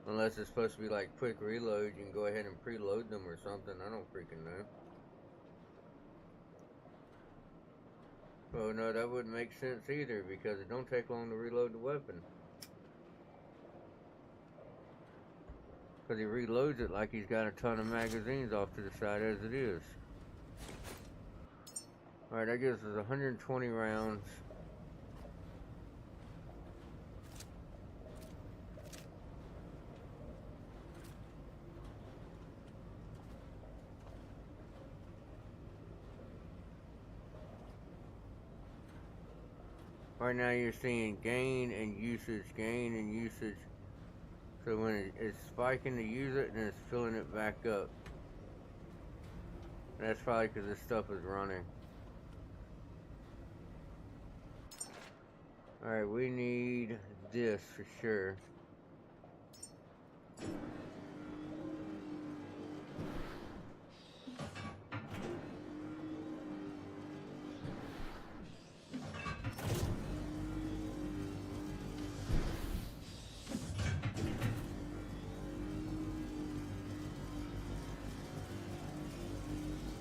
Unless it's supposed to be like quick reload, you can go ahead and preload them or something. I don't freaking know. Oh no, that wouldn't make sense either because it don't take long to reload the weapon. Because he reloads it like he's got a ton of magazines off to the side as it is. Alright, that gives us 120 rounds. Right now you're seeing gain and usage, gain and usage. So when it's spiking to use it, and it's filling it back up. And that's probably because this stuff is running. Alright, we need this for sure.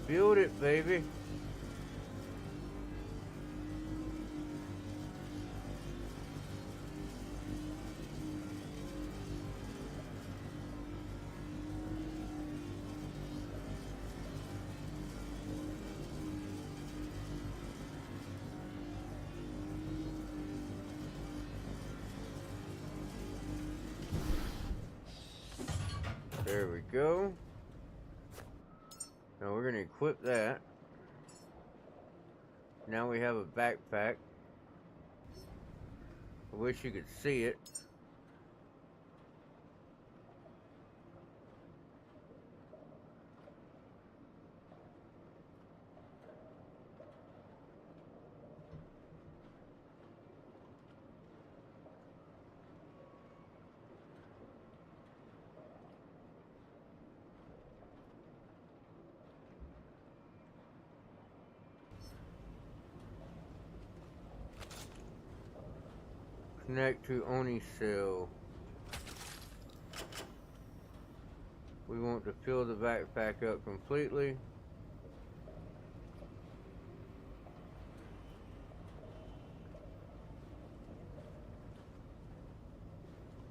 Build it, baby. There we go. Now we're going to equip that. Now we have a backpack. I wish you could see it. Connect to Oni cell. We want to fill the backpack up completely.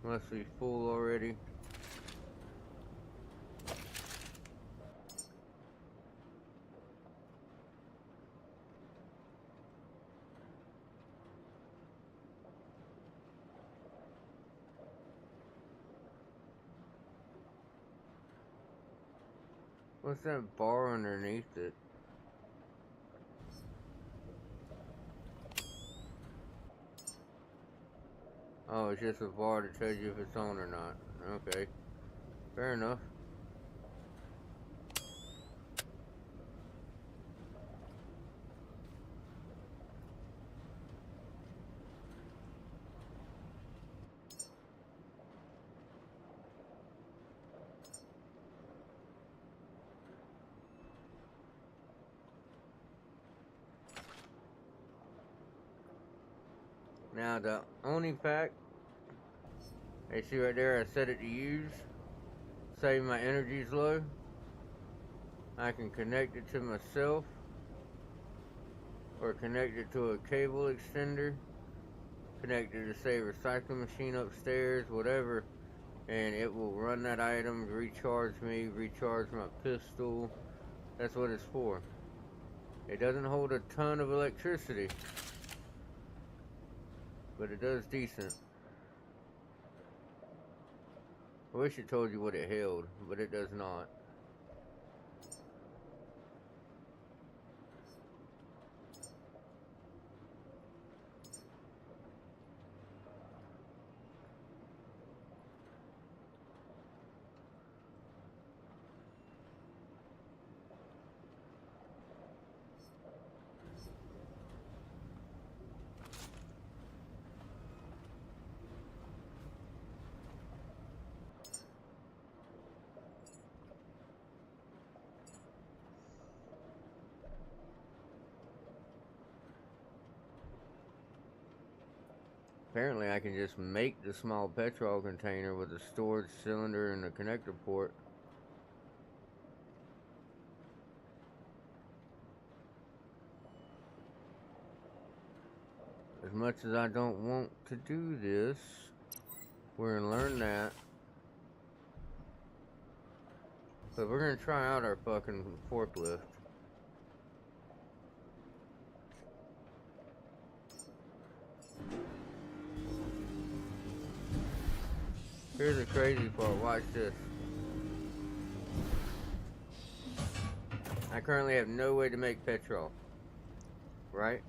Must be full already. What's that bar underneath it? Oh, it's just a bar that tells you if it's on or not. Okay. Fair enough. Now the Oni pack, you see right there, I set it to use. Say my energy's low. I can connect it to myself or connect it to a cable extender, connect it to say recycling machine upstairs, whatever, and it will run that item, recharge me, recharge my pistol. That's what it's for. It doesn't hold a ton of electricity, but it does decent. I wish it told you what it held, but it does not. Apparently I can just make the small petrol container with a storage cylinder and a connector port. As much as I don't want to do this, we're gonna learn that. But we're gonna try out our fucking forklift. Here's the crazy part, watch this. I currently have no way to make petrol, right?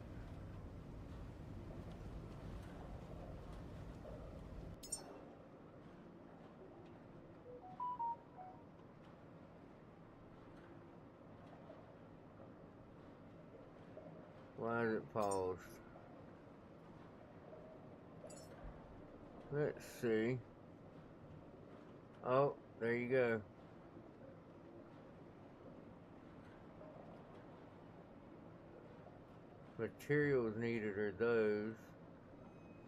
Why is it paused? Let's see. Oh, there you go. Materials needed are those,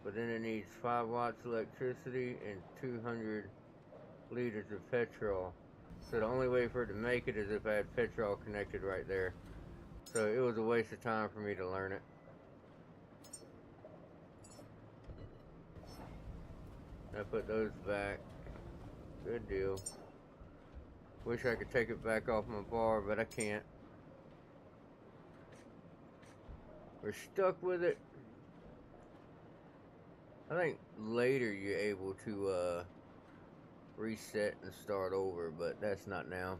but then it needs 5 watts electricity and 200 liters of petrol. So the only way for it to make it is if I had petrol connected right there. So it was a waste of time for me to learn it. I put those back. Good deal. Wish I could take it back off my bar, but I can't. We're stuck with it. I think later you're able to reset and start over, but that's not now.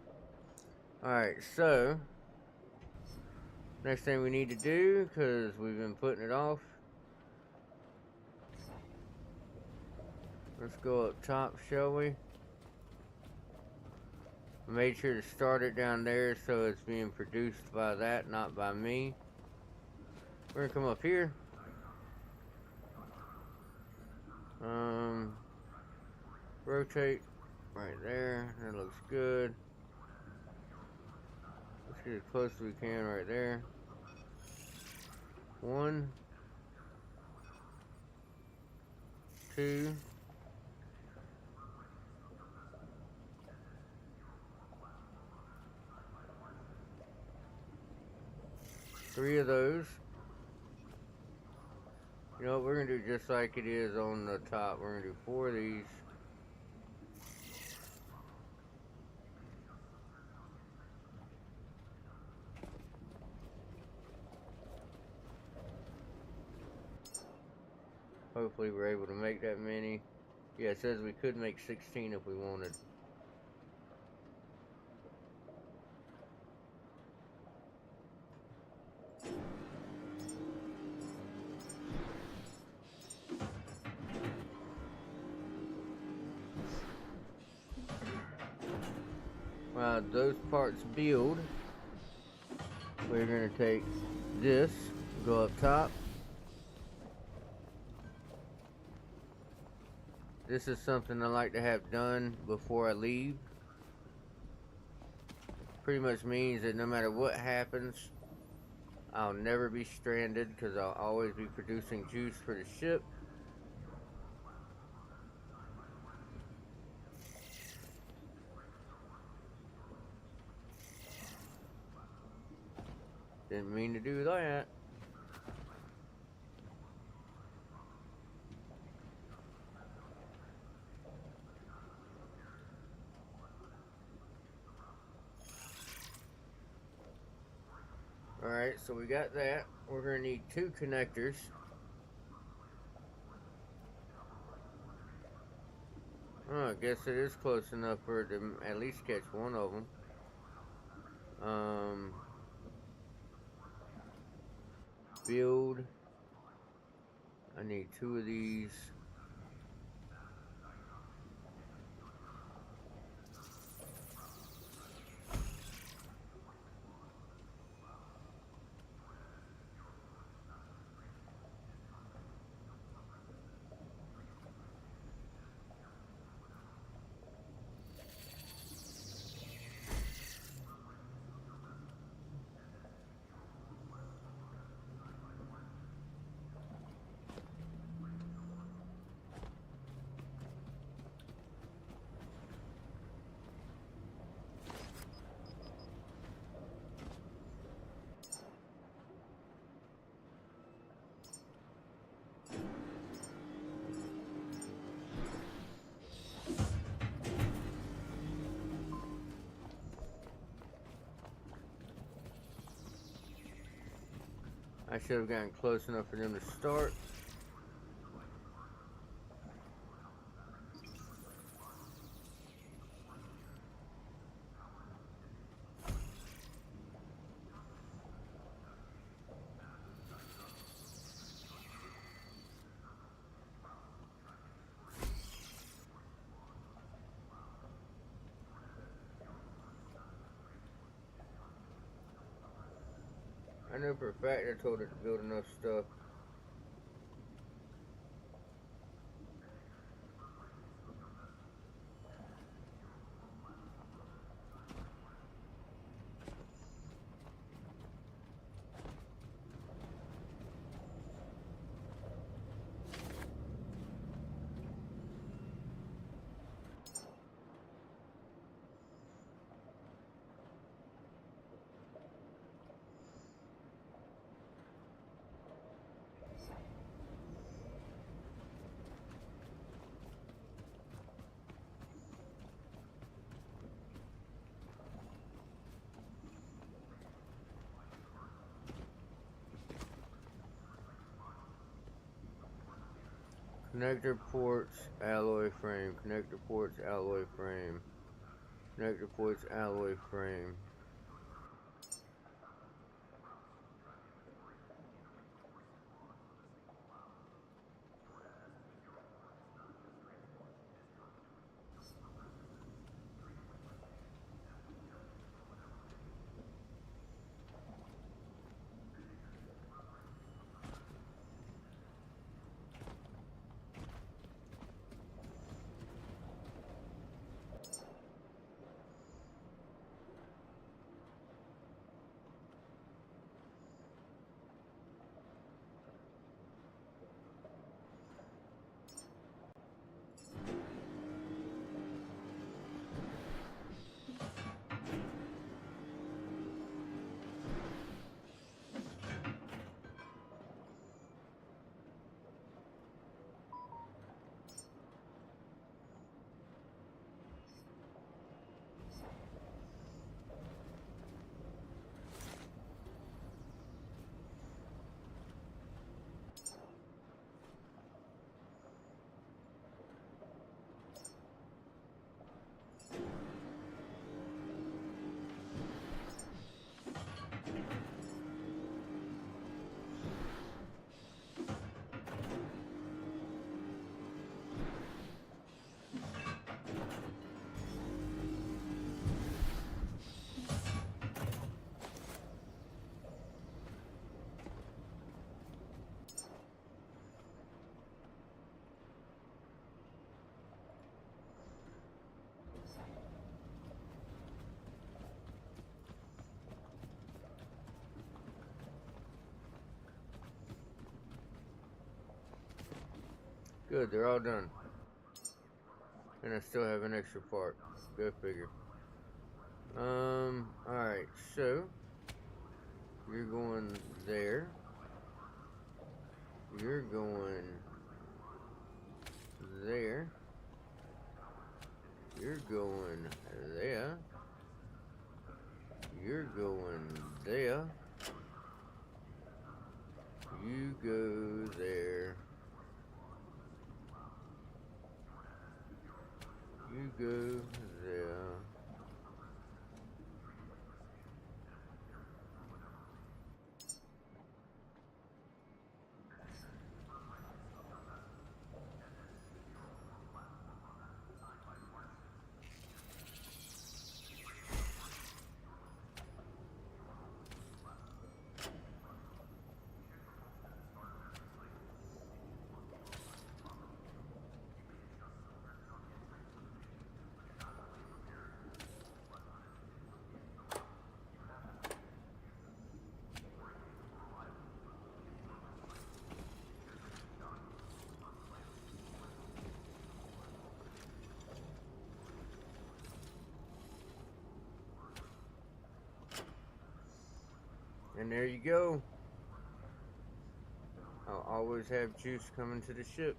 Alright, so next thing we need to do, because we've been putting it off, let's go up top, shall we? I made sure to start it down there so it's being produced by that, not by me. We're gonna come up here. Rotate right there. That looks good. Let's get as close as we can right there. 1, 2. 3 of those. You know what, we're gonna do just like it is on the top. We're gonna do 4 of these. Hopefully we're able to make that many. Yeah, it says we could make 16 if we wanted. While those parts build, we're going to take this, go up top. This is something I like to have done before I leave. Pretty much means that no matter what happens, I'll never be stranded because I'll always be producing juice for the ship. Didn't mean to do that. Alright, so we got that. We're going to need 2 connectors. Oh, I guess it is close enough for it to at least catch one of them. Build. I need 2 of these. I should have gotten close enough for them to start. I know for a fact I told it to build enough stuff. Connector ports, alloy frame. Connector ports, alloy frame. Connector ports, alloy frame. Good, they're all done. And I still have an extra part. Go figure. Alright, so you're going there. You're going there. You're going there. You're going there. You go there. You go there. And there you go. I'll always have juice coming to the ship.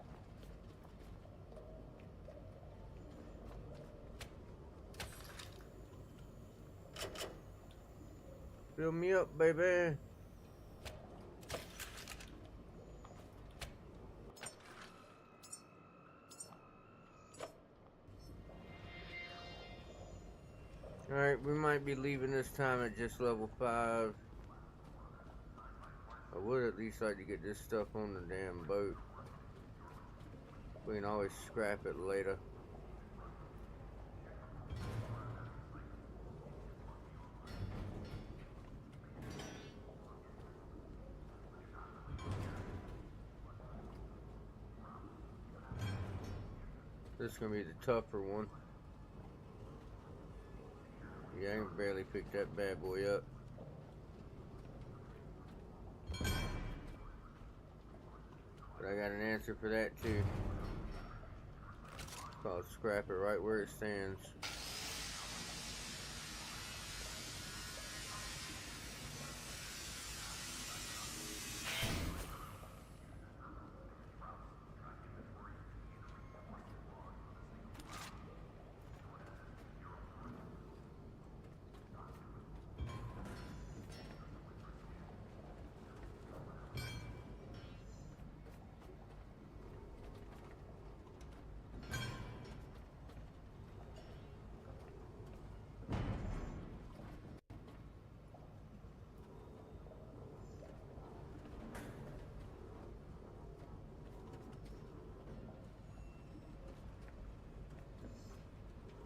Fill me up, baby. Alright, we might be leaving this time at just level 5. I would at least like to get this stuff on the damn boat. We can always scrap it later. This is gonna be the tougher one. Yeah, I can barely pick that bad boy up. But I got an answer for that too. It's called scrap it right where it stands.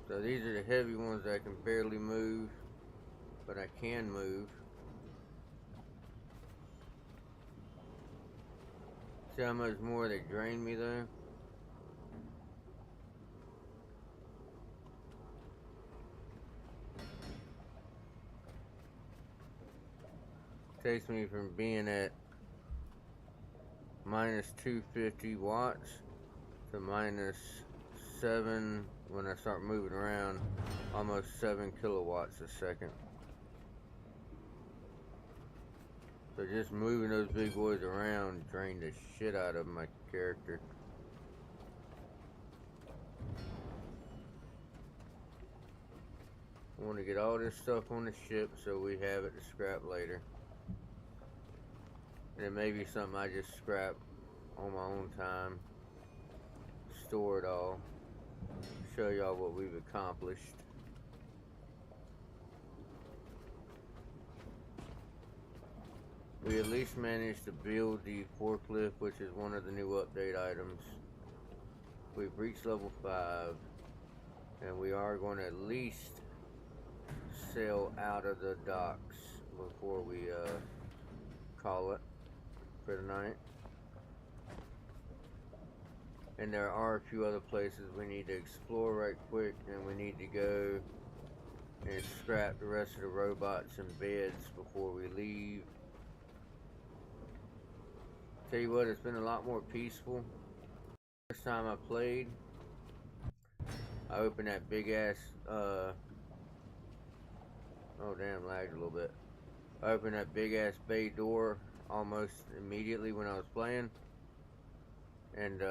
So these are the heavy ones that I can barely move, but I can move. See how much more they drain me though? Takes me from being at minus 250 watts to minus 7 when I start moving around, almost 7 kilowatts a second. So just moving those big boys around drained the shit out of my character. I want to get all this stuff on the ship so we have it to scrap later. And it may be something I just scrap on my own time. Store it all. Show y'all what we've accomplished. We at least managed to build the forklift, which is one of the new update items. We've reached level 5, and we are going to at least sail out of the docks before we call it for the night. And there are a few other places we need to explore right quick, and we need to go and scrap the rest of the robots and beds before we leave. Tell you what, it's been a lot more peaceful. First time I played, I opened that big ass, oh damn, lagged a little bit. I opened that big ass bay door almost immediately when I was playing. And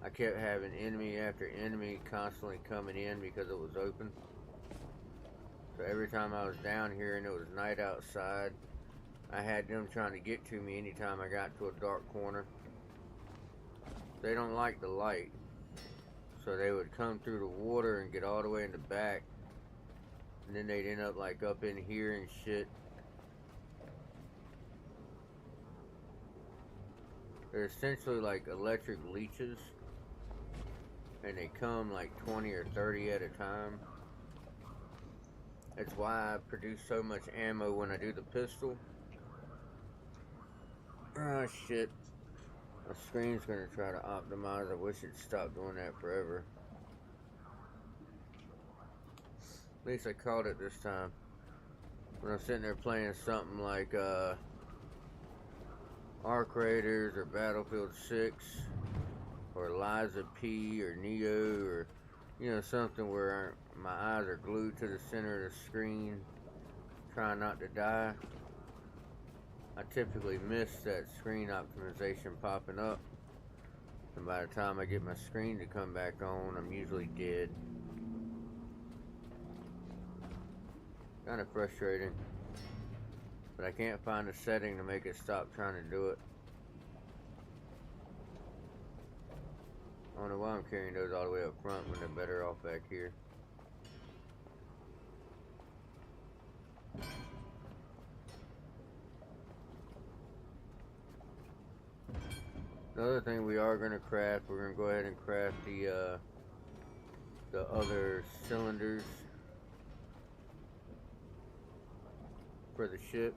I kept having enemy after enemy constantly coming in because it was open. So every time I was down here and it was night outside, I had them trying to get to me anytime I got to a dark corner. They don't like the light, so they would come through the water and get all the way in the back, and then they'd end up like up in here and shit. They're essentially like electric leeches, and they come like 20 or 30 at a time. That's why I produce so much ammo when I do the pistol. Oh shit. My screen's gonna try to optimize. I wish it stopped doing that forever. At least I caught it this time. When I'm sitting there playing something like Arc Raiders or Battlefield 6 or Liza P or Neo, or you know, something where my eyes are glued to the center of the screen trying not to die, I typically miss that screen optimization popping up, and by the time I get my screen to come back on, I'm usually dead. Kind of frustrating, but I can't find a setting to make it stop trying to do it. I don't know why I'm carrying those all the way up front when they're better off back here. The other thing we are going to craft, we're going to go ahead and craft the other cylinders for the ship.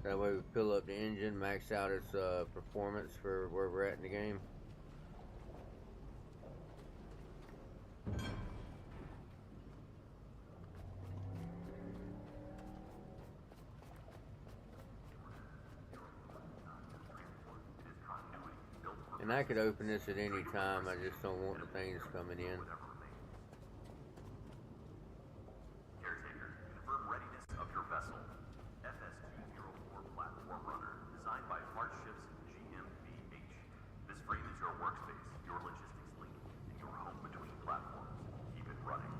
That way we fill up the engine, max out its performance for where we're at in the game. And I could open this at any time, I just don't want the things coming in. Caretaker, confirm readiness of your vessel. FS-204 platform runner, designed by Hardships GmbH. This frame is your workspace, your logistics link, and your home between platforms. Keep it running.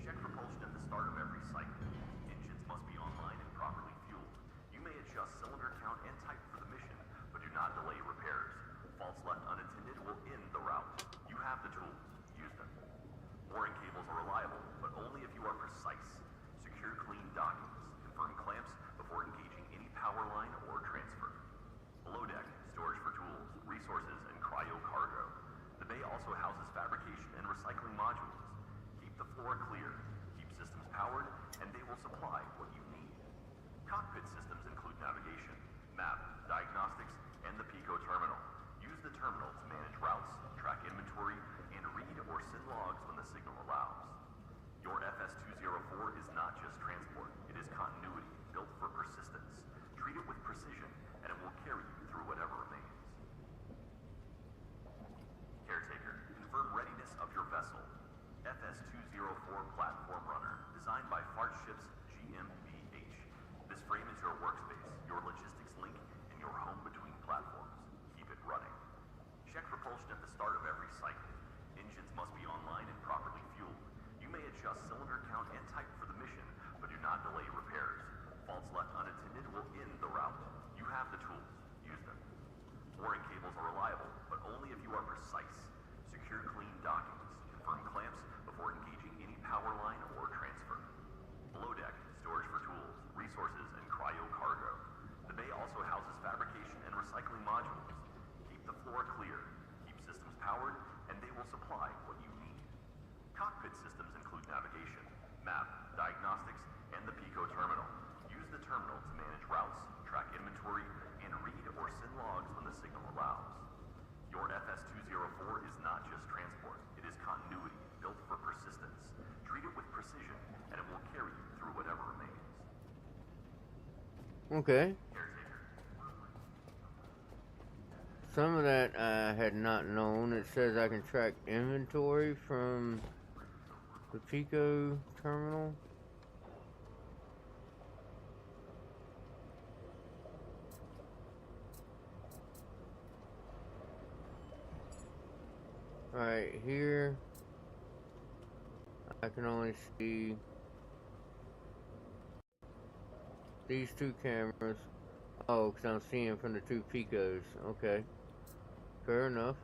Check propulsion at the start of every cycle. Engines must be online and properly fueled. You may adjust cylinder count and type for the mission, but do not delay repairs. Faults left unattended will end the route. You have the tools. Use them. account and type for the mission, but do not delay repairs. Faults left unattended will end the route. You have the tools. Use them. Mooring cables are reliable, but only if you are precise. Secure clean dockings. Confirm clamps before engaging any power line or transfer. Below deck, storage for tools, resources, and cryo cargo. The bay also houses fabrication and recycling modules. Keep the floor clear, keep systems powered, and they will supply what you need. Cockpit systems include navigation, map, diagnostics, and the Pico terminal. Use the terminal to manage routes, track inventory, and read or send logs when the signal allows. Your FS-204 is not just transport, it is continuity built for persistence. Treat it with precision, and it will carry you through whatever remains. Okay. Caretaker. Some of that I had not known. It says I can track inventory from the Pico terminal. Alright, here I can only see these two cameras. Oh, because I'm seeing from the two Picos. Okay. Fair enough.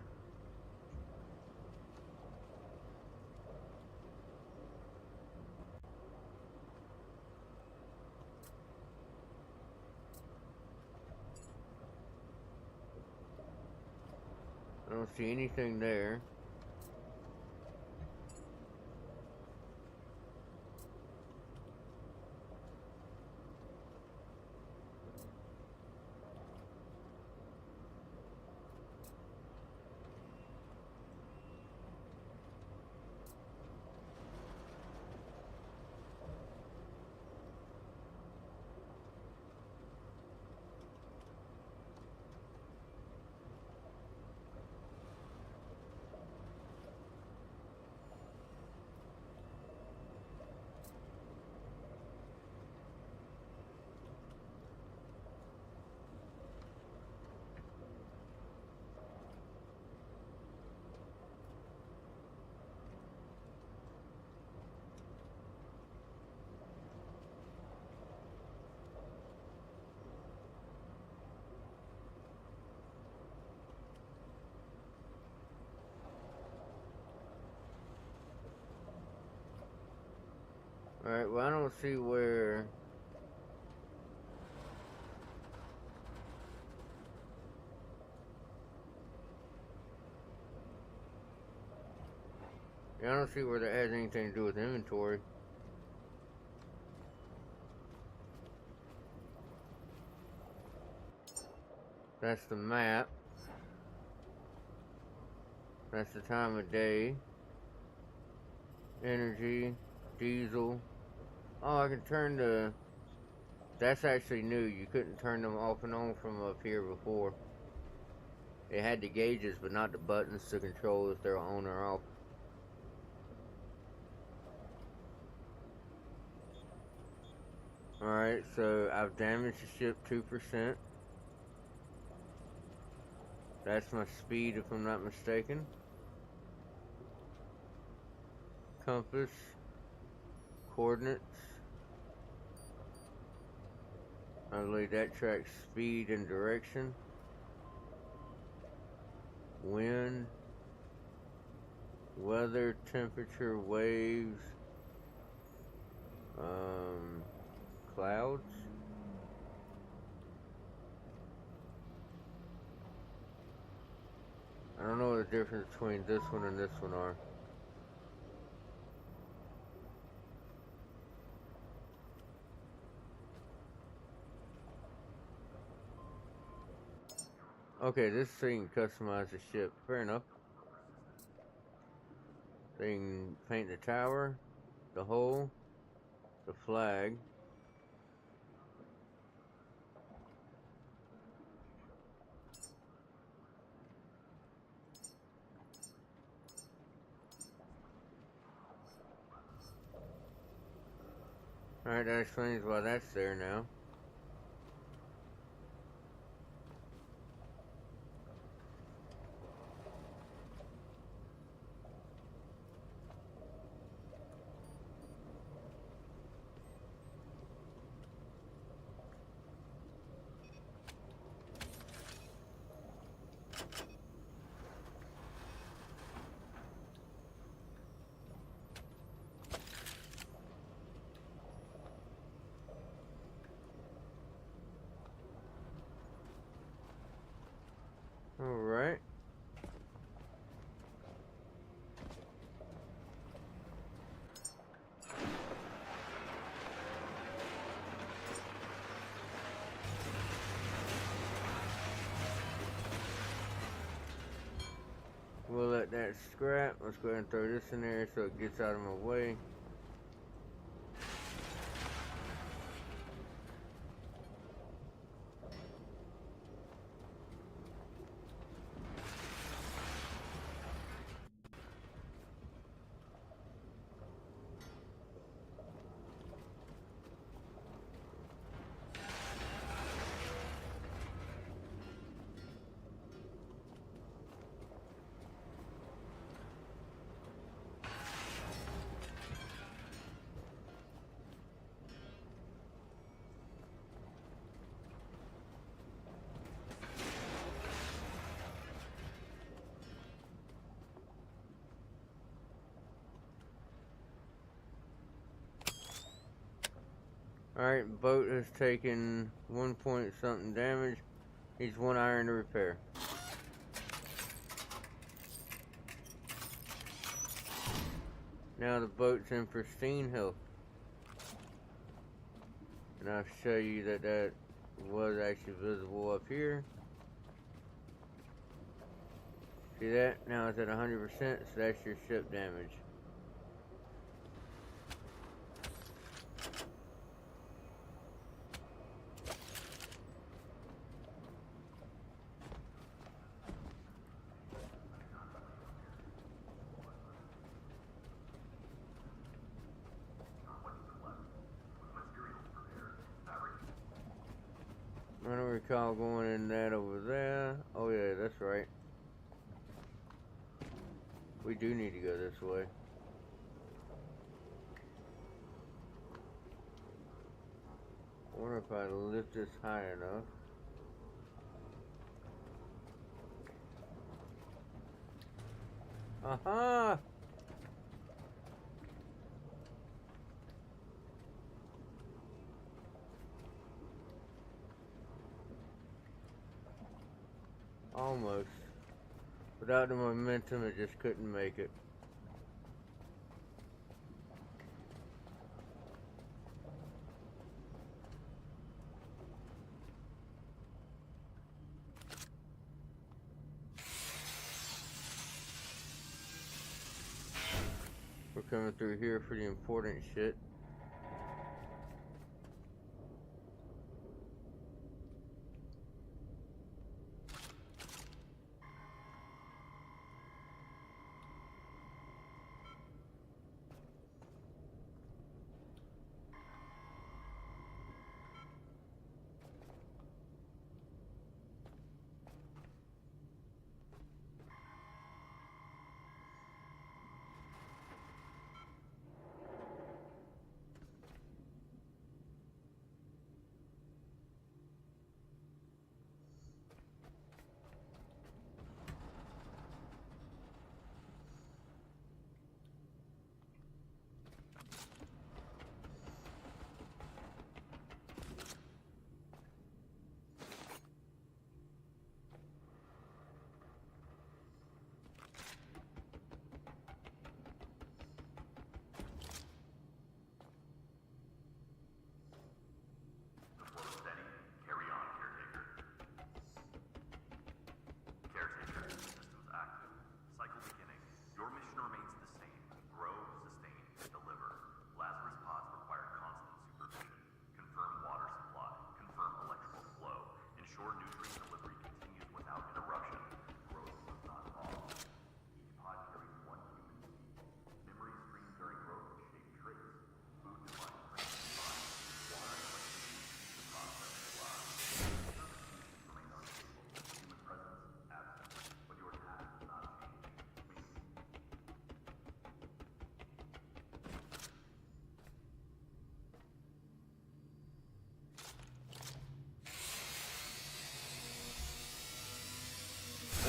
I don't see anything there. Alright, well I don't see where... Yeah, I don't see where that has anything to do with inventory. That's the map. That's the time of day. Energy, diesel. Oh, I can turn the... That's actually new. You couldn't turn them off and on from up here before. It had the gauges, but not the buttons to control if they're on or off. Alright, so I've damaged the ship 2%. That's my speed if I'm not mistaken. Compass. Coordinates. I believe that tracks speed and direction. Wind. Weather, temperature, waves. Clouds. I don't know what the difference between this one and this one are. Okay, this thing can customize the ship. Fair enough. They can paint the tower, the hull, the flag. Alright, that explains why that's there now. We'll let that scrap. Let's go ahead and throw this in there so it gets out of my way. Alright, boat has taken 1 point something damage. Needs 1 iron to repair. Now the boat's in pristine health. And I'll show you that that was actually visible up here. See that? Now it's at 100%, so that's your ship damage. I don't recall going in that over there. Oh yeah, that's right. We do need to go this way. I wonder if I lift this high enough. Aha! Almost. Without the momentum, it just couldn't make it. We're coming through here for the important shit.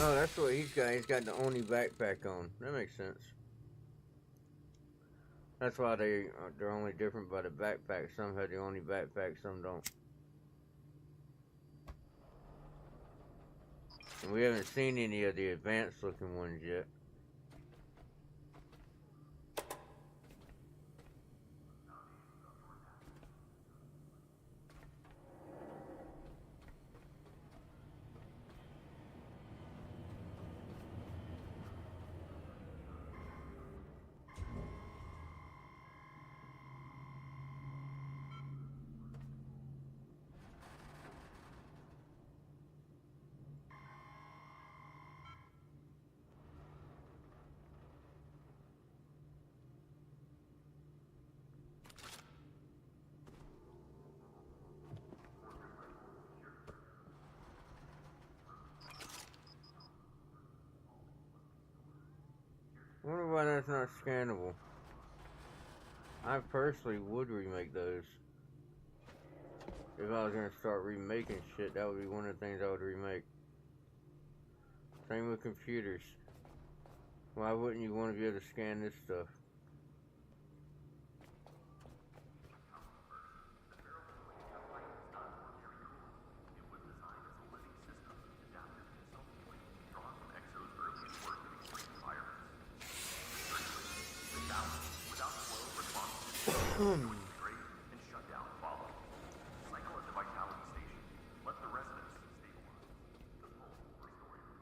Oh, that's what he's got. He's got the Oni backpack on. That makes sense. That's why they're only different by the backpack. Some have the Oni backpack, some don't. And we haven't seen any of the advanced looking ones yet. why that's not scannable. I personally would remake those. If I was gonna start remaking shit, that would be one of the things I would remake. Same with computers. Why wouldn't you want to be able to scan this stuff? And shutdown follow. Cycle at the vitality station. Let the residents stabilize. The pulse will restore you.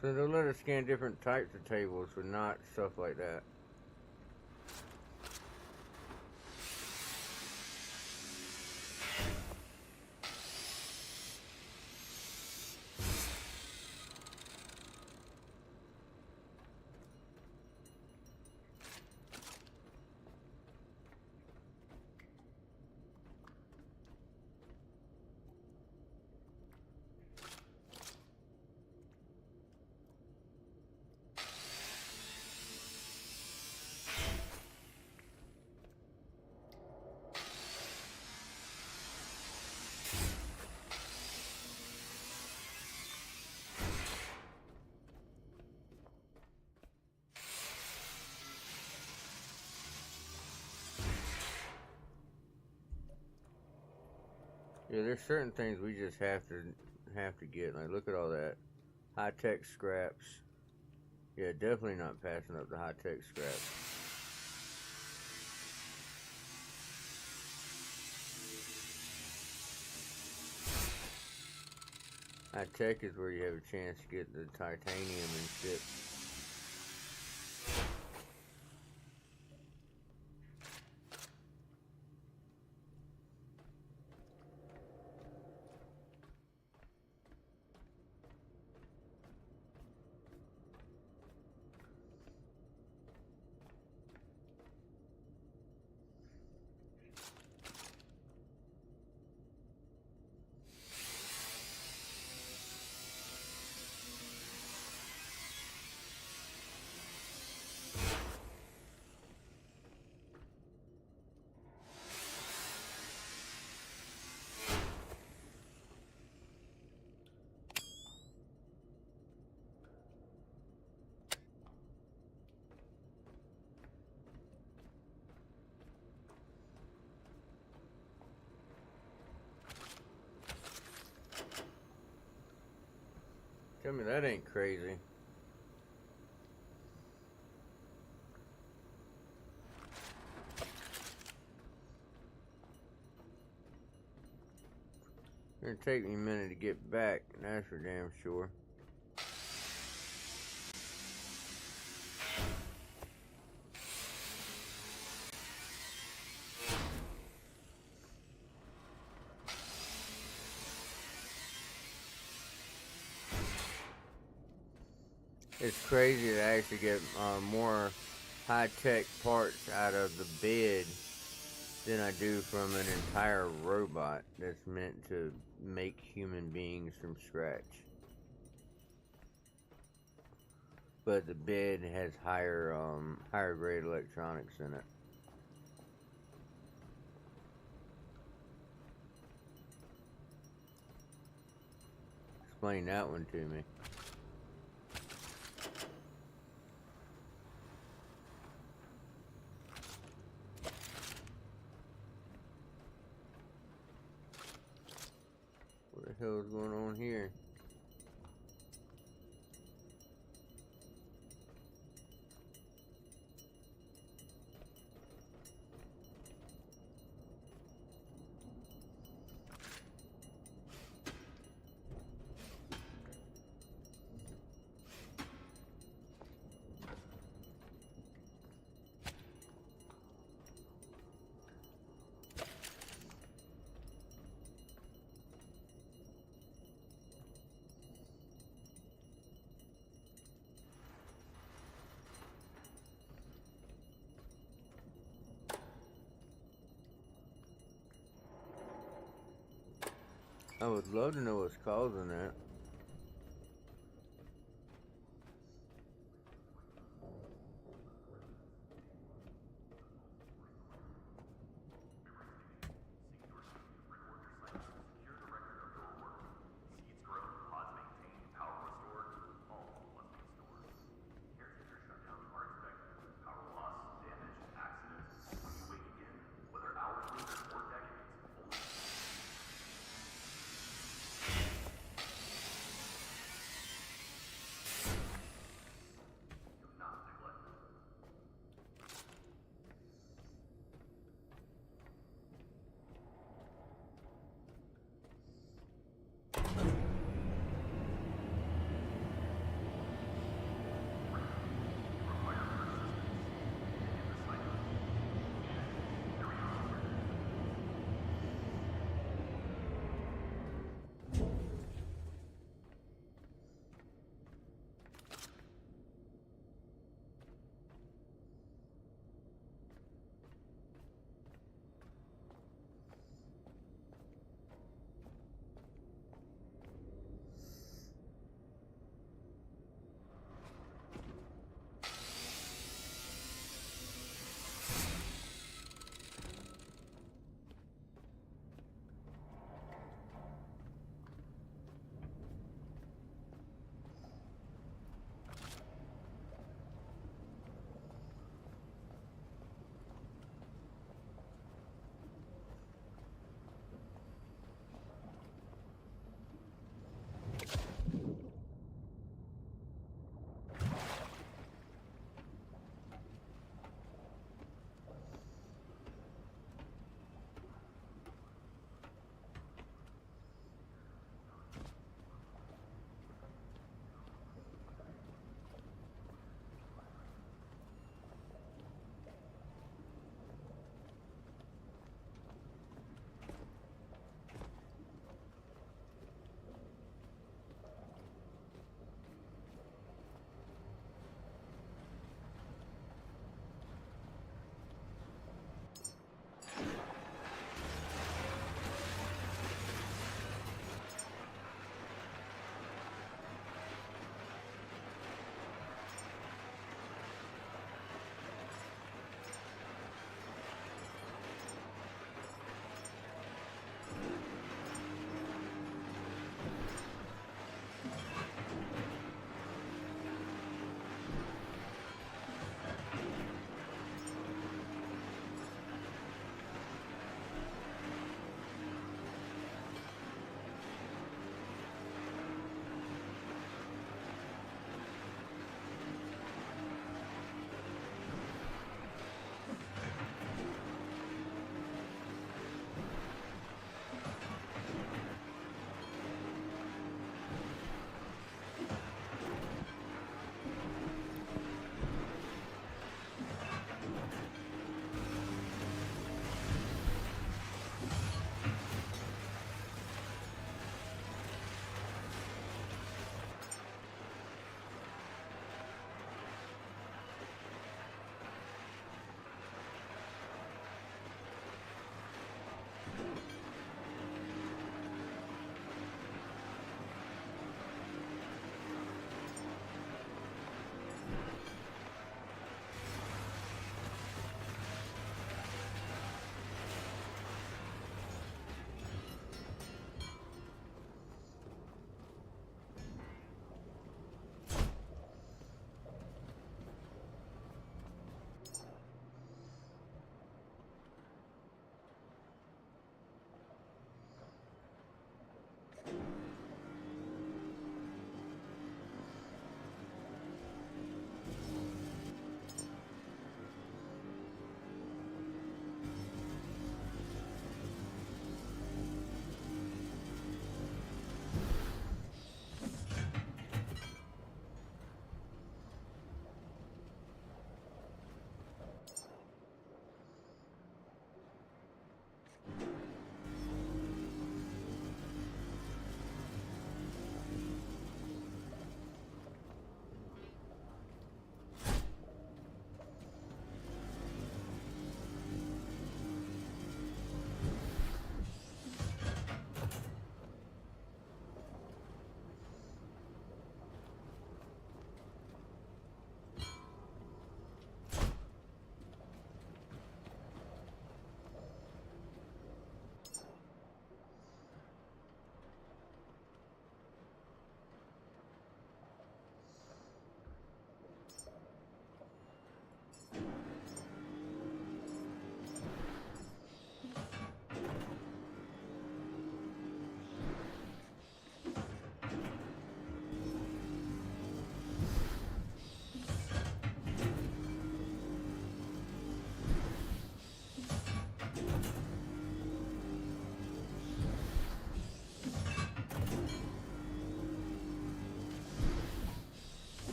So they'll let us scan different types of tables, but not stuff like that. Yeah, there's certain things we just have to get. Like, look at all that high-tech scraps. Yeah, definitely not passing up the high-tech scraps. High-tech is where you have a chance to get the titanium and shit. Tell me that ain't crazy. It's gonna take me a minute to get back, that's for damn sure. It's crazy to actually get more high-tech parts out of the bed than I do from an entire robot that's meant to make human beings from scratch. But the bed has higher grade electronics in it. Explain that one to me. What the hell is going on here? I would love to know what's causing that.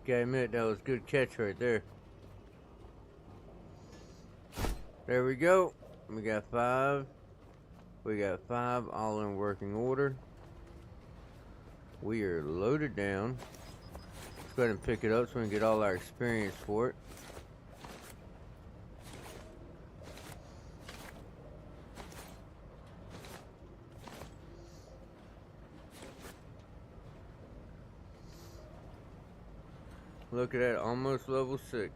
Gotta admit, that was a good catch right there. There we go. We got 5. We got 5 all in working order. We are loaded down. Let's go ahead and pick it up so we can get all our experience for it. Look at that, almost level 6.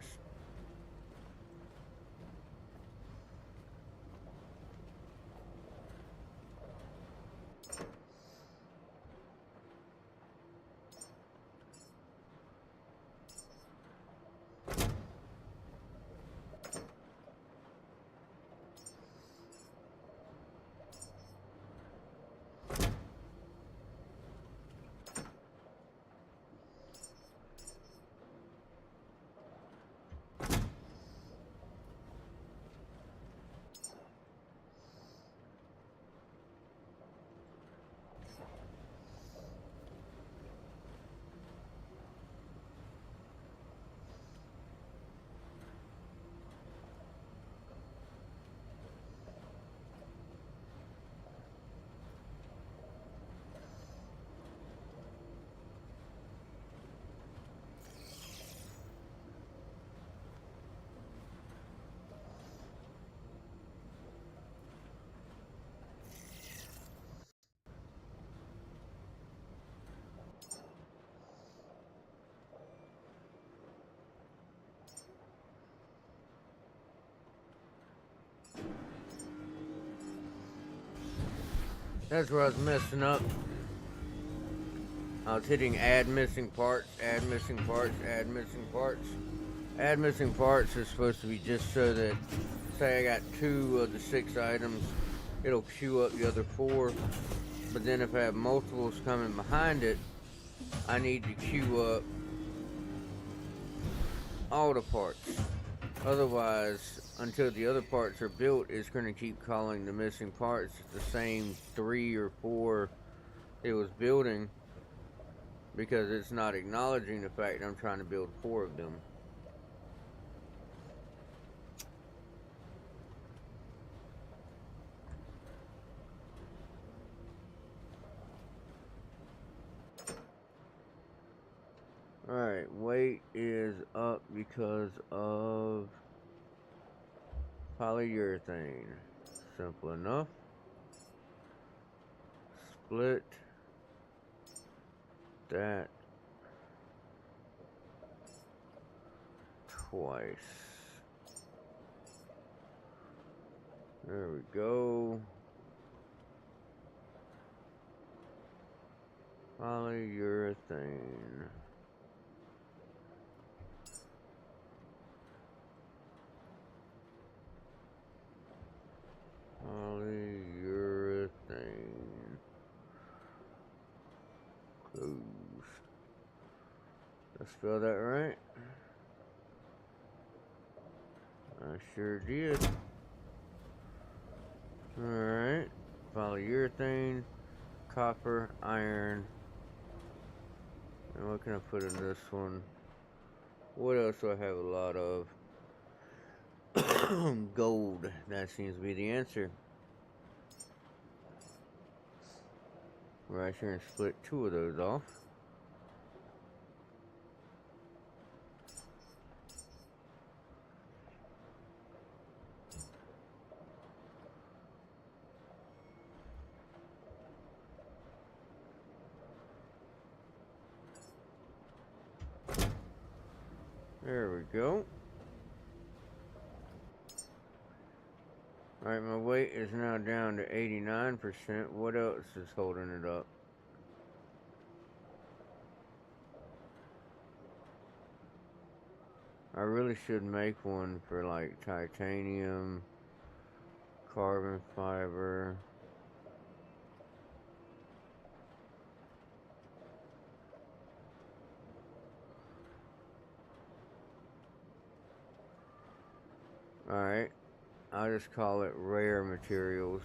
That's where I was messing up. I was hitting add missing parts, add missing parts, add missing parts. Add missing parts is supposed to be just so that, say I got 2 of the 6 items, it'll queue up the other 4. But then if I have multiples coming behind it, I need to queue up all the parts. Otherwise, until the other parts are built, it's going to keep calling the missing parts the same 3 or 4 it was building, because it's not acknowledging the fact that I'm trying to build 4 of them. Alright, weight is up because of polyurethane. Simple enough. Split that twice. There we go. Polyurethane. Polyurethane. Close. Did I spell that right? I sure did. Alright. Polyurethane, copper, iron. And what can I put in this one? What else do I have a lot of? Gold. That seems to be the answer. Right here and split 2 of those off. There we go. Alright, my weight is now down to 89%. What else is holding it up? I really should make one for like titanium, carbon fiber. Alright, I'll just call it rare materials.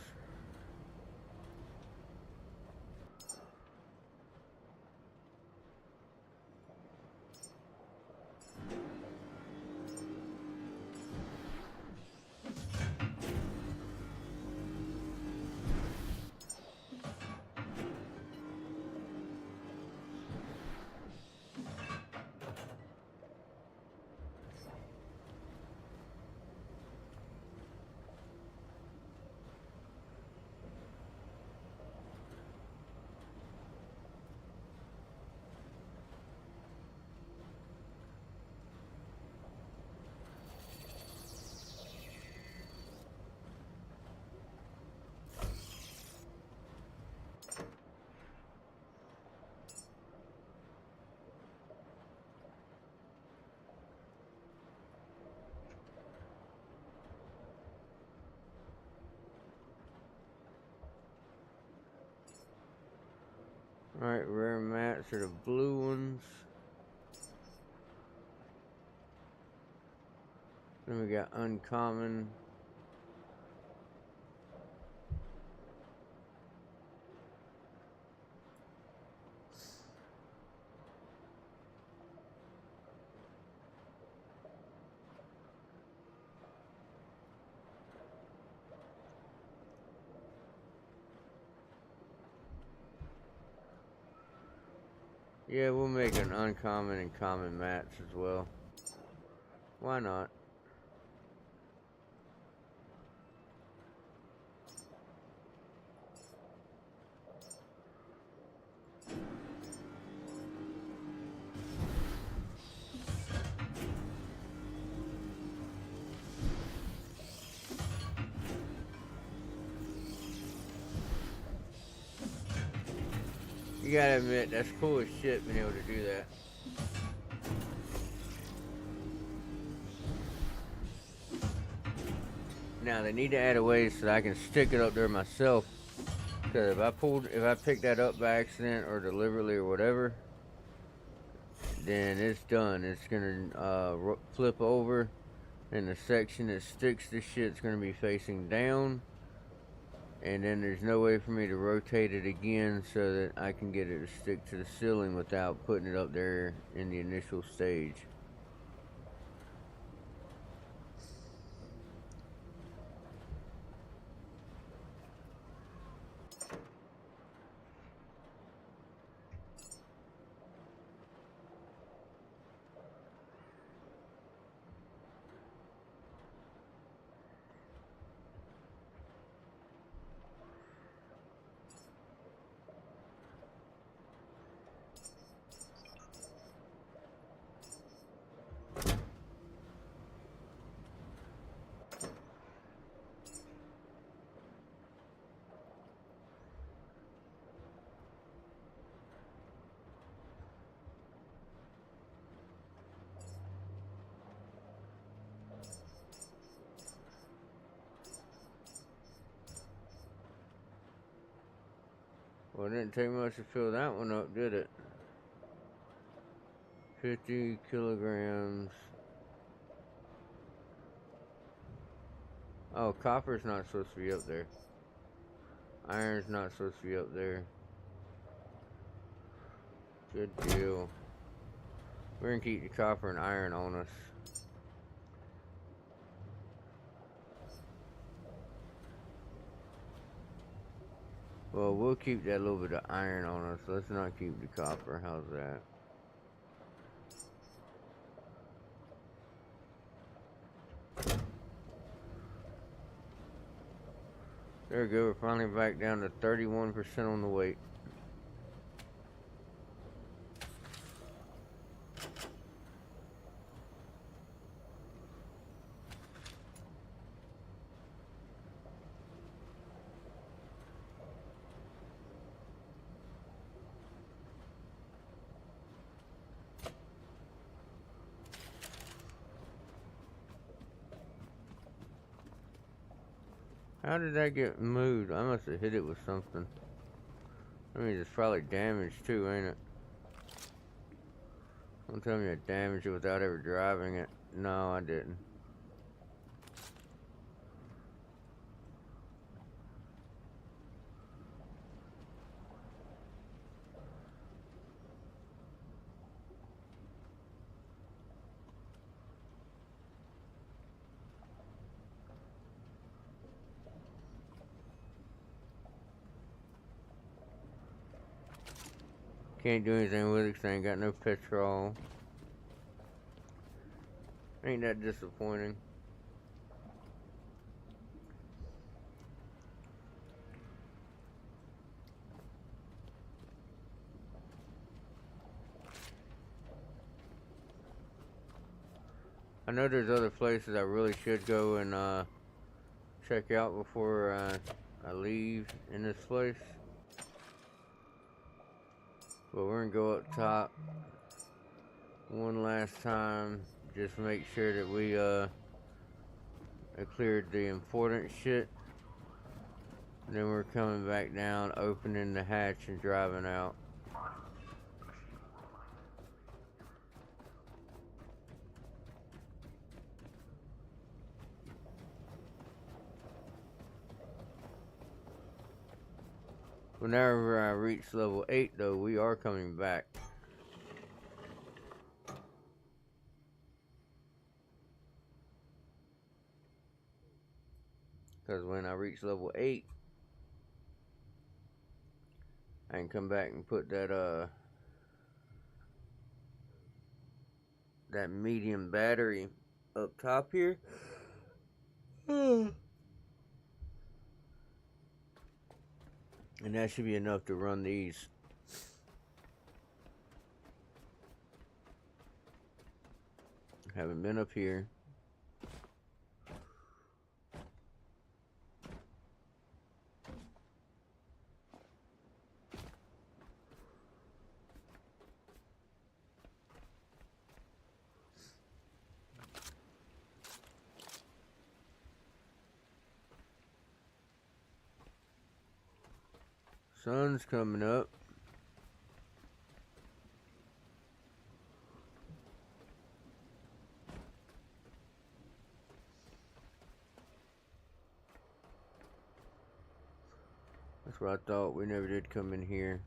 Alright, rare mats are the blue ones. Then we got uncommon. Yeah, we'll make an uncommon and common mats as well. Why not? You gotta admit, that's cool as shit being able to do that. Now they need to add a way so that I can stick it up there myself. Because if I pick that up by accident or deliberately or whatever, then it's done. It's gonna flip over, and the section that sticks to shit's gonna be facing down. And then there's no way for me to rotate it again so that I can get it to stick to the ceiling without putting it up there in the initial stage. Well, it didn't take much to fill that one up, did it? 50 kilograms. Oh, copper's not supposed to be up there. Iron's not supposed to be up there. Good deal. We're gonna keep the copper and iron on us. Well, we'll keep that little bit of iron on us. Let's not keep the copper. How's that? There we go. We're finally back down to 31% on the weight. How did that get moved? I must have hit it with something. I mean, it's probably damaged too, ain't it? Don't tell me I damaged it without ever driving it. No, I didn't. Can't do anything with it because I ain't got no petrol. Ain't that disappointing? I know there's other places I really should go and check out before I leave in this place. But we're gonna go up top one last time, just make sure that we cleared the important shit. And then we're coming back down, opening the hatch and driving out. Whenever I reach level 8, though, we are coming back. Because when I reach level 8, I can come back and put that that medium battery up top here. And that should be enough to run these. Haven't been up here. Sun's coming up. That's what I thought. We never did come in here.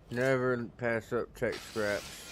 Never pass up tech scraps.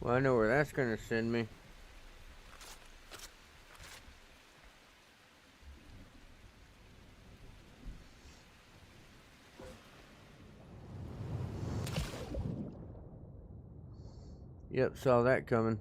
Well, I know where that's gonna send me. Yep, saw that coming.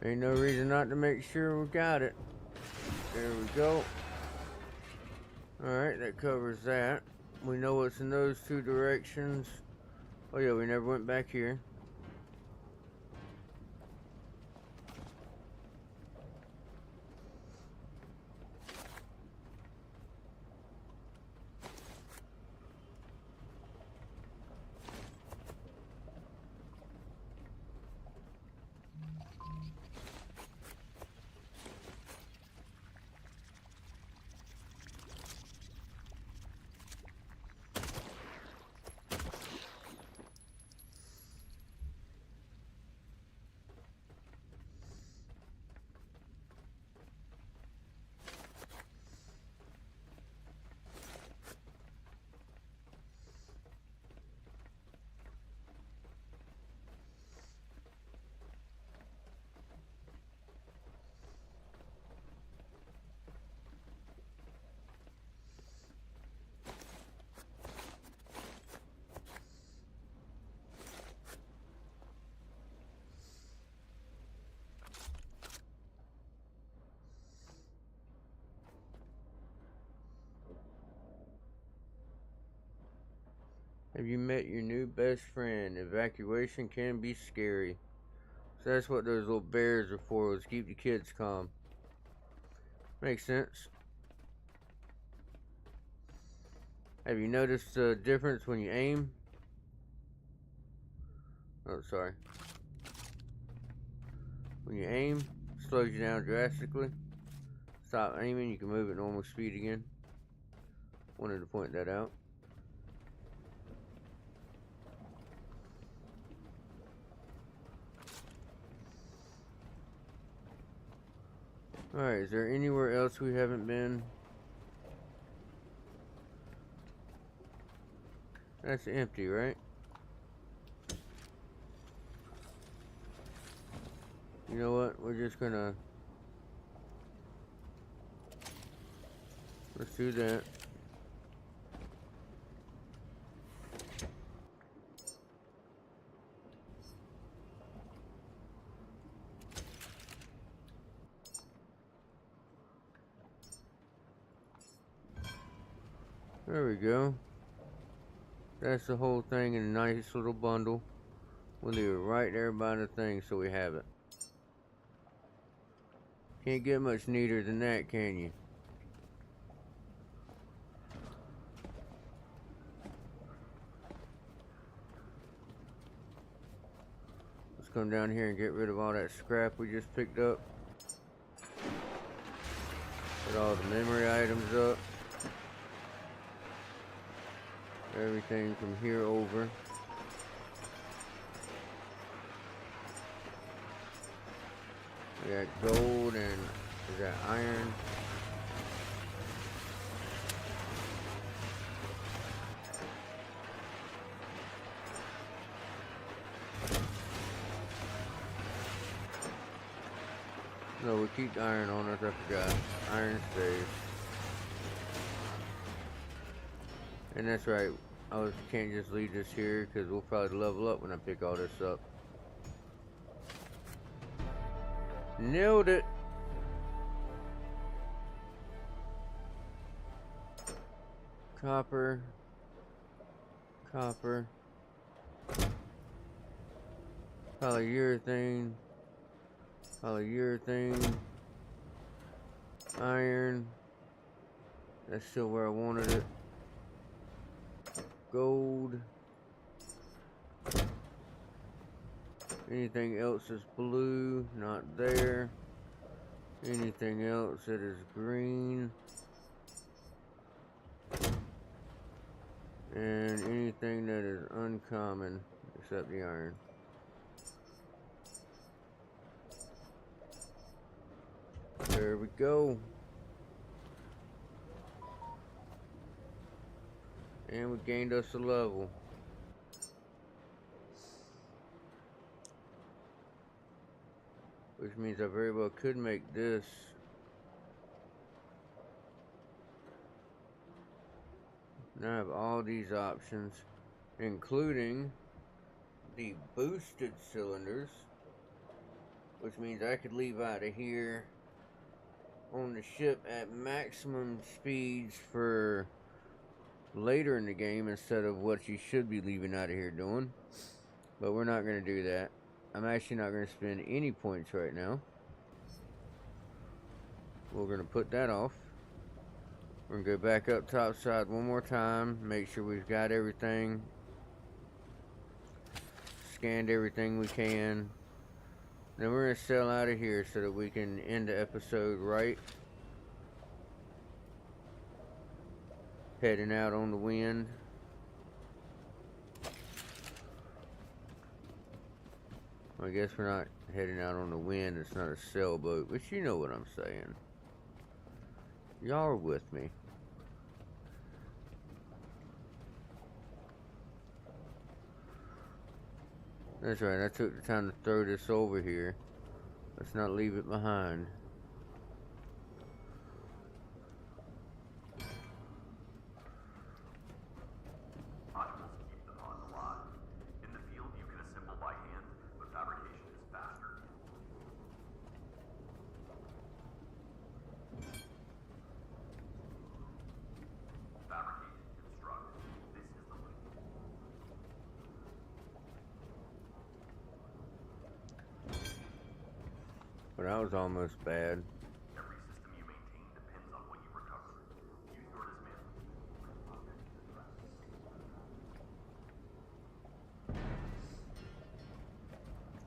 Ain't no reason not to make sure we got it. There we go. Alright, that covers that. We know what's in those two directions. Oh yeah, we never went back here. Have you met your new best friend? Evacuation can be scary. So that's what those little bears are for, is keep the kids calm. Makes sense. Have you noticed the difference when you aim? Oh, sorry. When you aim, it slows you down drastically. Stop aiming, you can move at normal speed again. Wanted to point that out. Alright, is there anywhere else we haven't been? That's empty, right? You know what? We're just gonna... Let's do that. There we go. That's the whole thing in a nice little bundle. We'll leave it right there by the thing so we have it. Can't get much neater than that, can you? Let's come down here and get rid of all that scrap we just picked up. Put all the memory items up. Everything from here over. We got gold and we got iron. No, we keep the iron on us, I forgot. Iron stays. And that's right, can't just leave this here because we'll probably level up when I pick all this up. Nailed it! Copper. Copper. Polyurethane. Polyurethane. Iron. That's still where I wanted it. Gold. Anything else is blue, not there. Anything else that is green. And anything that is uncommon, except the iron. There we go. And we gained us a level. Which means I very well could make this. Now I have all these options, including the boosted cylinders. Which means I could leave out of here on the ship at maximum speeds for later in the game instead of what you should be leaving out of here doing. But we're not going to do that. I'm actually not going to spend any points right now. We're going to put that off. We're going to go back up topside one more time. Make sure we've got everything. Scanned everything we can. Then we're going to sail out of here so that we can end the episode right. Heading out on the wind. I guess we're not heading out on the wind. It's not a sailboat, but you know what I'm saying. Y'all are with me. That's right, I took the time to throw this over here. Let's not leave it behind. Modules keep the pods alive. In the field, you can assemble by hand, but fabrication is faster. Fabricate, construct. This is the link. that was almost bad. Every system you maintain depends on what you recover. Use your dismantling.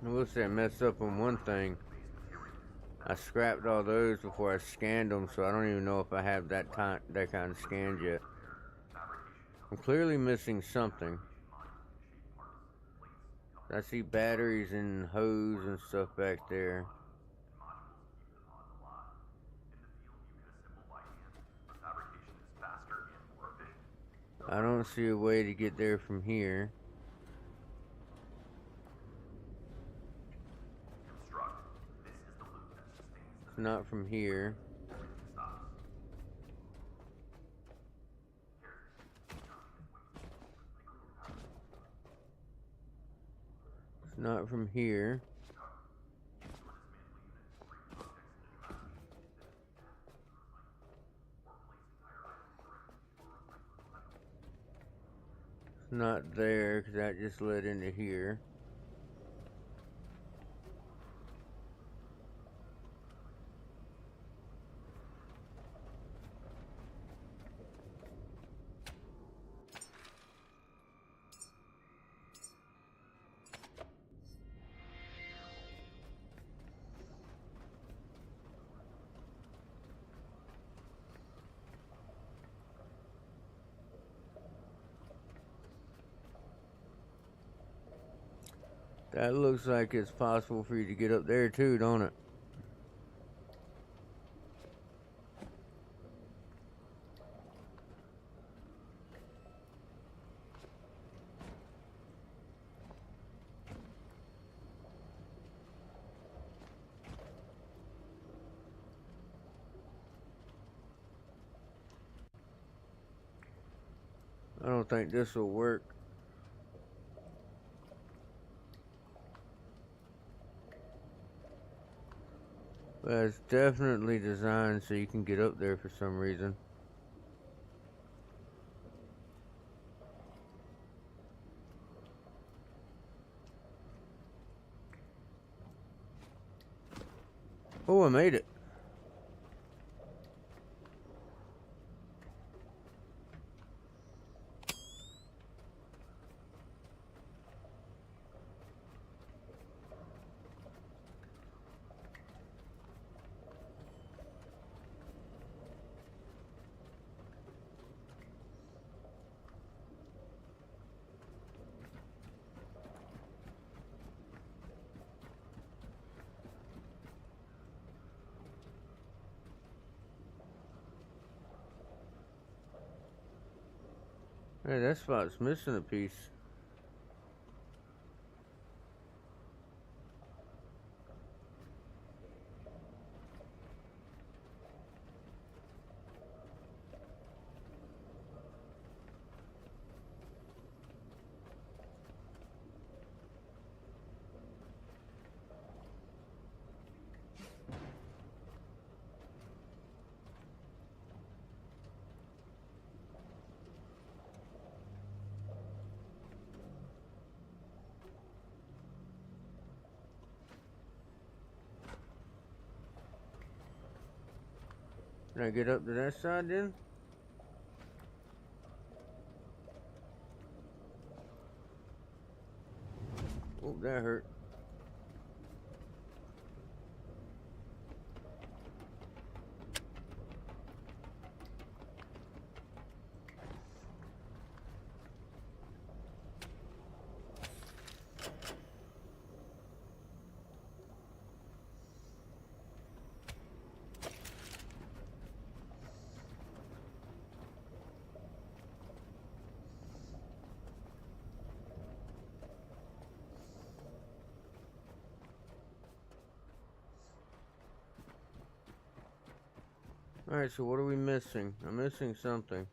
I will say I messed up on one thing. I scrapped all those before I scanned them, so I don't even know if I have that kind of scanned yet. I'm clearly missing something. I see batteries and hose and stuff back there. I don't see a way to get there from here. It's not from here. It's not from here. It's not there, because that just led into here. That looks like it's possible for you to get up there too, don't it? I don't think this will work. But it's definitely designed so you can get up there for some reason. Oh, I made it. Hey, that spot's missing a piece. Can I get up to that side then? Oh, that hurt. Alright, so what are we missing? I'm missing something.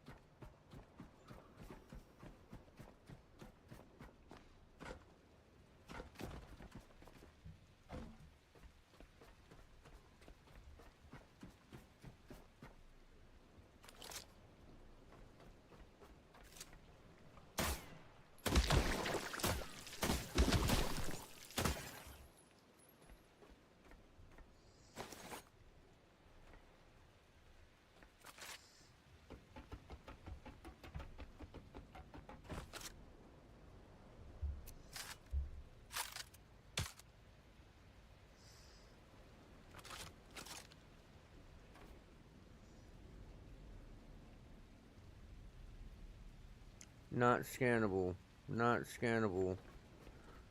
Not scannable. Not scannable.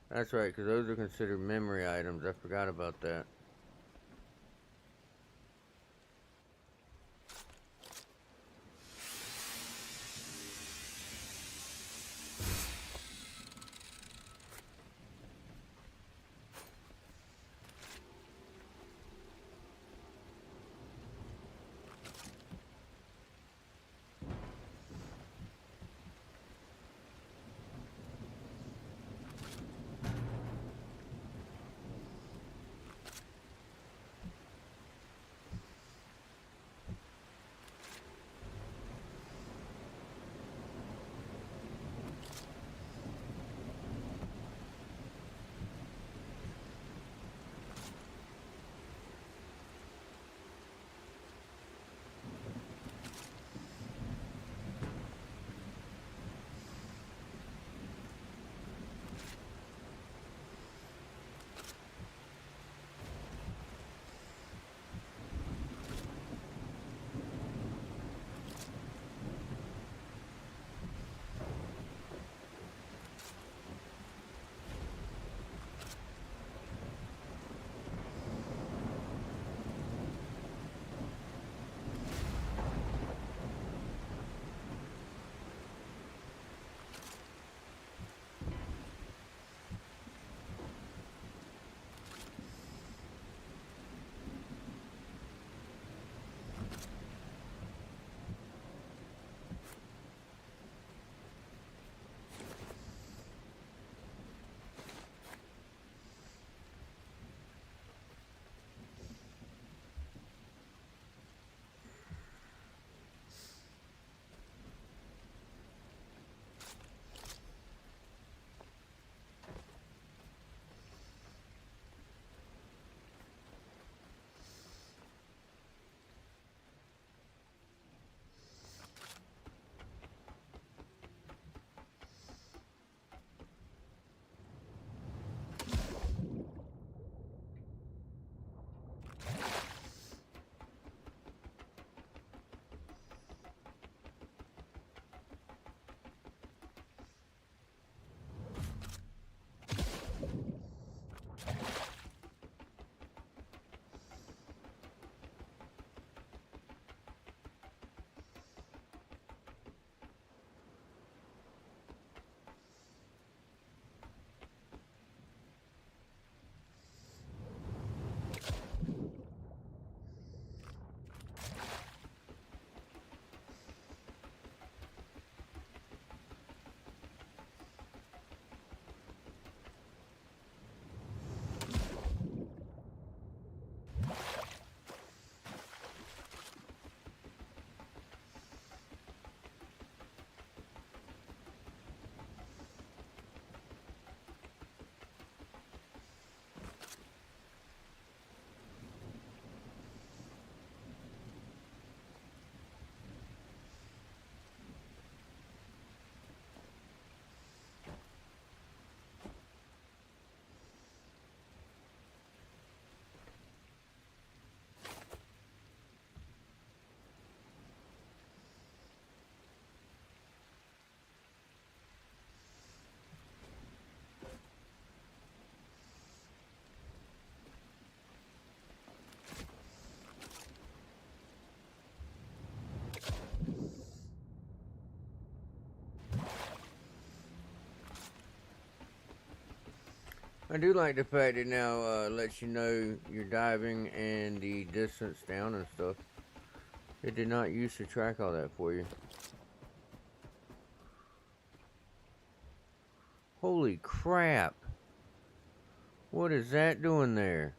That's right, because those are considered memory items. I forgot about that. I do like the fact it now lets you know your diving and the distance down and stuff. It did not used to track all that for you. Holy crap! What is that doing there?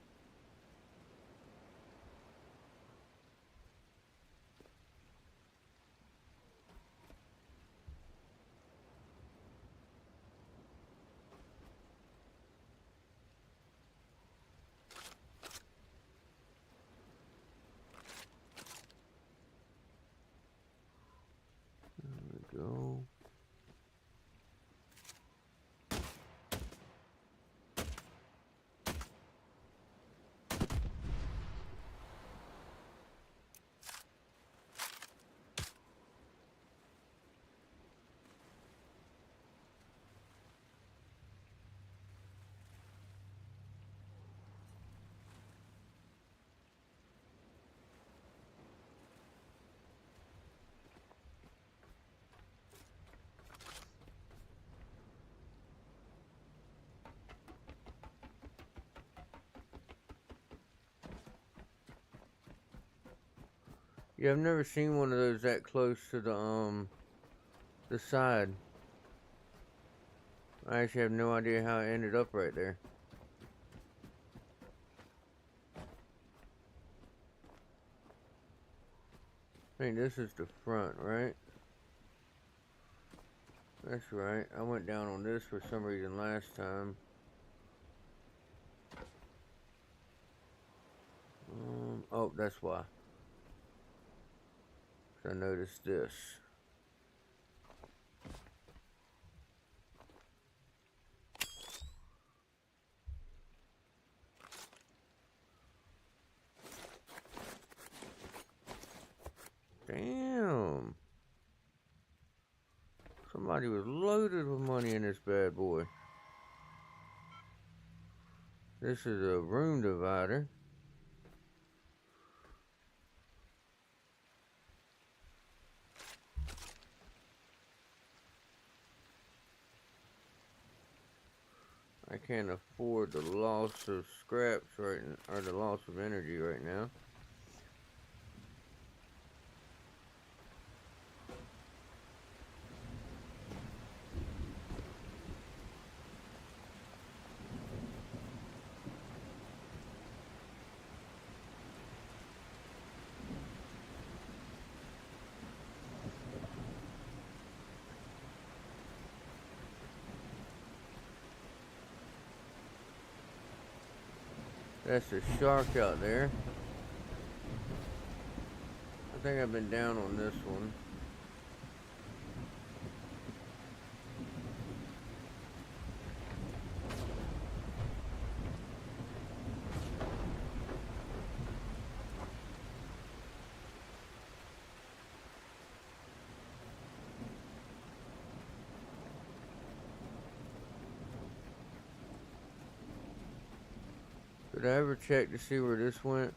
There we go. Yeah, I've never seen one of those that close to the side. I actually have no idea how it ended up right there. I think this is the front, right? That's right. I went down on this for some reason last time. Oh, that's why. 'Cause I noticed this. Damn. Somebody was loaded with money in this bad boy. This is a room divider. I can't afford the loss of scraps right now, or the loss of energy right now. That's a shark out there. I think I've been down on this one. Did I ever check to see where this went?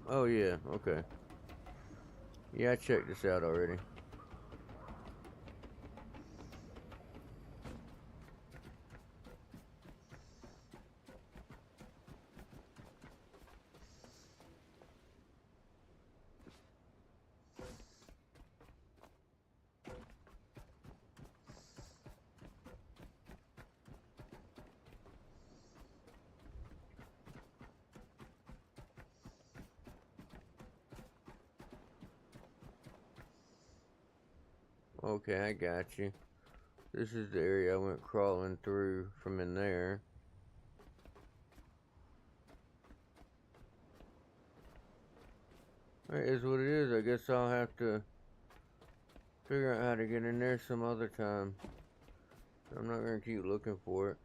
Oh yeah, okay. Yeah, I checked this out already. Okay, I got you. This is the area I went crawling through from in there. It is what it is. I guess I'll have to figure out how to get in there some other time. I'm not going to keep looking for it.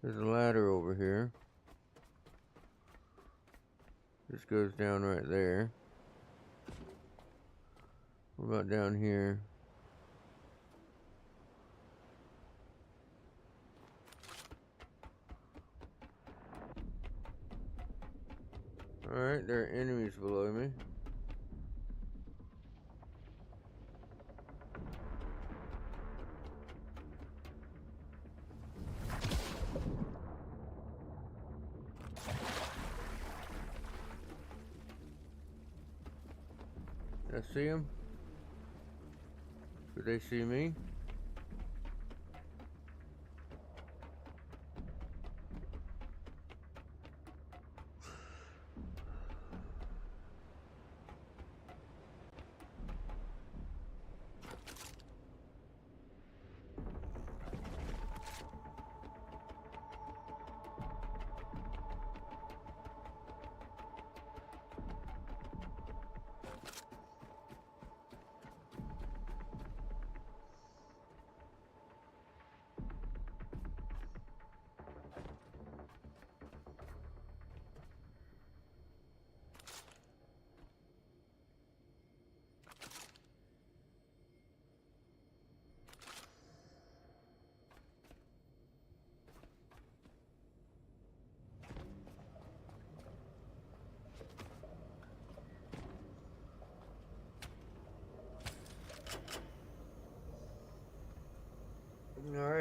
There's a ladder over here. This goes down right there. What about down here? Alright, there are enemies below me. Did I see them? Did they see me?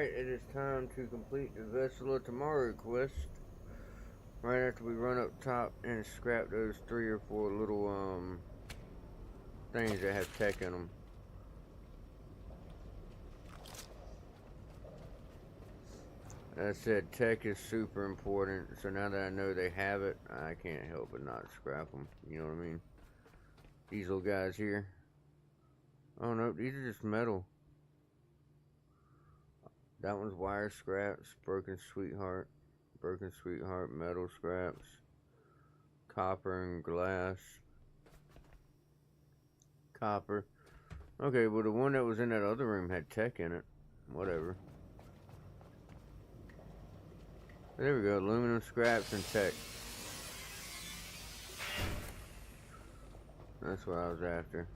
Alright, it is time to complete the Vessel of Tomorrow quest. Right after we run up top and scrap those 3 or 4 little things that have tech in them. As I said, tech is super important, so now that I know they have it, I can't help but not scrap them. You know what I mean? These little guys here. Oh no, these are just metal. That one's wire scraps, broken sweetheart, metal scraps, copper and glass, copper. Okay, well the one that was in that other room had tech in it. Whatever. There we go, aluminum scraps and tech. That's what I was after.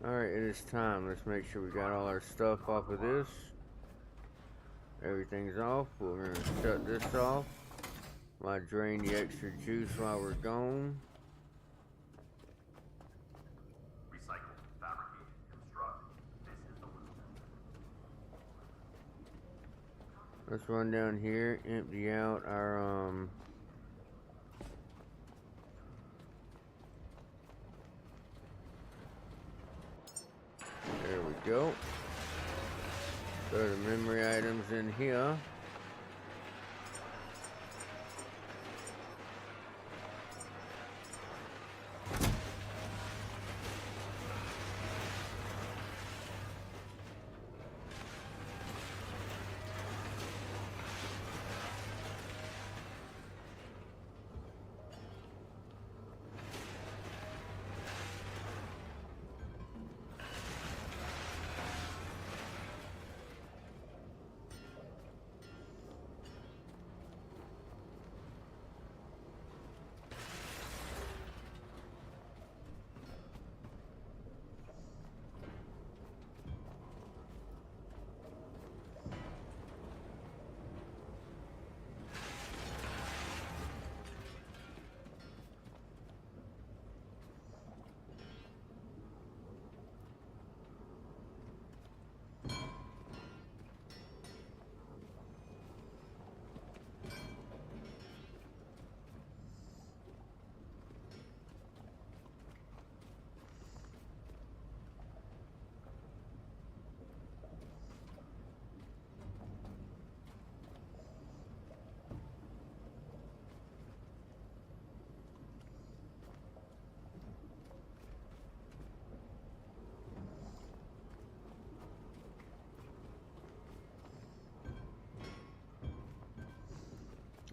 Alright, it is time. Let's make sure we got all our stuff off of this. Everything's off. We're going to shut this off. Might drain the extra juice while we're gone. Recycle, fabricate, construct. This is the loop. Let's run down here, empty out our there we go. Throw the memory items in here.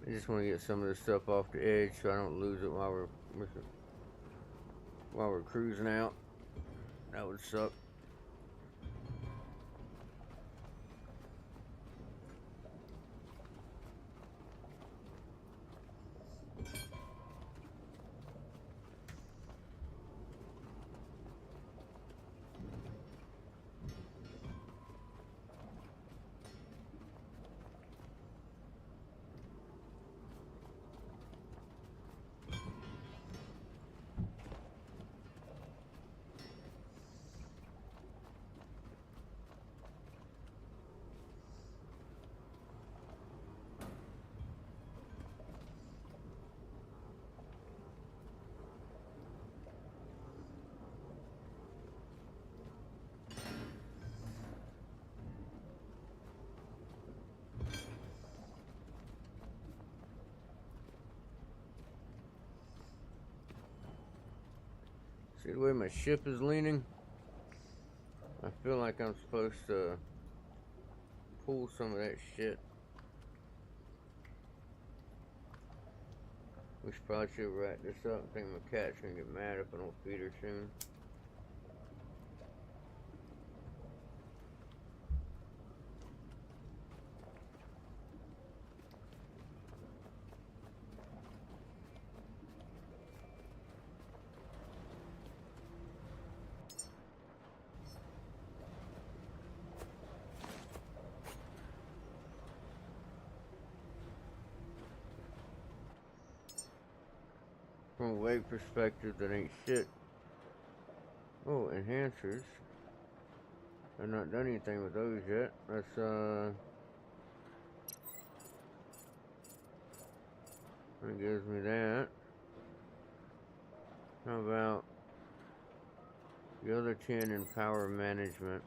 I just want to get some of this stuff off the edge so I don't lose it while we're cruising out. That would suck. See the way my ship is leaning? I feel like I'm supposed to pull some of that shit. We probably should wrap this up. I think my cat's gonna get mad if I don't feed her soon. from a weight perspective, that ain't shit. Oh, enhancers. I've not done anything with those yet. That gives me that. How about the other 10 in power management?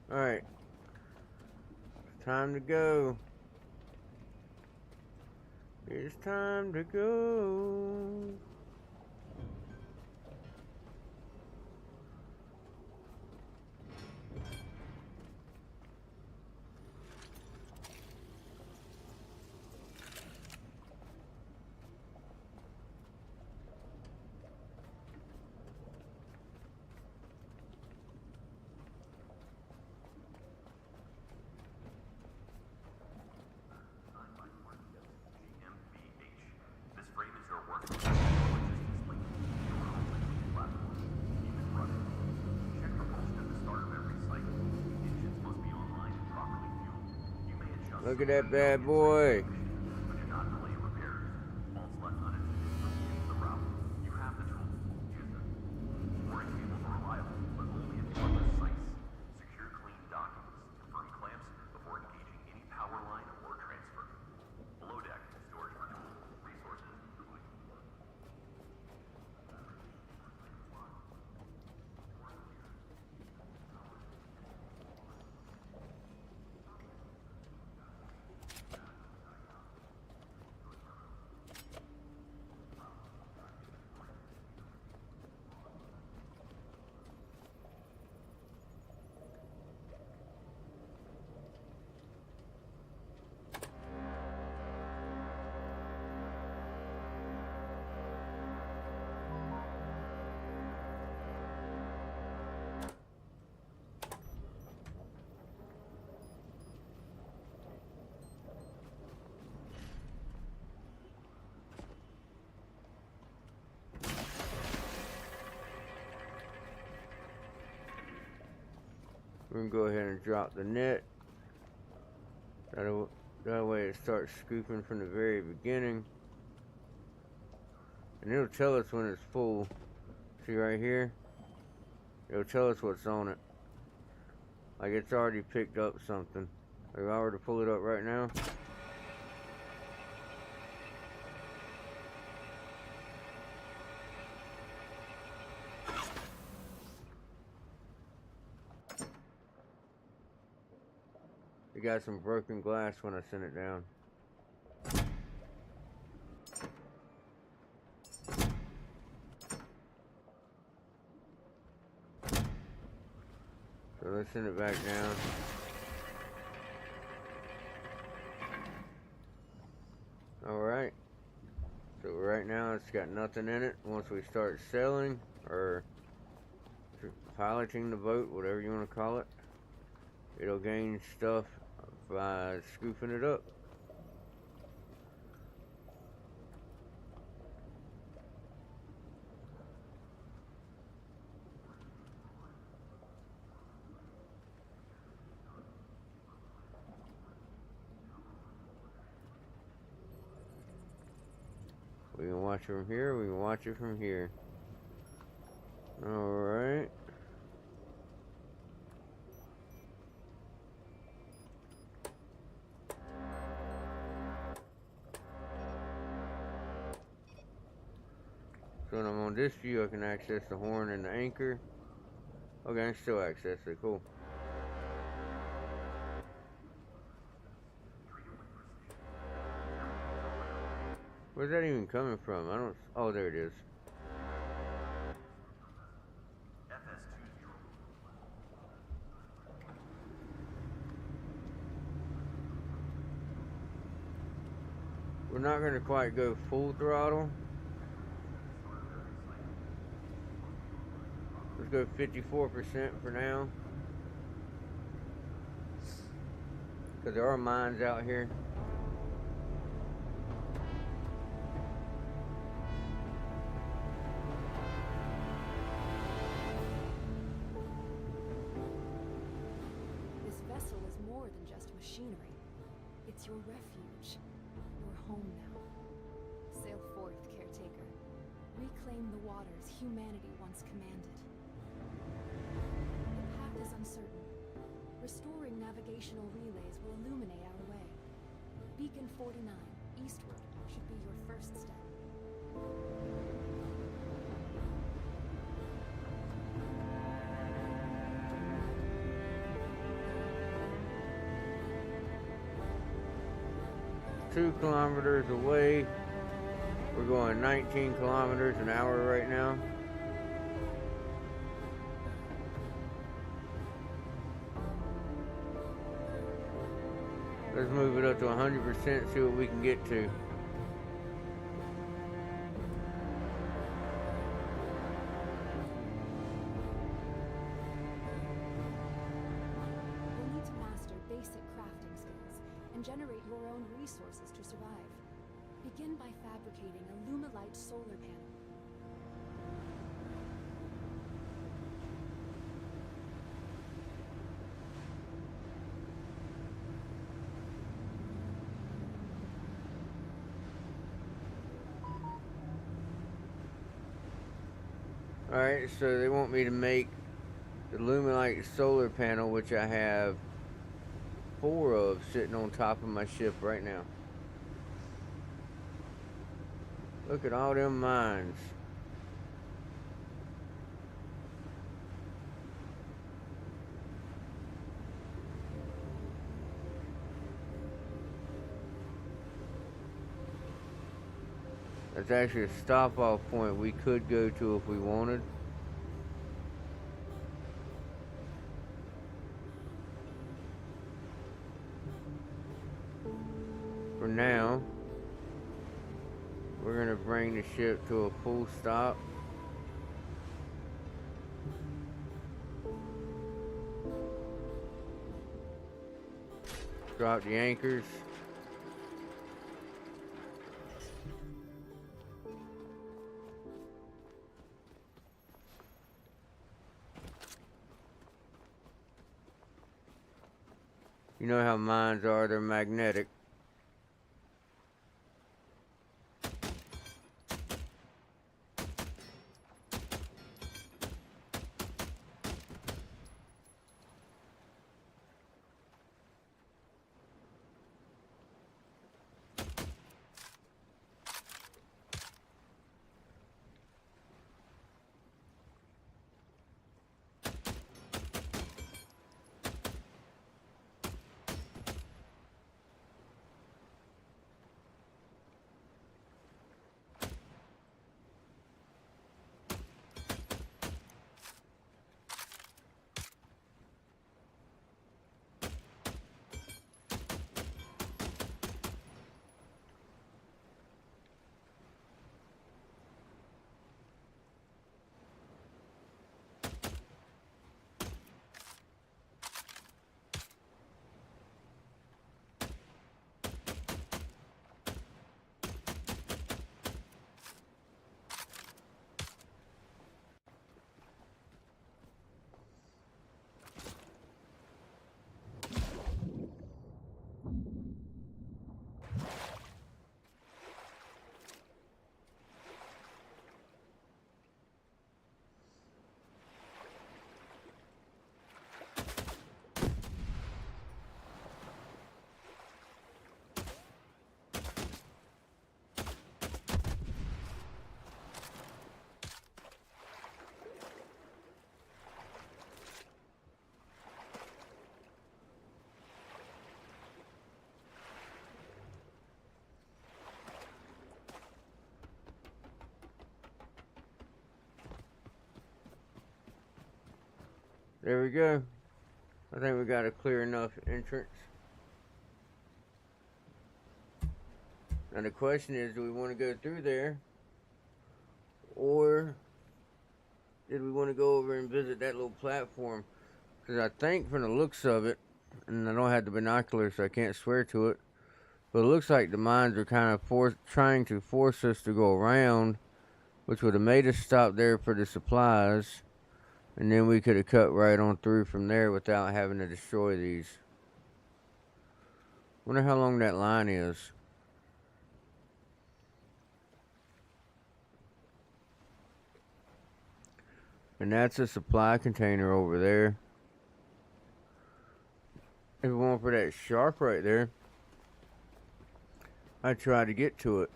Alright. Time to go. It's time to go. Look at that bad boy. We're gonna go ahead and drop the net. That way it starts scooping from the very beginning. And it'll tell us when it's full. See right here? It'll tell us what's on it. Like it's already picked up something. If I were to pull it up right now. It got some broken glass when I sent it down. So let's send it back down. Alright. So right now it's got nothing in it. Once we start selling or piloting the boat, whatever you want to call it, it'll gain stuff by scooping it up. We can watch it from here, we can watch it from here. Alright. So when I'm on this view, I can access the horn and the anchor. Okay, I can still access it. Cool. Where's that even coming from? I don't... Oh, there it is. We're not going to quite go full throttle. Let's go 54% for now. Because there are mines out here. This vessel is more than just machinery. It's your refuge. Your home now. Sail forth, Caretaker. Reclaim the waters humanity once commanded. The path is uncertain. Restoring navigational relays will illuminate our way. Beacon 49, eastward, should be your first step. 2 kilometers away. We're going 19 kilometers an hour right now. Let's move it up to 100%, see what we can get to. You'll need to master basic crafting skills and generate your own resources to survive. Begin by fabricating a Lumilite solar panel. Alright, so they want me to make the Lumilite solar panel, which I have 4 of sitting on top of my ship right now. Look at all them mines. That's actually a stop-off point we could go to if we wanted. For now, we're going to bring the ship to a full stop. Drop the anchors. You know how mines are, they're magnetic. There we go. I think we got a clear enough entrance. Now the question is, do we want to go through there? Or did we want to go over and visit that little platform? Because I think from the looks of it, and I don't have the binoculars, so I can't swear to it, but it looks like the mines are kind of trying to force us to go around, which would have made us stop there for the supplies, and then we could have cut right on through from there without having to destroy these. Wonder how long that line is. And that's a supply container over there. If it weren't for that shark right there, I'd try to get to it.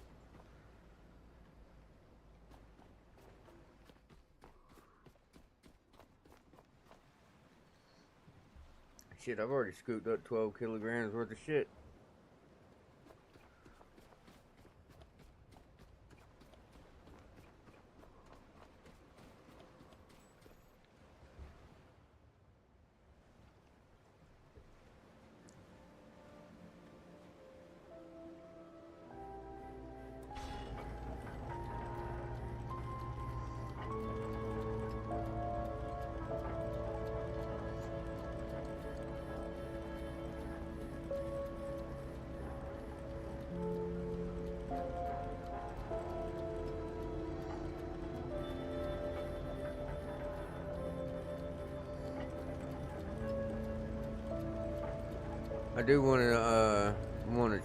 Shit, I've already scooped up 12 kilograms worth of shit. I do want to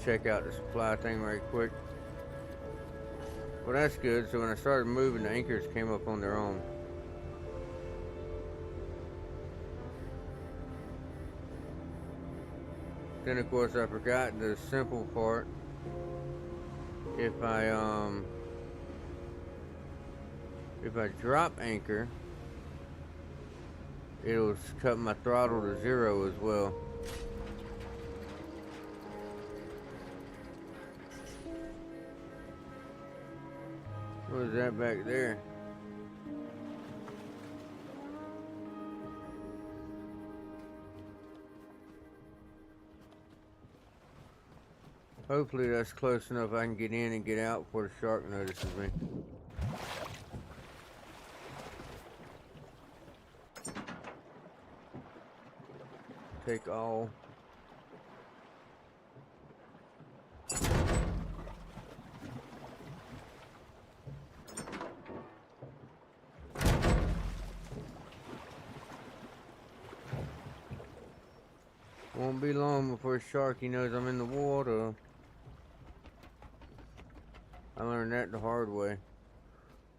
check out the supply thing right quick. Well, that's good. So when I started moving, the anchors came up on their own. Then of course I forgot the simple part. If I drop anchor, it'll cut my throttle to 0 as well. What is that back there? Hopefully that's close enough I can get in and get out before the shark notices me. Take all. Won't be long before Sharky knows I'm in the water. I learned that the hard way.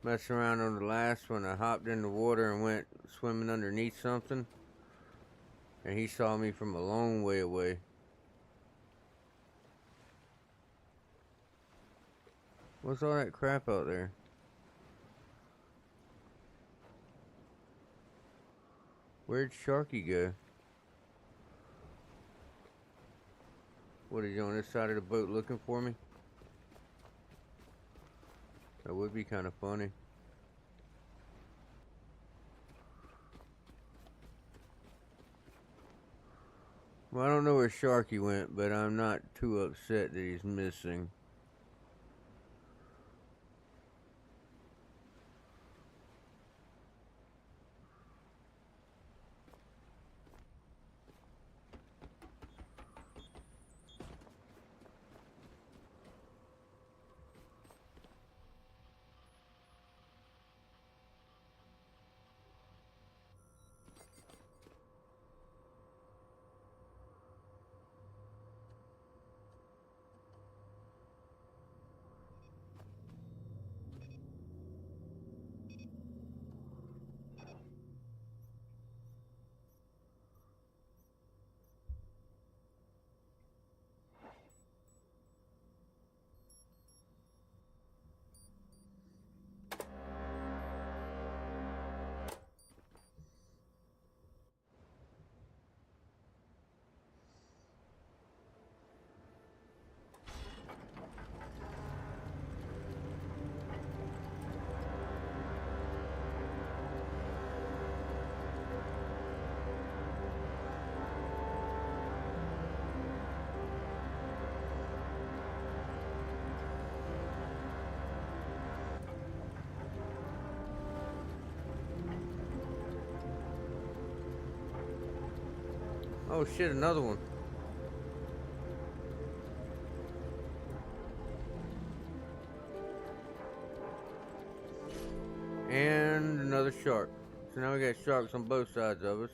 Messing around on the last one, I hopped in the water and went swimming underneath something. And he saw me from a long way away. What's all that crap out there? Where'd Sharky go? What, is he on this side of the boat looking for me? That would be kind of funny. Well, I don't know where Sharky went, but I'm not too upset that he's missing. Oh shit, another one. And another shark. So now we got sharks on both sides of us.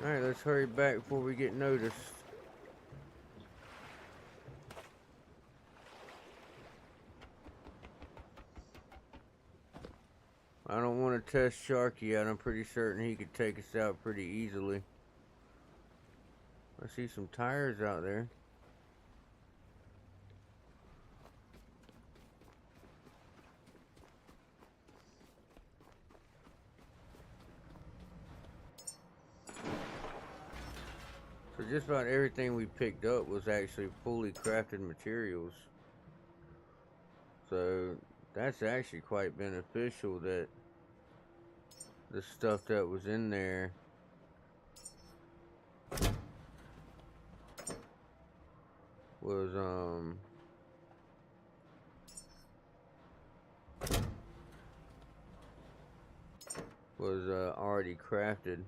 Alright, let's hurry back before we get noticed. I don't want to test Sharky out. I'm pretty certain he could take us out pretty easily. I see some tires out there. So just about everything we picked up was actually fully crafted materials. So that's actually quite beneficial that the stuff that was in there was already crafted.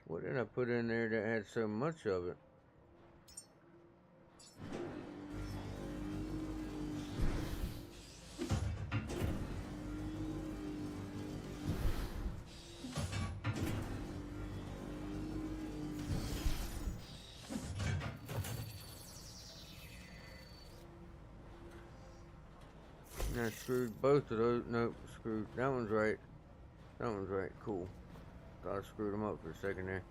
What did I put in there that had so much of it? I screwed both of those. Nope, screwed. That one's right. That one's right. Cool. Thought I screwed them up for a second there.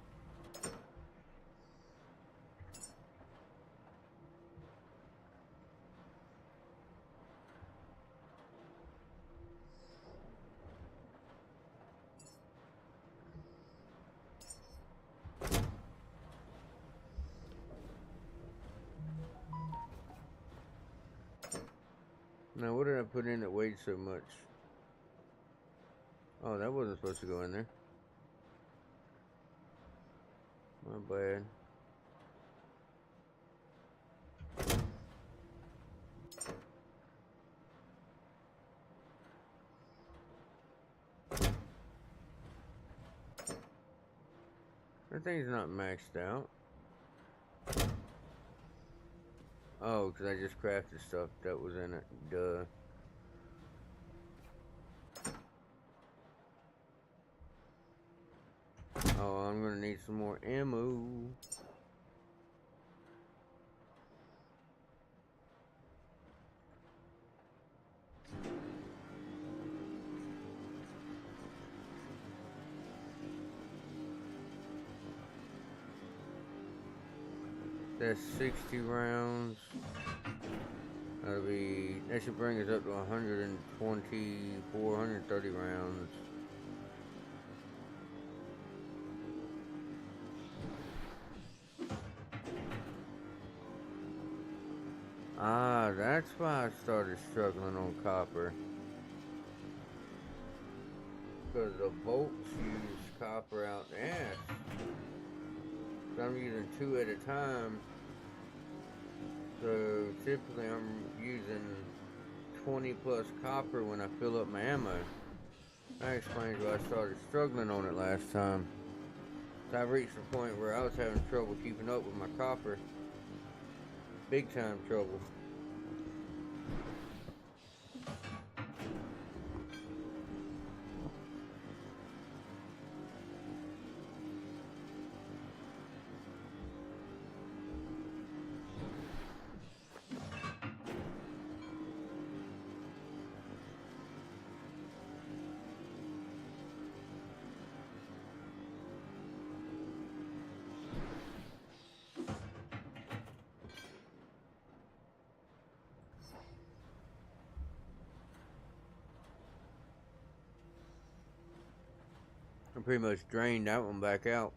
Now, what did I put in that weighed so much? Oh, that wasn't supposed to go in there. My bad. That thing's not maxed out. Oh, because I just crafted stuff that was in it. Duh. Oh, I'm gonna need some more ammo. That's 60 rounds. That should bring us up to 124, 130 rounds. Ah, that's why I started struggling on copper. Because the bolts use copper out the ass. So I'm using 2 at a time. So typically I'm using 20 plus copper when I fill up my ammo. That explains why I started struggling on it last time. So I reached the point where I was having trouble keeping up with my copper. Big time trouble. I pretty much drained that one back out.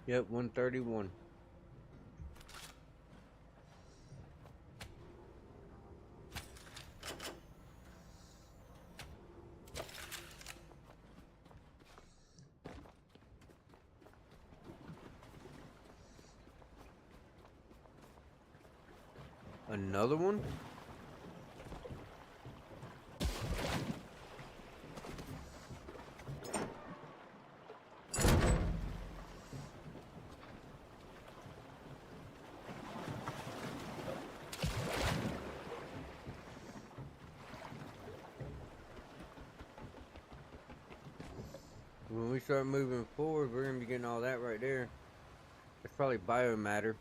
Yep, 131. Another one? When we start moving forward, we're going to be getting all that right there. It's probably biomatter.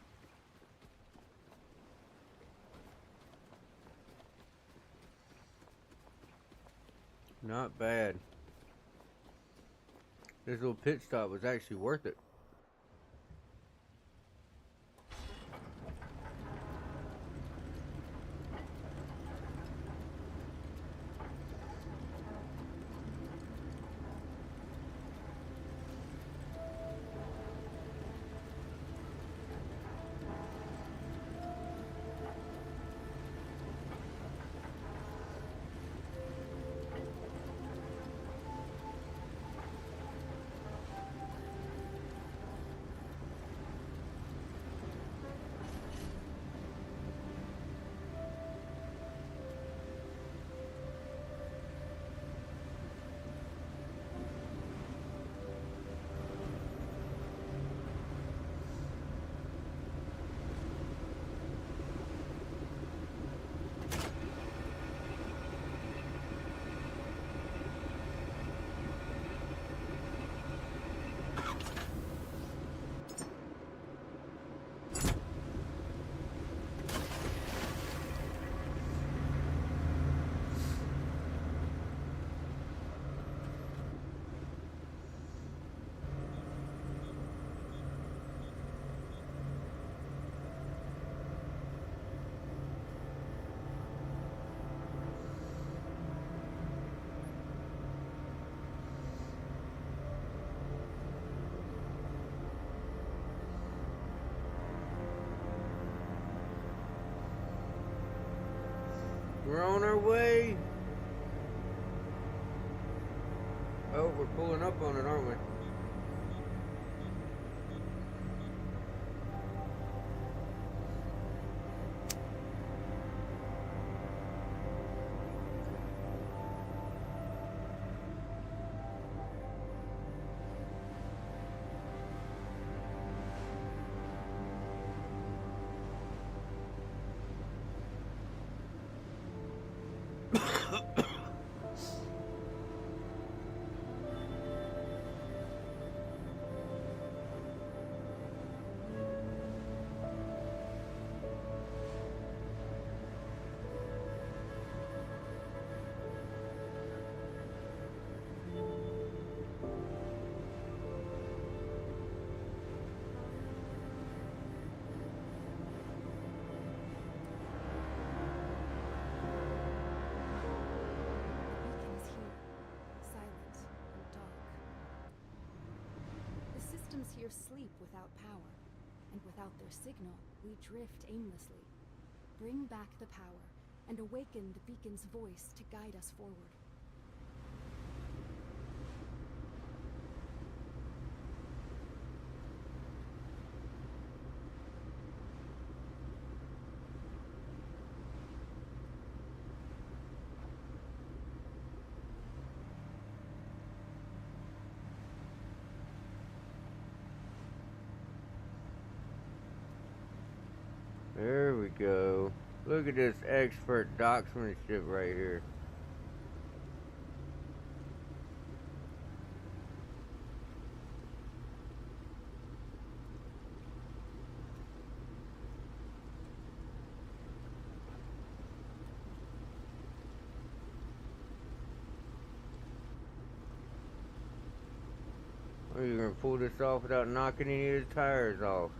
Not bad. This little pit stop was actually worth it. We're on our way. Oh, we're pulling up on it, aren't we? systems here sleep without power, and without their signal, we drift aimlessly. Bring back the power, and awaken the beacon's voice to guide us forward. There we go. Look at this expert docksmanship right here. Are you gonna pull this off without knocking any of the tires off?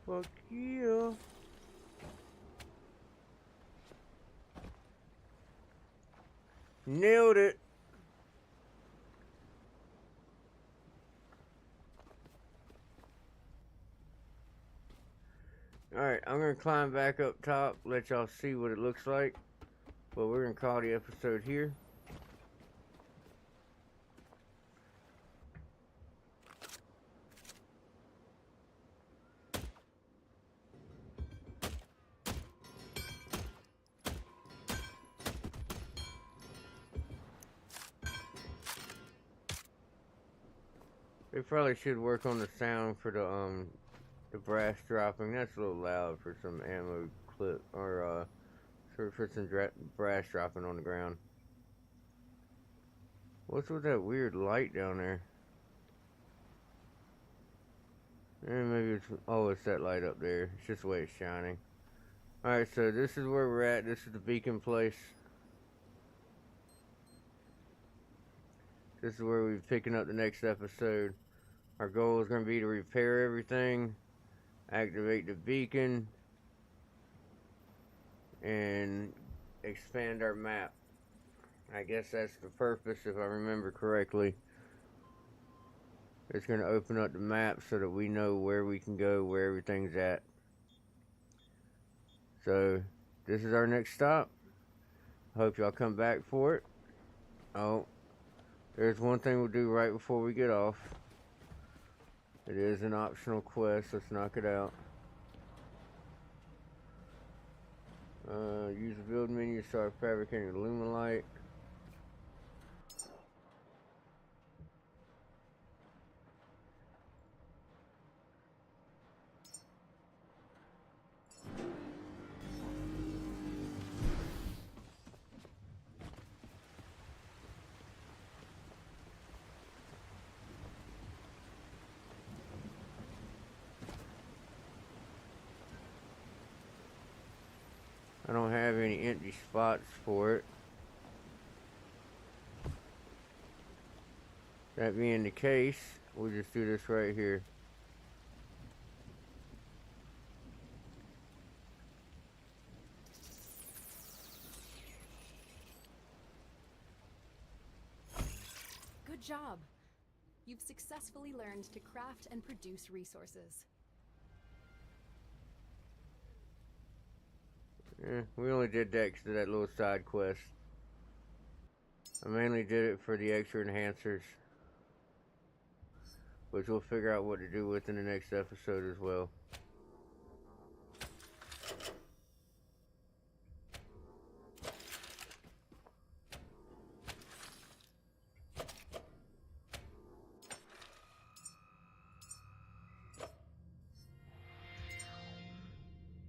Fuck yeah. Nailed it. Alright, I'm gonna climb back up top, let y'all see what it looks like. But we're gonna call the episode here. They probably should work on the sound for the brass dropping. That's a little loud for some ammo clip, or for some brass dropping on the ground. What's with that weird light down there? Maybe it's, oh, it's that light up there. It's just the way it's shining. Alright, so this is where we're at. This is the beacon place. This is where we'll be picking up the next episode. Our goal is going to be to repair everything, activate the beacon, and expand our map. I guess that's the purpose, if I remember correctly. It's going to open up the map so that we know where we can go, where everything's at. So, this is our next stop. Hope y'all come back for it. Oh, there's one thing we'll do right before we get off. It is an optional quest. Let's knock it out. Use the build menu to start fabricating Luminlight. I don't have any empty spots for it. That being the case, we'll just do this right here. Good job. You've successfully learned to craft and produce resources. We only did that because of that little side quest. I mainly did it for the extra enhancers. which we'll figure out what to do with in the next episode as well.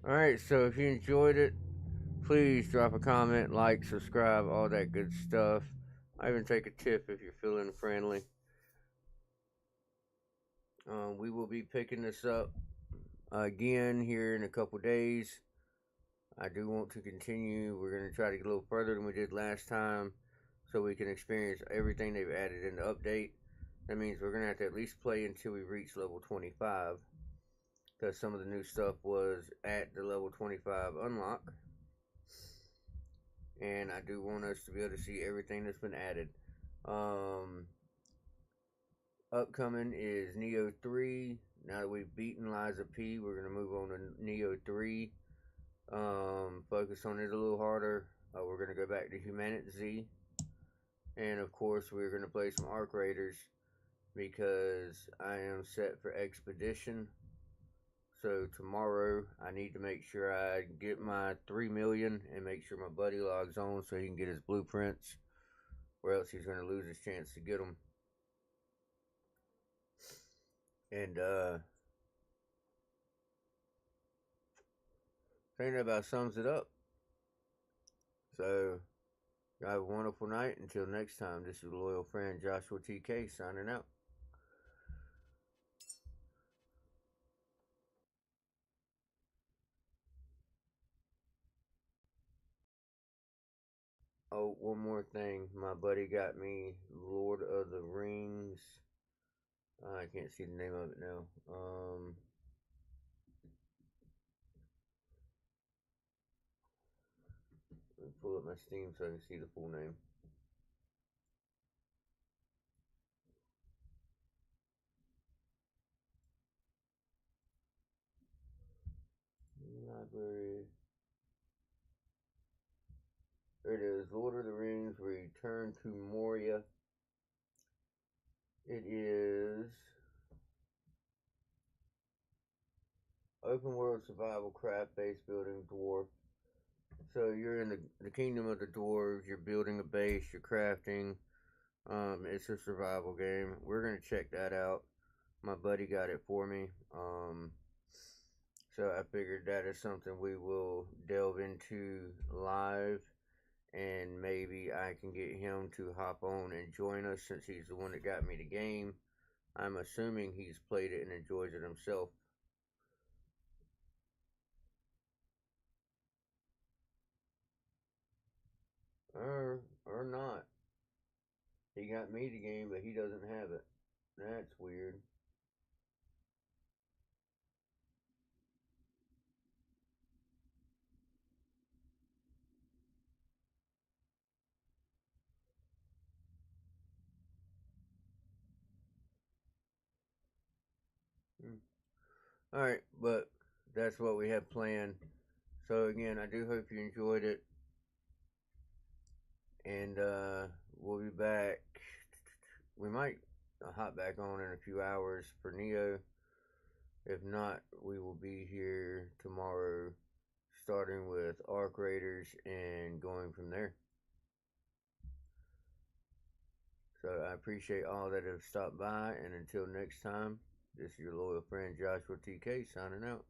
Alright, so if you enjoyed it, please drop a comment, like, subscribe, all that good stuff. I even take a tip if you're feeling friendly. We will be picking this up again here in a couple days. I do want to continue. We're going to try to get a little further than we did last time so we can experience everything they've added in the update. That means we're going to have to at least play until we reach level 25, because some of the new stuff was at the level 25 unlock. And I do want us to be able to see everything that's been added. Upcoming is Neo 3. Now that we've beaten Liza P, we're going to move on to Neo 3. Focus on it a little harder. We're going to go back to Humanity Z. And of course, we're going to play some Arc Raiders, because I am set for Expedition. So tomorrow, I need to make sure I get my 3 million and make sure my buddy logs on so he can get his blueprints, or else he's going to lose his chance to get them. And I think that about sums it up. So, y'all have a wonderful night. Until next time, this is your loyal friend Joshua TK signing out. Oh, one more thing. My buddy got me Lord of the Rings. I can't see the name of it now. Let me pull up my Steam so I can see the full name. Library. There it is. Lord of the Rings Return to Moria. It is open world survival craft based building dwarf. So you're in the kingdom of the dwarves. You're building a base. You're crafting. It's a survival game. We're gonna check that out. My buddy got it for me. So I figured that is something we will delve into live, and maybe I can get him to hop on and join us, since he's the one that got me the game. I'm assuming he's played it and enjoys it himself. Or not. He got me the game, but he doesn't have it. That's weird. Alright, but that's what we have planned. So again, I do hope you enjoyed it. And we'll be back. We might hop back on in a few hours for Neo. If not, we will be here tomorrow, starting with Arc Raiders and going from there. So I appreciate all that have stopped by, and until next time, this is your loyal friend Joshua TK signing out.